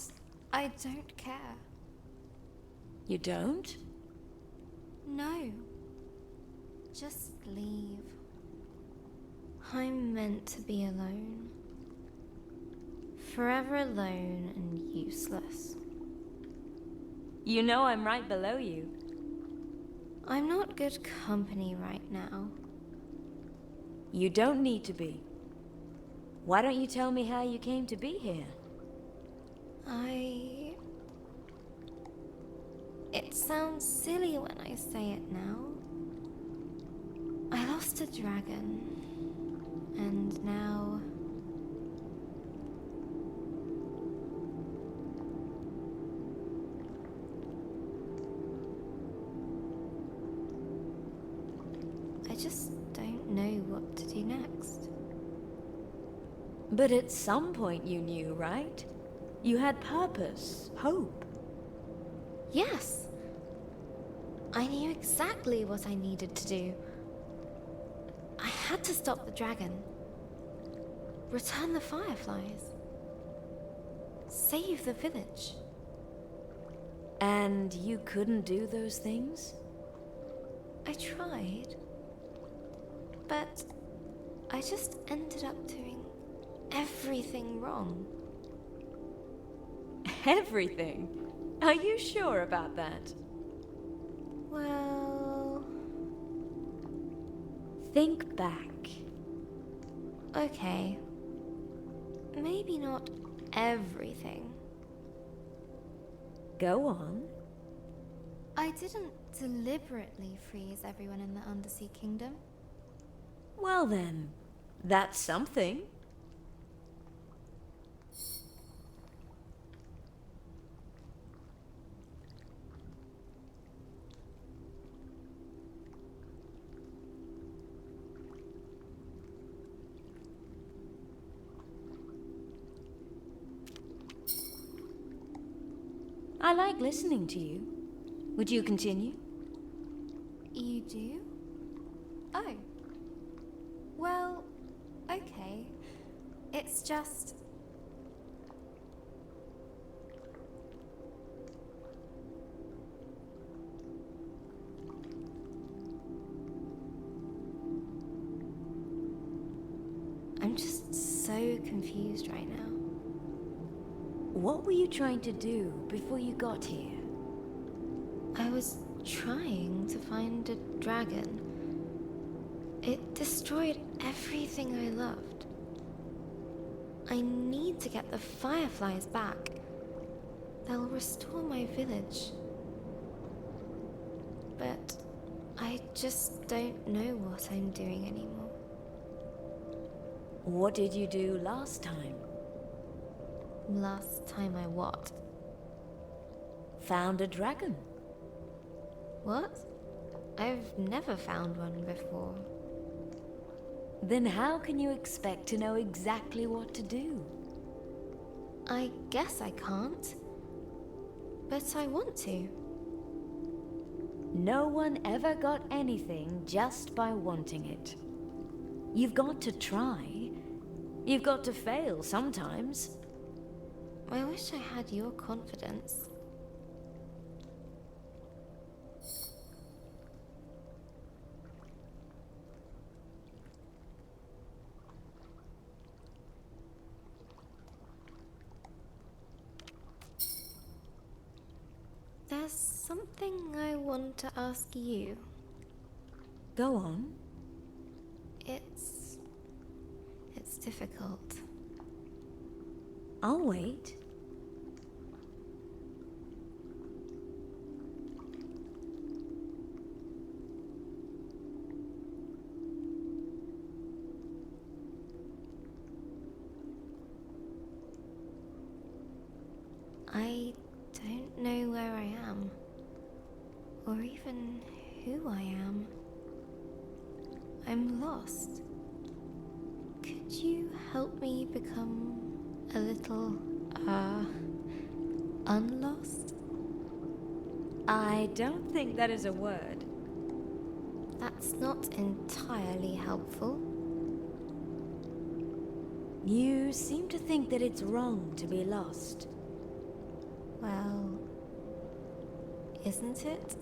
I don't care. You don't? No. Just leave. I'm meant to be alone. Forever alone and useless. You know I'm right below you. I'm not good company right now. You don't need to be. Why don't you tell me how you came to be here? It sounds silly when I say it now. I lost a dragon. And now... I just don't know what to do next. But at some point you knew, right? You had purpose, hope. Yes. I knew exactly what I needed to do. I had to stop the dragon. Return the fireflies. Save the village. And you couldn't do those things? I tried. But I just ended up doing everything wrong. Everything? Are you sure about that? Well... Think back. Okay. Maybe not everything. Go on. I didn't deliberately freeze everyone in the Undersea Kingdom. Well then, that's something. I like listening to you. Would you continue? You do? Oh. Well, okay. It's just... I'm just so confused right now. What were you trying to do before you got here? I was trying to find a dragon. It destroyed everything I loved. I need to get the fireflies back. They'll restore my village. But I just don't know what I'm doing anymore. What did you do last time? Last time I what? Found a dragon. What? I've never found one before. Then how can you expect to know exactly what to do? I guess I can't. But I want to. No one ever got anything just by wanting it. You've got to try. You've got to fail sometimes. I wish I had your confidence. There's something I want to ask you. Go on. It's difficult. I'll wait. I don't know where I am, or even who I am. I'm lost. Could you help me become a little, unlost? I don't think that is a word. That's not entirely helpful. You seem to think that it's wrong to be lost. Well, isn't it?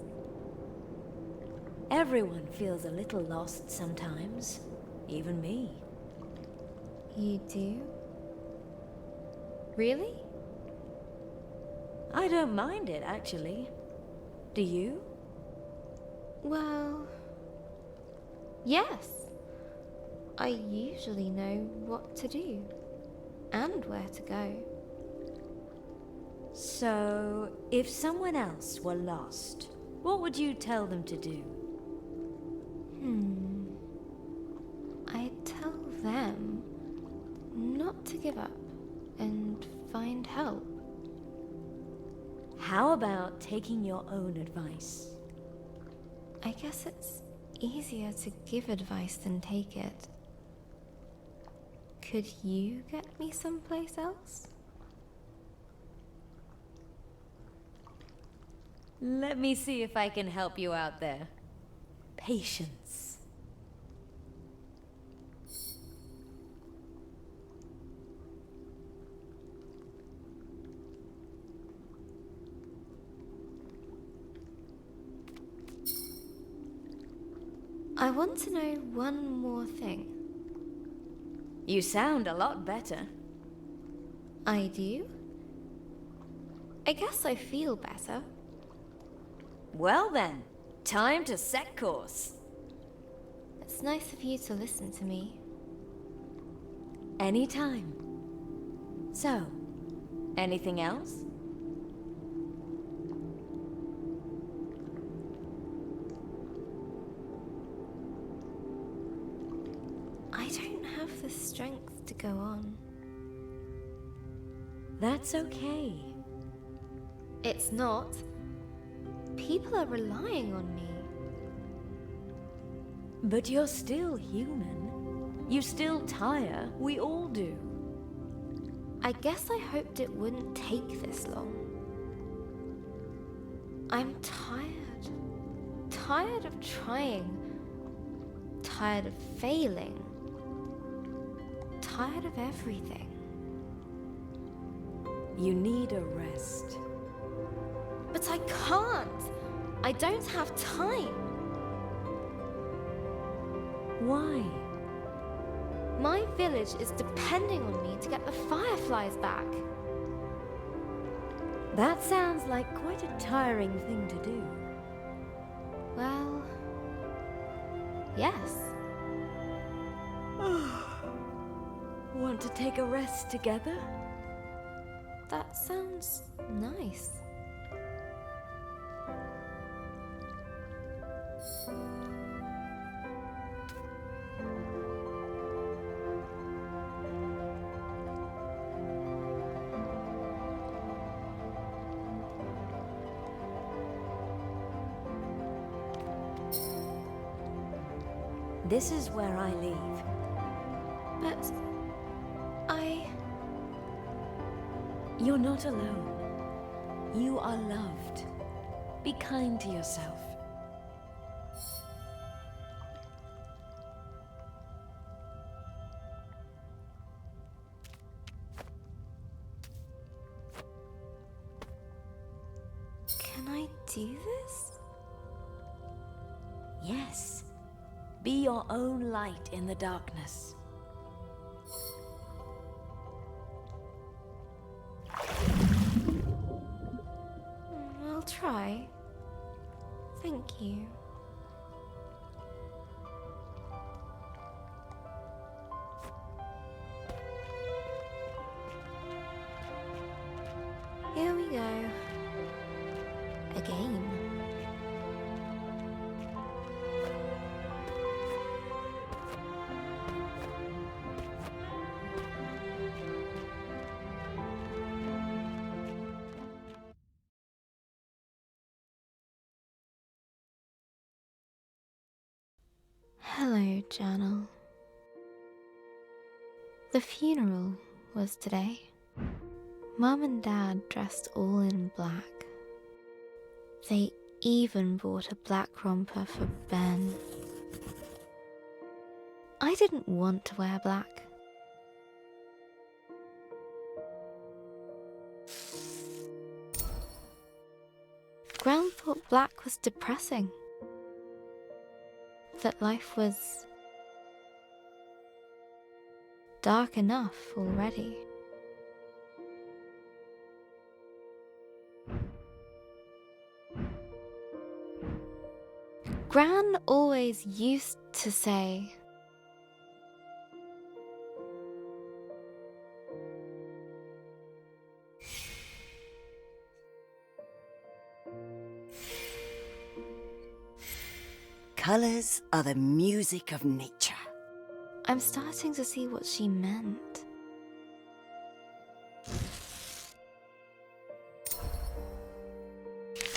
Everyone feels a little lost sometimes. Even me. You do? Really? I don't mind it, actually. Do you? Well, yes. I usually know what to do and where to go. So, if someone else were lost, what would you tell them to do? I'd tell them not to give up and find help. How about taking your own advice? I guess it's easier to give advice than take it. Could you get me someplace else? Let me see if I can help you out there. Patience. I want to know one more thing. You sound a lot better. I do? I guess I feel better. Well then, time to set course. It's nice of you to listen to me. Anytime. So, anything else? I don't have the strength to go on. That's okay. It's not. People are relying on me. But you're still human. You still tire. We all do. I guess I hoped it wouldn't take this long. I'm tired. Tired of trying. Tired of failing. Tired of everything. You need a rest. But I can't. I don't have time. Why? My village is depending on me to get the fireflies back. That sounds like quite a tiring thing to do. Well, yes. Want to take a rest together? That sounds nice. This is where I leave. But You're not alone. You are loved. Be kind to yourself. Can I do this? Yes. Be your own light in the darkness. I'll try. Thank you. go. A game. Hello, journal. The funeral was today. Mum and Dad dressed all in black. They even bought a black romper for Ben. I didn't want to wear black. Gran thought black was depressing. That life was dark enough already. Gran always used to say, Colors are the music of nature. I'm starting to see what she meant.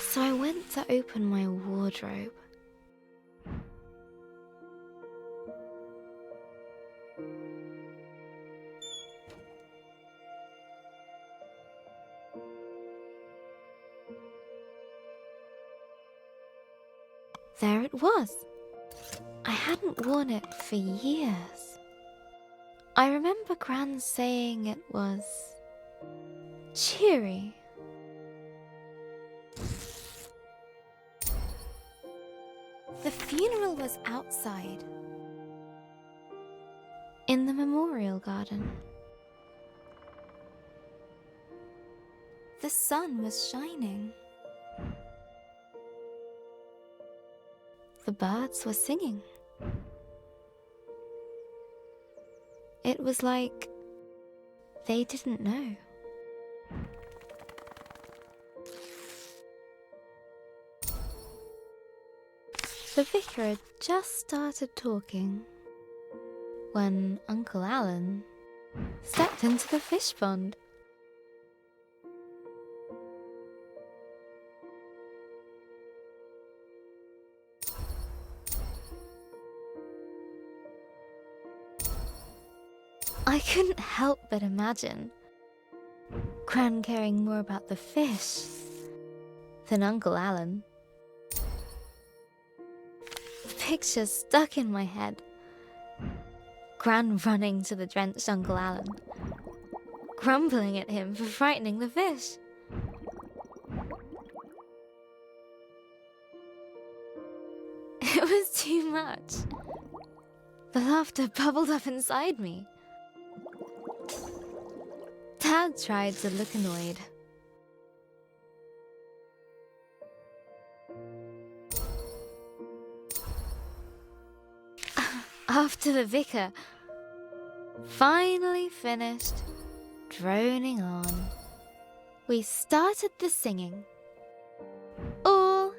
So I went to open my wardrobe. There it was. I hadn't worn it for years. I remember Gran saying it was cheery. The funeral was outside, in the memorial garden. The sun was shining. The birds were singing. It was like they didn't know. The vicar had just started talking when Uncle Alan stepped into the fish pond. I couldn't help but imagine Gran caring more about the fish than Uncle Alan. The picture stuck in my head. Gran running to the drenched Uncle Alan, grumbling at him for frightening the fish. It was too much. The laughter bubbled up inside me. Dad tried to look annoyed. After the vicar finally finished droning on, we started the singing. All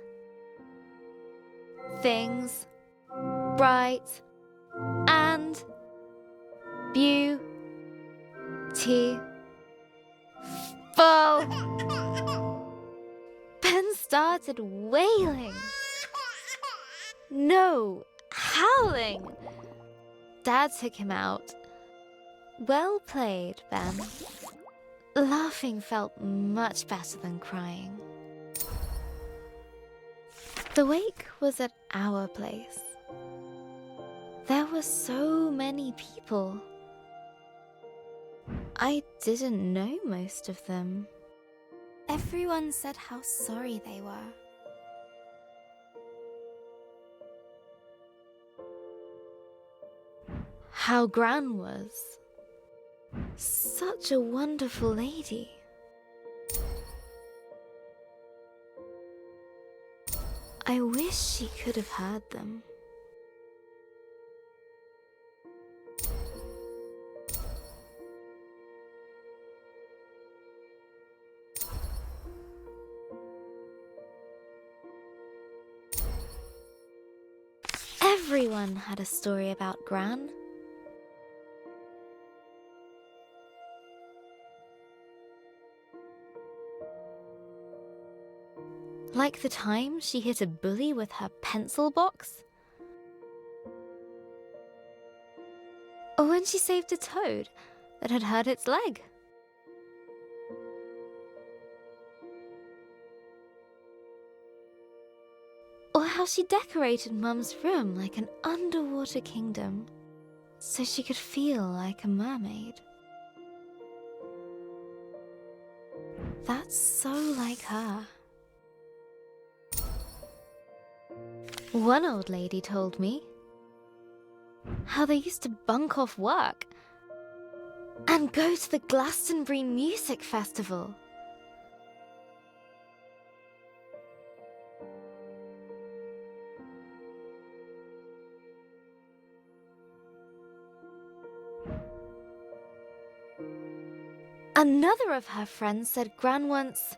things bright and beautiful. Ben started wailing. No, howling. Dad took him out. Well played, Ben. Laughing felt much better than crying. The wake was at our place. There were so many people. I didn't know most of them. Everyone said how sorry they were. How Gran was. Such a wonderful lady. I wish she could have heard them. everyone had a story about Gran. Like the time she hit a bully with her pencil box. Or when she saved a toad that had hurt its leg. Or how she decorated Mum's room like an underwater kingdom, so she could feel like a mermaid. That's so like her. One old lady told me how they used to bunk off work and go to the Glastonbury Music Festival. Another of her friends said Gran once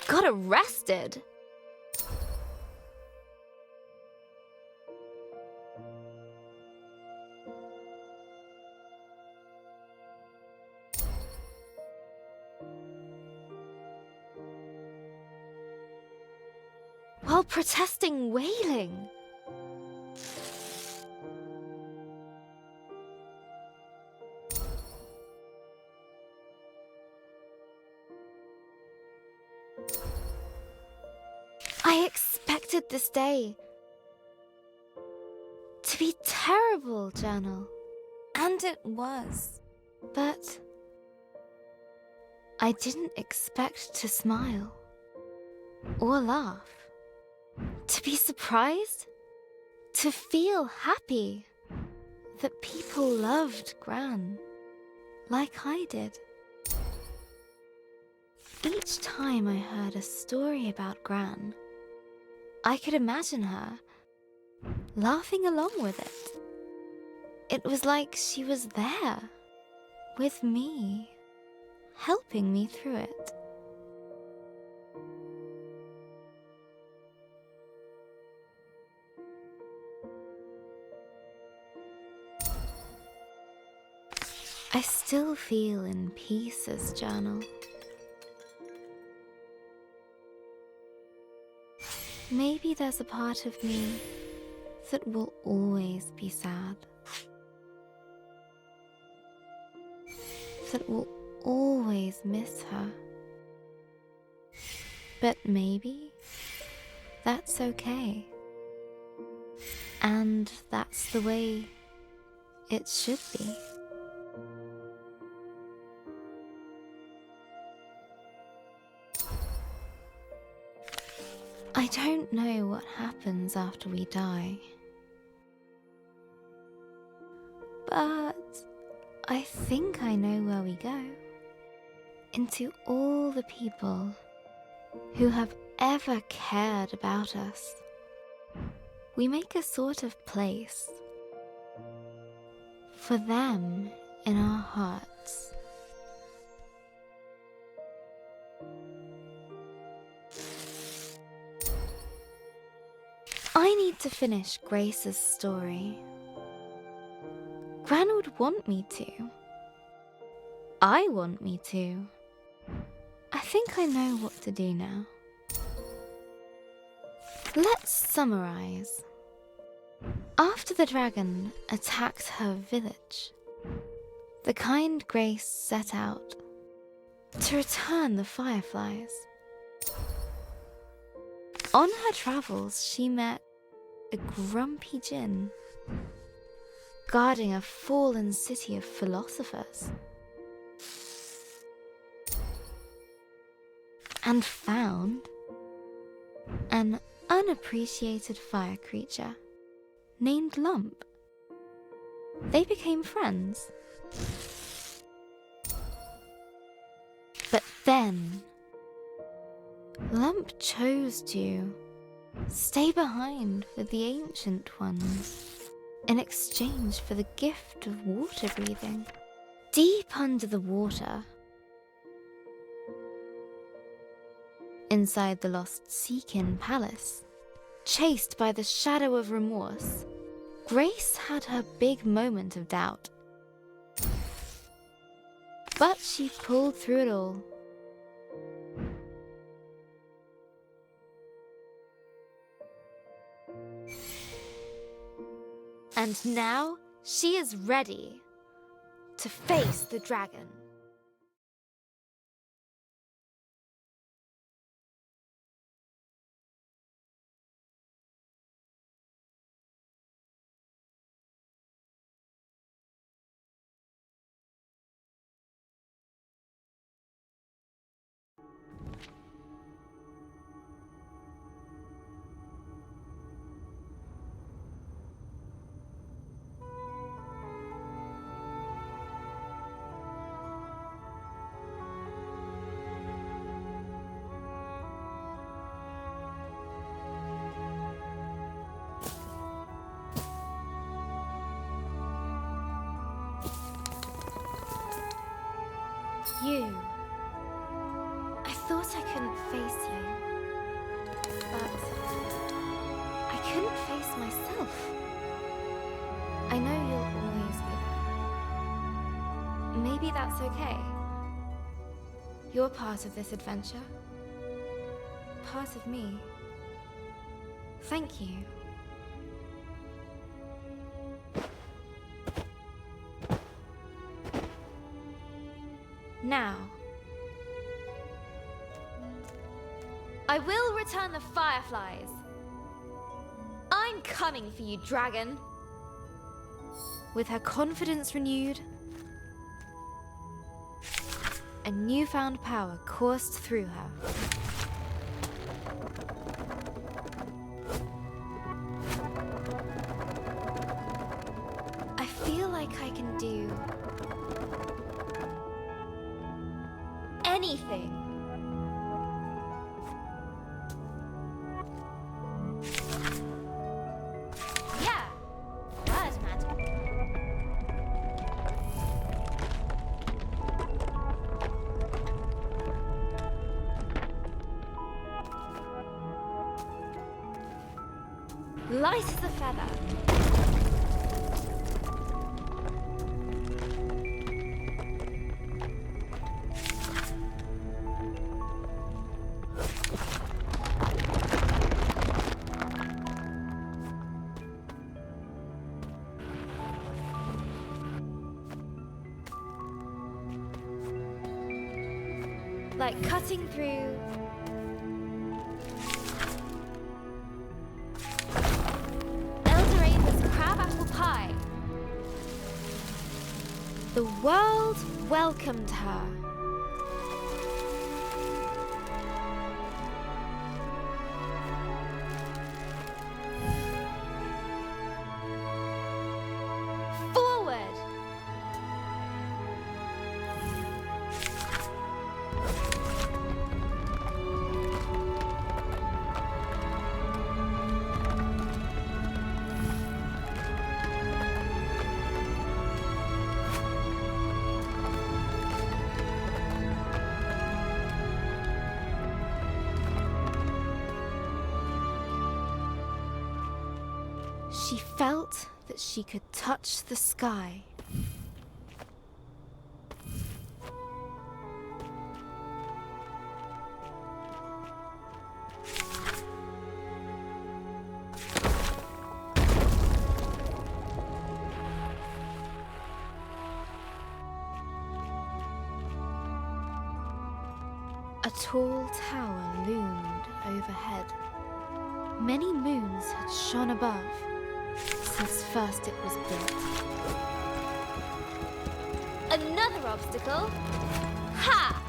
got arrested. While protesting whaling. I expected this day to be terrible, Journal. And it was. But I didn't expect to smile or laugh. To be surprised, to feel happy that people loved Gran like I did. Each time I heard a story about Gran, I could imagine her laughing along with it. It was like she was there with me, helping me through it. I still feel in pieces, Journal. Maybe there's a part of me that will always be sad. That will always miss her. But maybe that's okay. And that's the way it should be. I don't know what happens after we die. But I think I know where we go. Into all the people who have ever cared about us. We make a sort of place for them in our hearts. I need to finish Grace's story. Gran would want me to. I want me to. I think I know what to do now. Let's summarize. After the dragon attacked her village, the kind Grace set out to return the fireflies. On her travels, she met a grumpy djinn guarding a fallen city of philosophers, and found an unappreciated fire creature named Lump. They became friends. But then Lump chose to stay behind with the ancient ones in exchange for the gift of water breathing. Deep under the water, inside the lost Seakin Palace, chased by the shadow of remorse, Grace had her big moment of doubt. But she pulled through it all. And now she is ready to face the dragon. You. I thought I couldn't face you, but I couldn't face myself. I know you'll always be there. Maybe that's okay. You're part of this adventure. Part of me. Thank you. Now, I will return the fireflies. I'm coming for you, dragon. With her confidence renewed, a newfound power coursed through her. I feel like I can do anything. Yeah, word magic. Light as a feather. Like cutting through Eldoraven's crabapple pie. The world welcomed her. Forward! She felt that she could touch the sky. A tall tower loomed overhead. Many moons had shone above since first it was built. Another obstacle? Ha!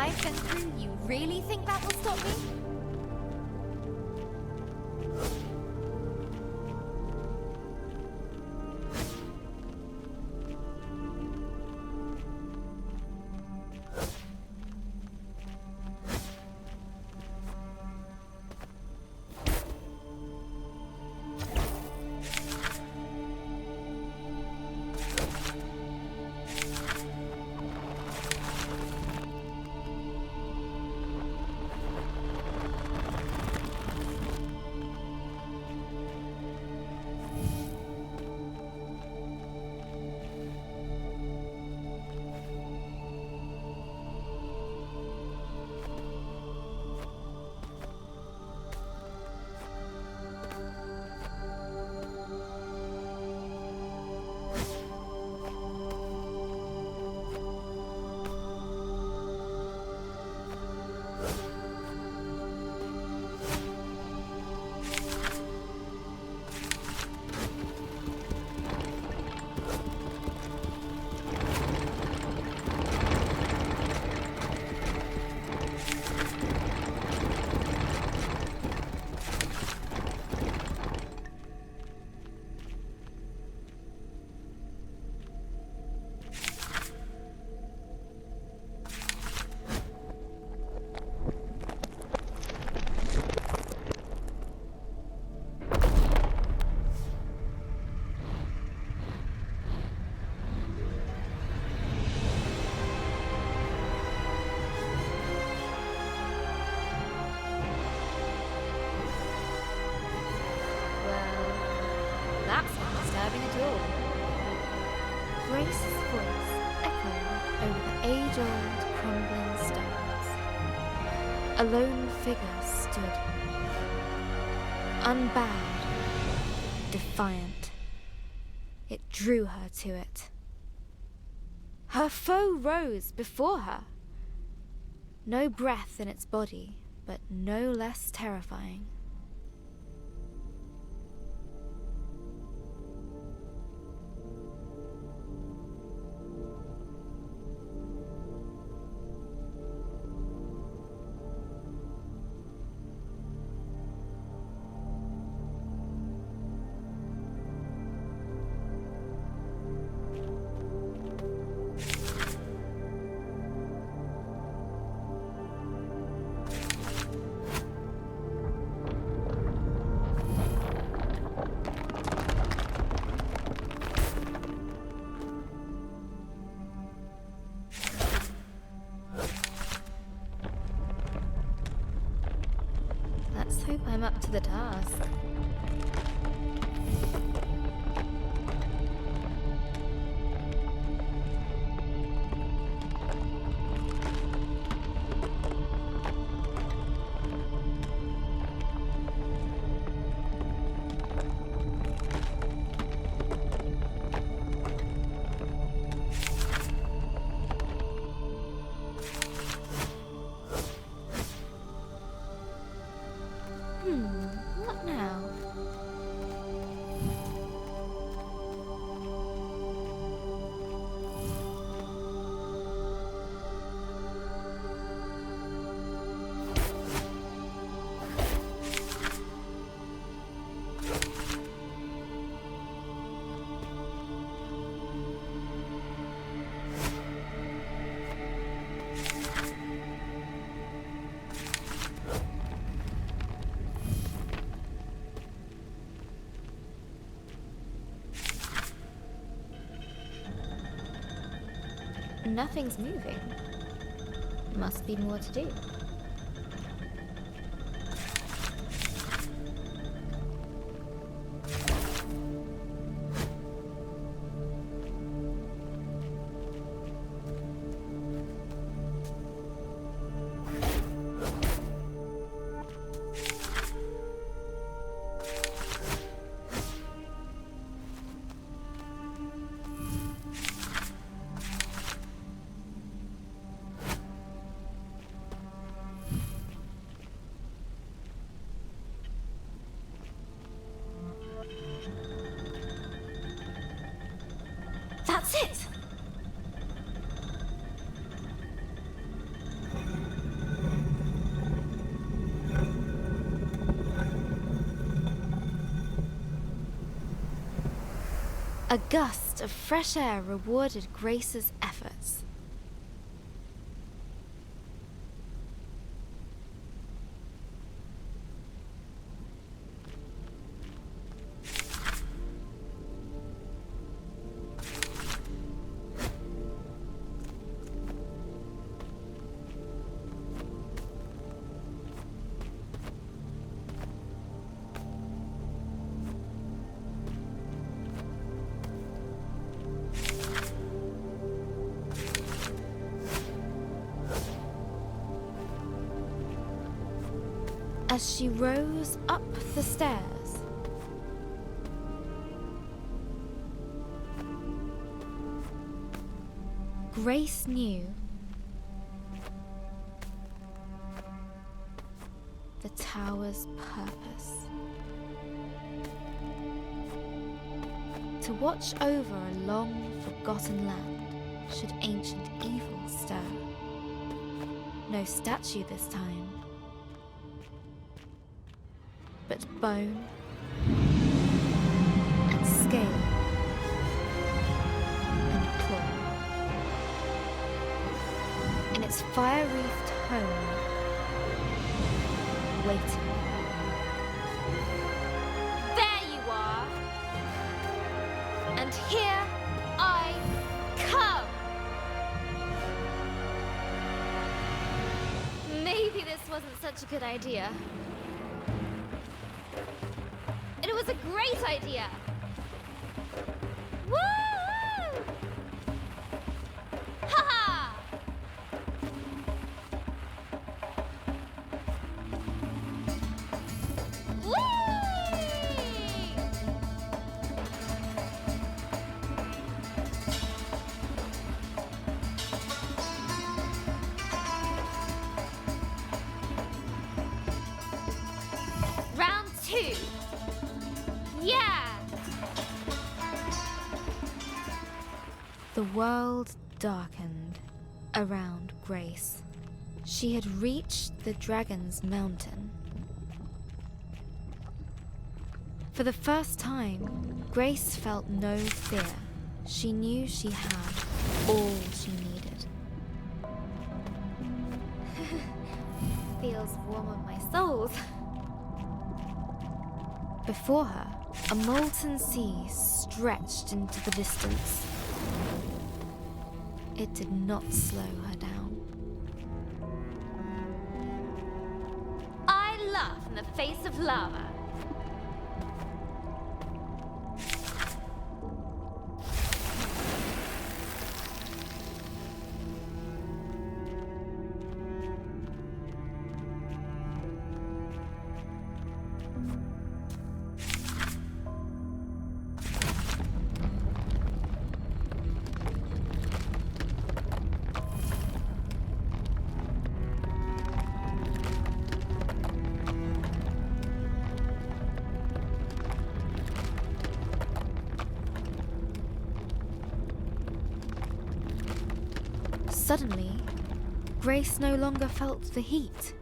I've been through, you really think that will stop me? That's not disturbing at all. Grace's voice echoed over the age-old crumbling stones. A lone figure stood, unbowed, defiant. It drew her to it. Her foe rose before her. No breath in its body, but no less terrifying. Let's hope I'm up to the task. What now? Nothing's moving. Must be more to do. A gust of fresh air rewarded Grace's efforts. As she rose up the stairs, Grace knew the tower's purpose: to watch over a long-forgotten land should ancient evil stir. No statue this time, but bone and scale and claw. In its fire-wreathed home, waiting. There you are! And here I come! Maybe this wasn't such a good idea. It was a great idea! Woo! Ha-ha! Whee! Round 2. Yeah! The world darkened around Grace. She had reached the Dragon's Mountain. For the first time, Grace felt no fear. She knew she had all she needed. Feels warm on my soles. Before her, a molten sea stretched into the distance. It did not slow her down. I laugh in the face of lava. Suddenly, Grace no longer felt the heat.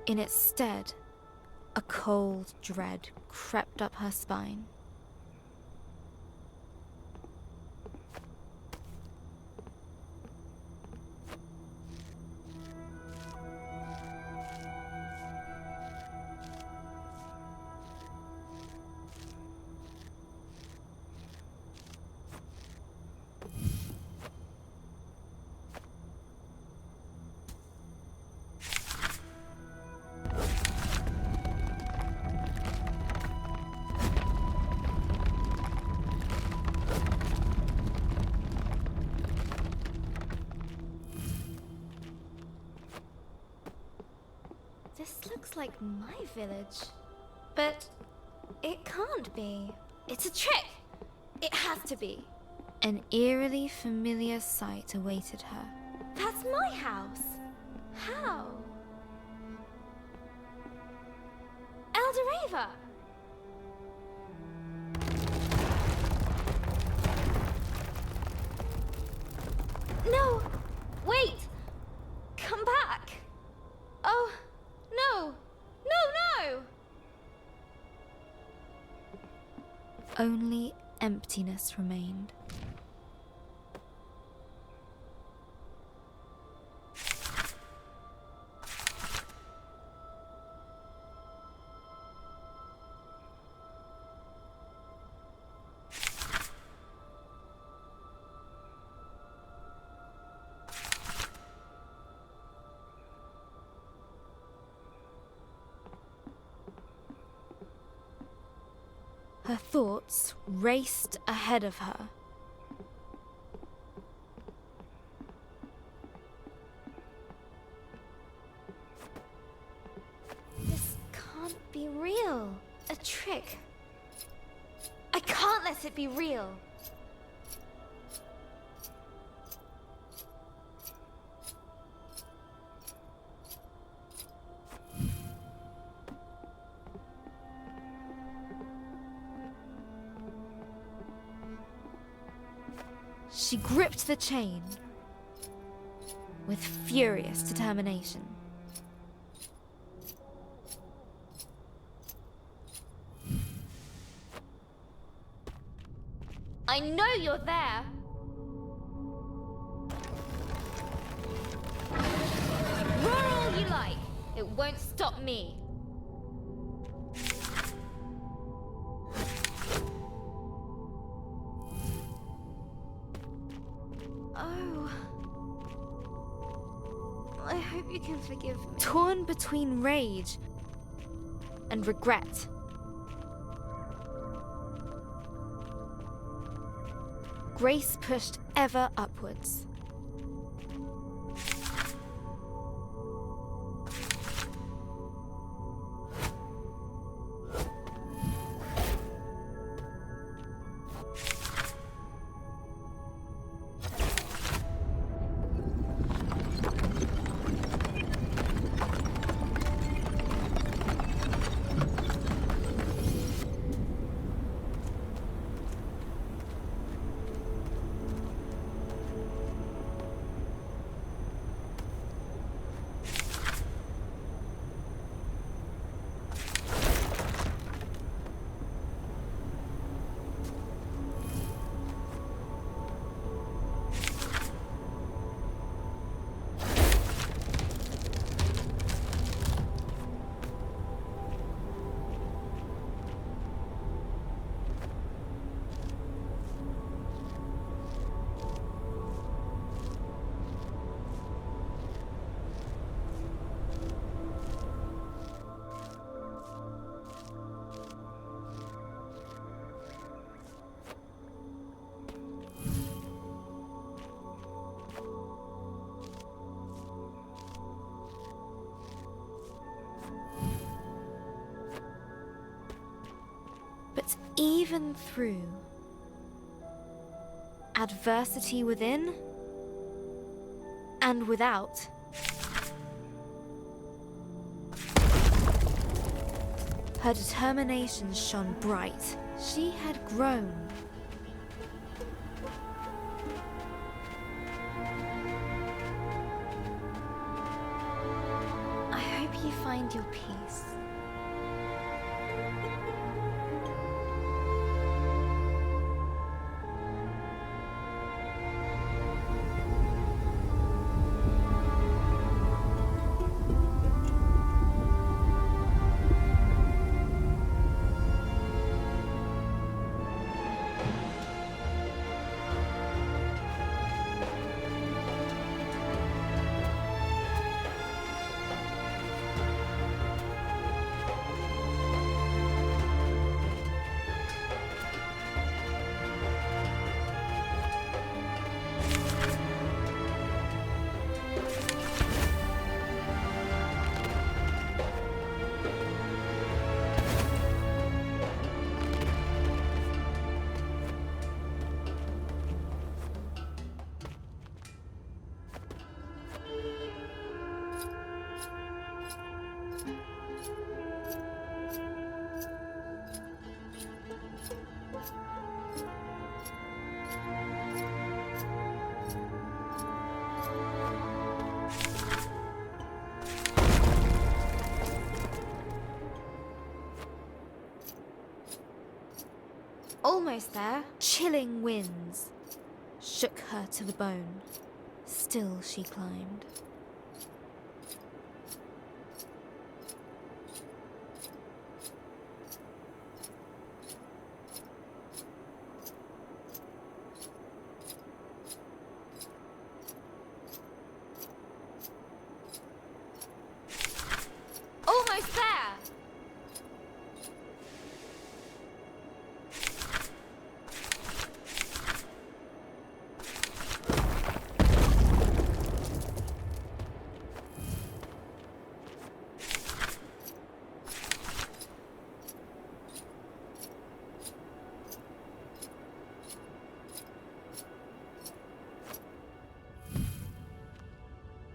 In its stead, a cold dread crept up her spine. This looks like my village. But it can't be. It's a trick! It has to be. An eerily familiar sight awaited her. That's my house! How? Eldoreva! No! Wait! Come back! Oh, no! No, no! Only emptiness remained. Her thoughts raced ahead of her. This can't be real. A trick. I can't let it be real. She gripped the chain with furious determination. I know you're there. Roar all you like. It won't stop me. Oh. I hope you can forgive me. Torn between rage and regret. Grace pushed ever upwards. But even through adversity within and without, her determination shone bright. She had grown. I hope you find your peace. Almost there. Chilling winds shook her to the bone. Still she climbed. Almost there!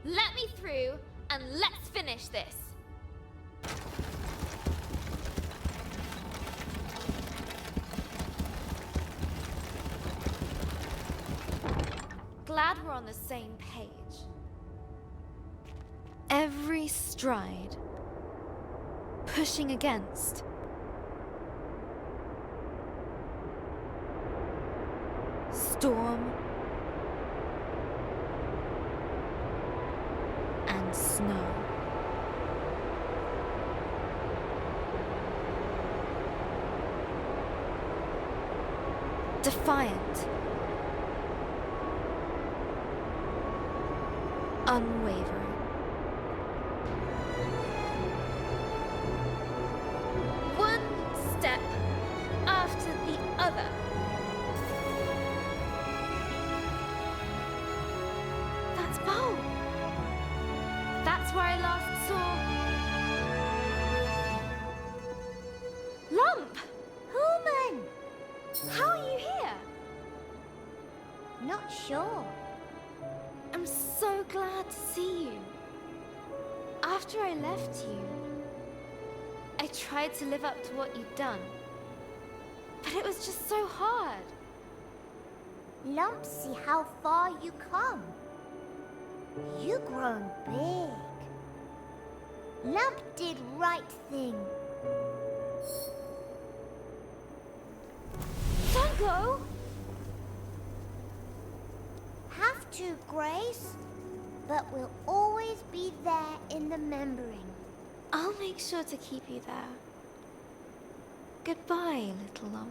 Let me through, and let's finish this. Glad we're on the same page. Every stride, pushing against. Storm and snow. Defiant. Unwavering. One step after the other. That's Bo. That's where I last saw Lump. Human! How are you here? Not sure. I'm so glad to see you. After I left you, I tried to live up to what you'd done. But it was just so hard. Lump, see how far you come. You grown big. Lump did right thing. Don't go! Have to, Grace. But we'll always be there in the remembering. I'll make sure to keep you there. Goodbye, little lump.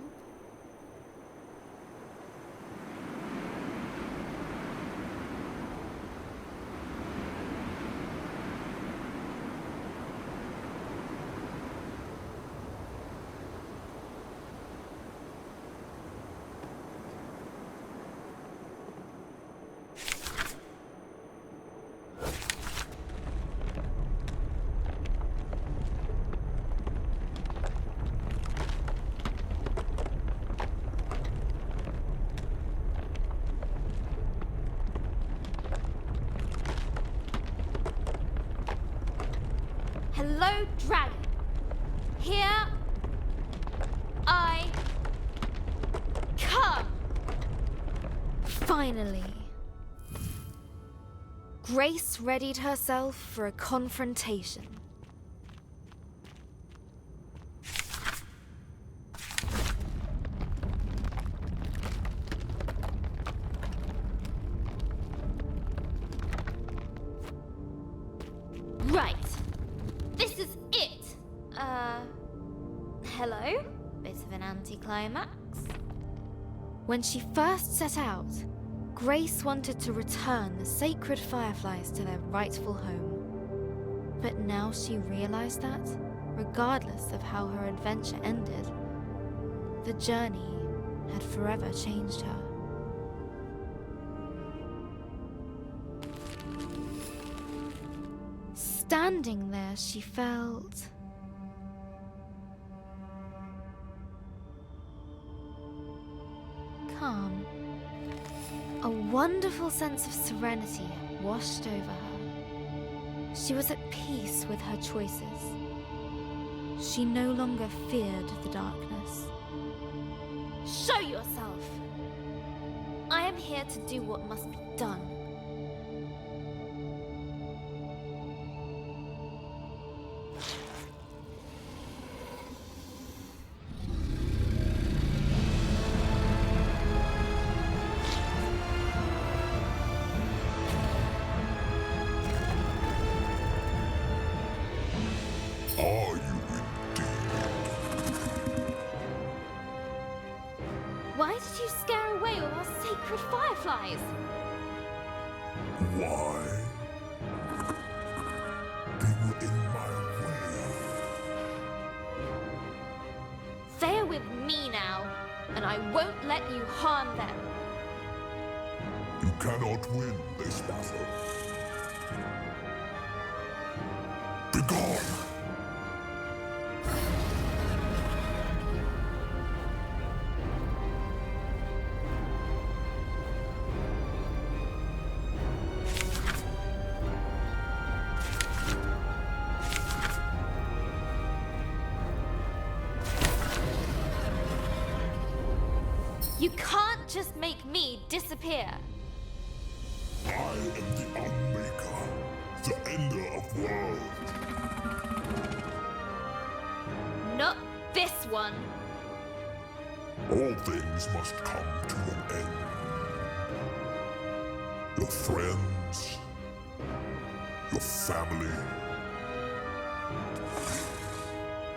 Hello, dragon. Here I come. Finally. Grace readied herself for a confrontation. Right. This is it. Hello? Bit of an anticlimax. When she first set out, Grace wanted to return the sacred fireflies to their rightful home. But now she realized that, regardless of how her adventure ended, the journey had forever changed her. Standing there, she felt calm. A wonderful sense of serenity washed over her. She was at peace with her choices. She no longer feared the darkness. Show yourself! I am here to do what must be done. Are you indeed? Why did you scare away all our sacred fireflies? Why? They were in my way. They are with me now, and I won't let you harm them. You cannot win this battle. Begone! You can't just make me disappear. I am the Unmaker, the Ender of Worlds. Not this one. All things must come to an end. Your friends, your family,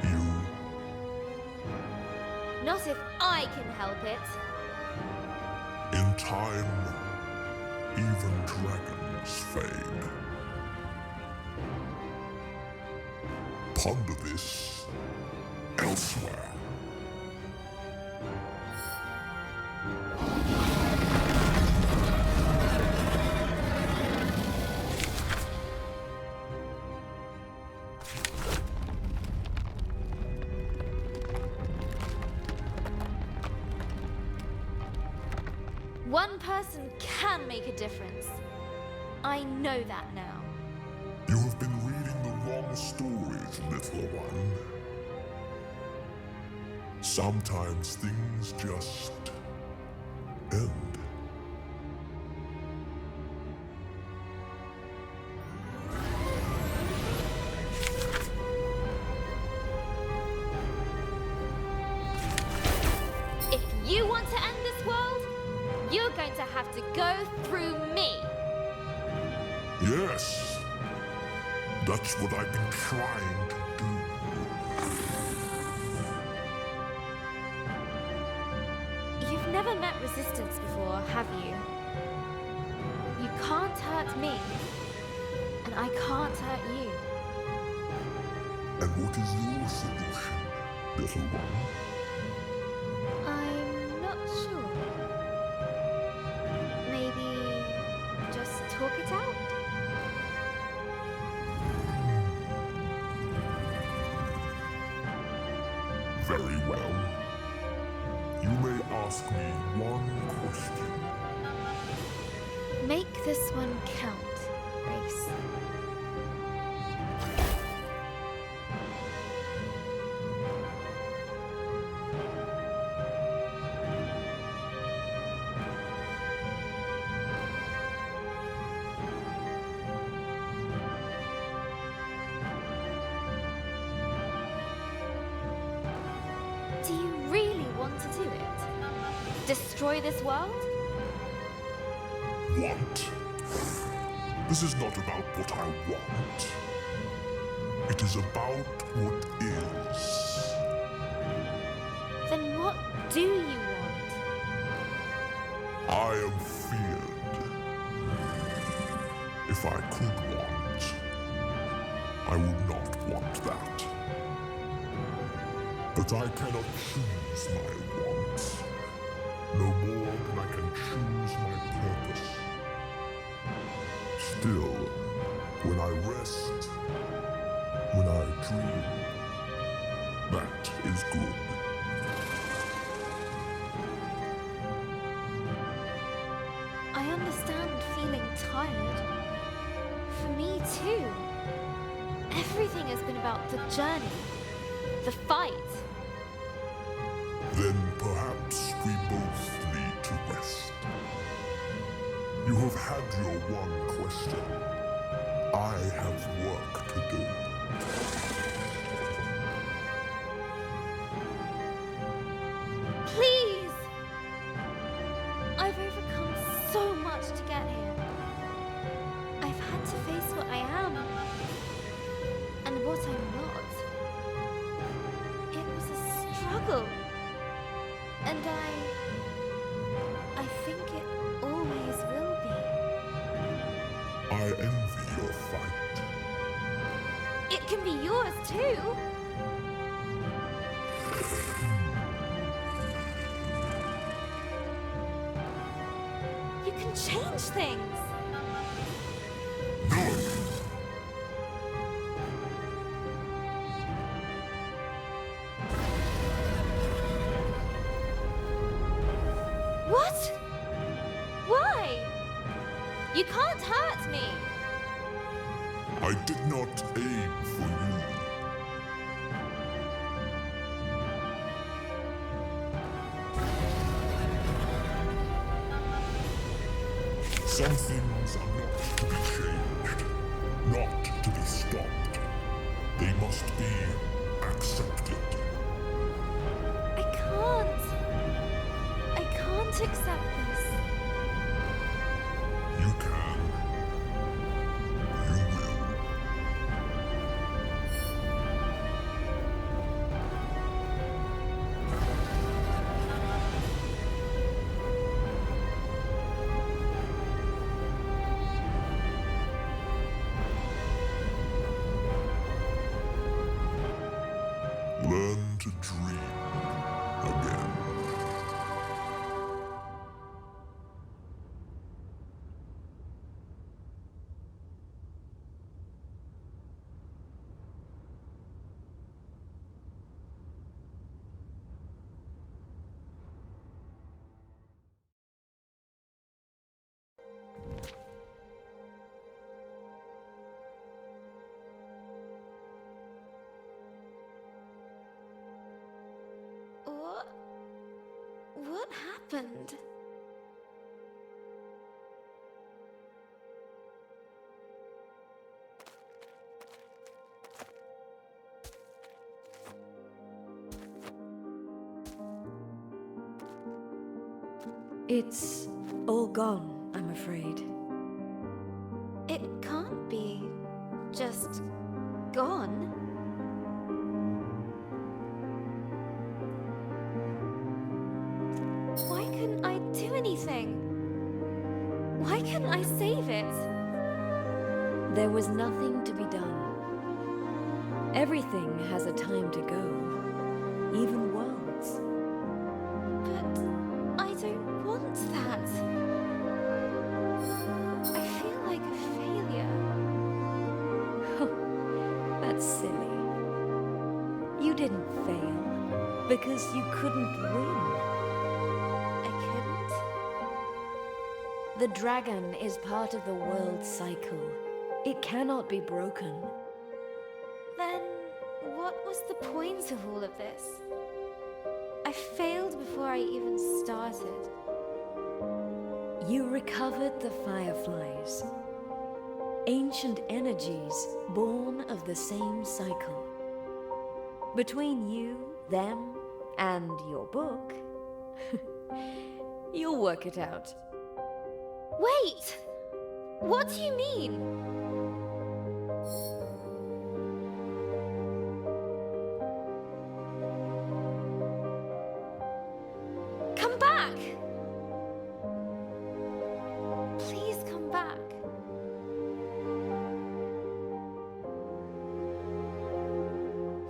you. Not if I can help it. In time, even dragons fade. Ponder this elsewhere. One person can make a difference. I know that now. You have been reading the wrong stories, little one. Sometimes things just end. If you want to end this world, you're going to have to go through me. Yes, that's what I've been trying to do. You've never met resistance before, have you? You can't hurt me, and I can't hurt you. And what is your solution, little one? I'm not sure. Maybe just talk it out? Very well. You may ask me one question. Make this one count, Grace. Do you really want to do it? Destroy this world? Want? This is not about what I want. It is about what is. Then what do you want? I am feared. If I could want, I would not want that. But I cannot choose my wants, no more than I can choose my purpose. Still, when I rest, when I dream, that is good. I understand feeling tired. For me too. Everything has been about the journey, the fight. Then perhaps we both need to rest. You have had your one question. I have work to do. Please! I've overcome so much to get here. I've had to face what I am and what I'm not. struggle. And I think it always will be. I envy your fight. It can be yours too. You can change things. What? Why? You can't hurt me. I did not aim for you. Some things are not to be changed, not to be stopped. They must be accepted. I can't accept this. You can. You will. Learn to dream again. What happened? It's all gone, I'm afraid. It can't be just gone. Why couldn't I do anything? Why couldn't I save it? There was nothing to be done. Everything has a time to go, even worlds. But I don't want that. I feel like a failure. That's silly. You didn't fail because you couldn't win. The dragon is part of the world cycle. It cannot be broken. Then what was the point of all of this? I failed before I even started. You recovered the fireflies. Ancient energies born of the same cycle. Between you, them, and your book, you'll work it out. Wait! What do you mean? Come back! Please come back.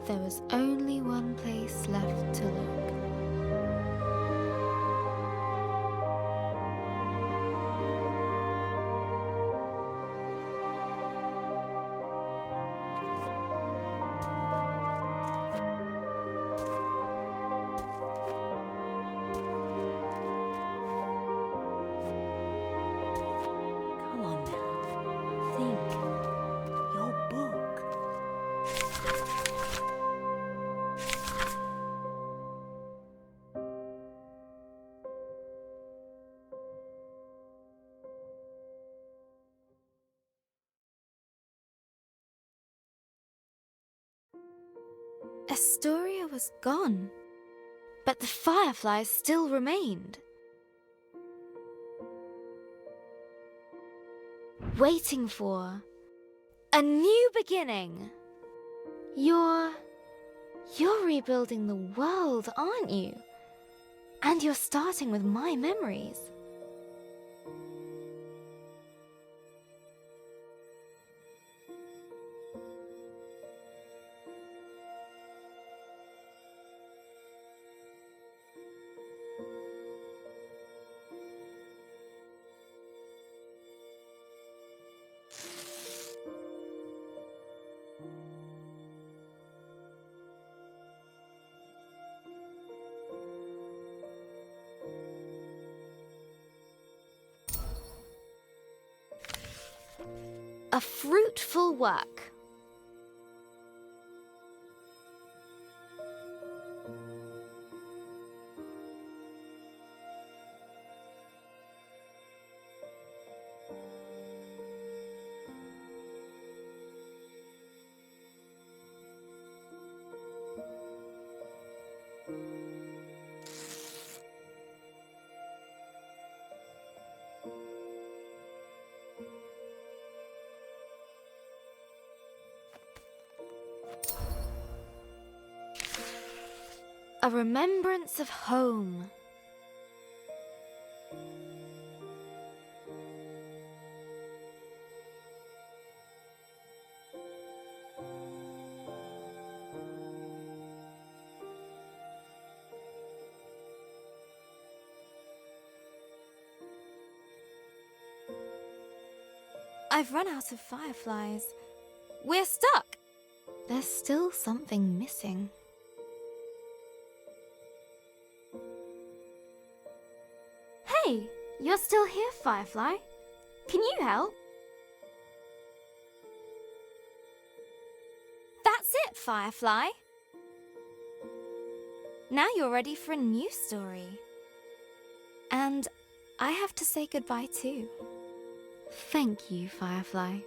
There was only one place left to look. Come on now. Think. Your book. Estoria was gone, but the fireflies still remained. Waiting for a new beginning. You're You're rebuilding the world, aren't you? And you're starting with my memories. A fruitful work. A remembrance of home. I've run out of fireflies. We're stuck. There's still something missing. Hey, you're still here, Firefly. Can you help? That's it, Firefly. Now you're ready for a new story. And I have to say goodbye too. Thank you, Firefly.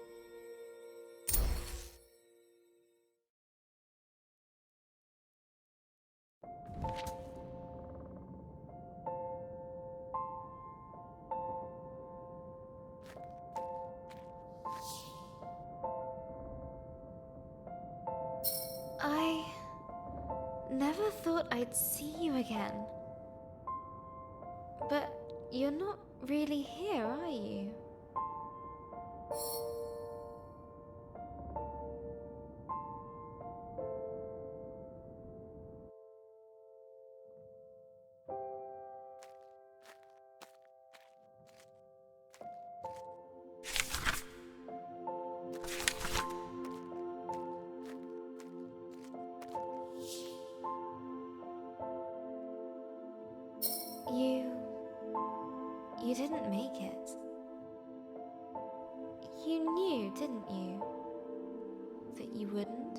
I never thought I'd see you again. But you're not really here, are you? You didn't make it. You knew, didn't you, that you wouldn't?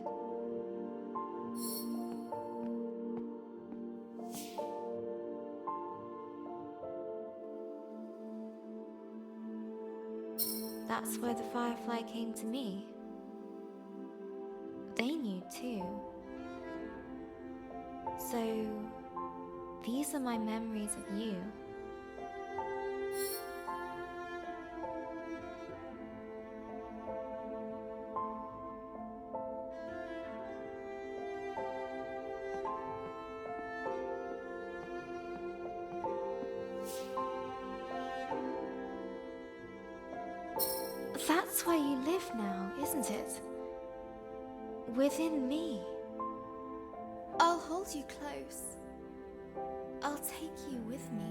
That's why the Firefly came to me. They knew too. So, these are my memories of you. That's where you live now, isn't it? Within me. I'll hold you close. I'll take you with me.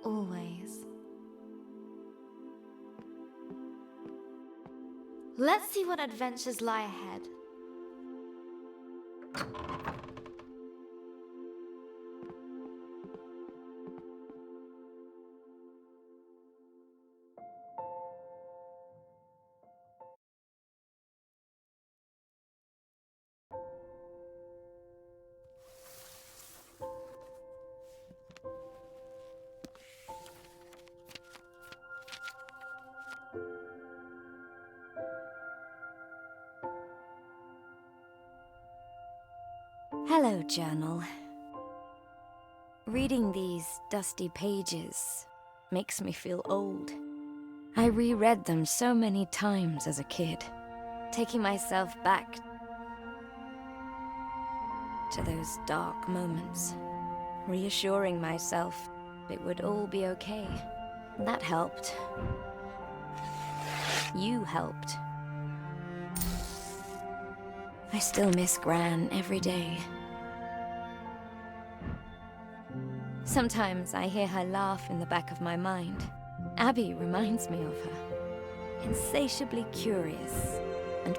Always. Let's see what adventures lie ahead. Hello, journal. Reading these dusty pages makes me feel old. I reread them so many times as a kid, taking myself back to those dark moments, reassuring myself it would all be okay. That helped. You helped. I still miss Gran every day. Sometimes I hear her laugh in the back of my mind. Abby reminds me of her. Insatiably curious and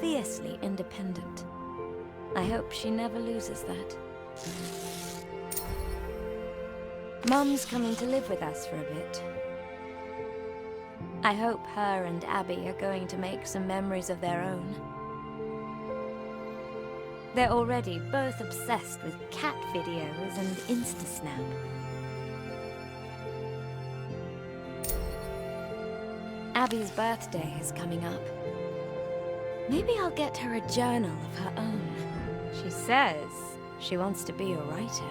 fiercely independent. I hope she never loses that. Mum's coming to live with us for a bit. I hope her and Abby are going to make some memories of their own. They're already both obsessed with cat videos and Instasnap. Abby's birthday is coming up. Maybe I'll get her a journal of her own. She says she wants to be a writer.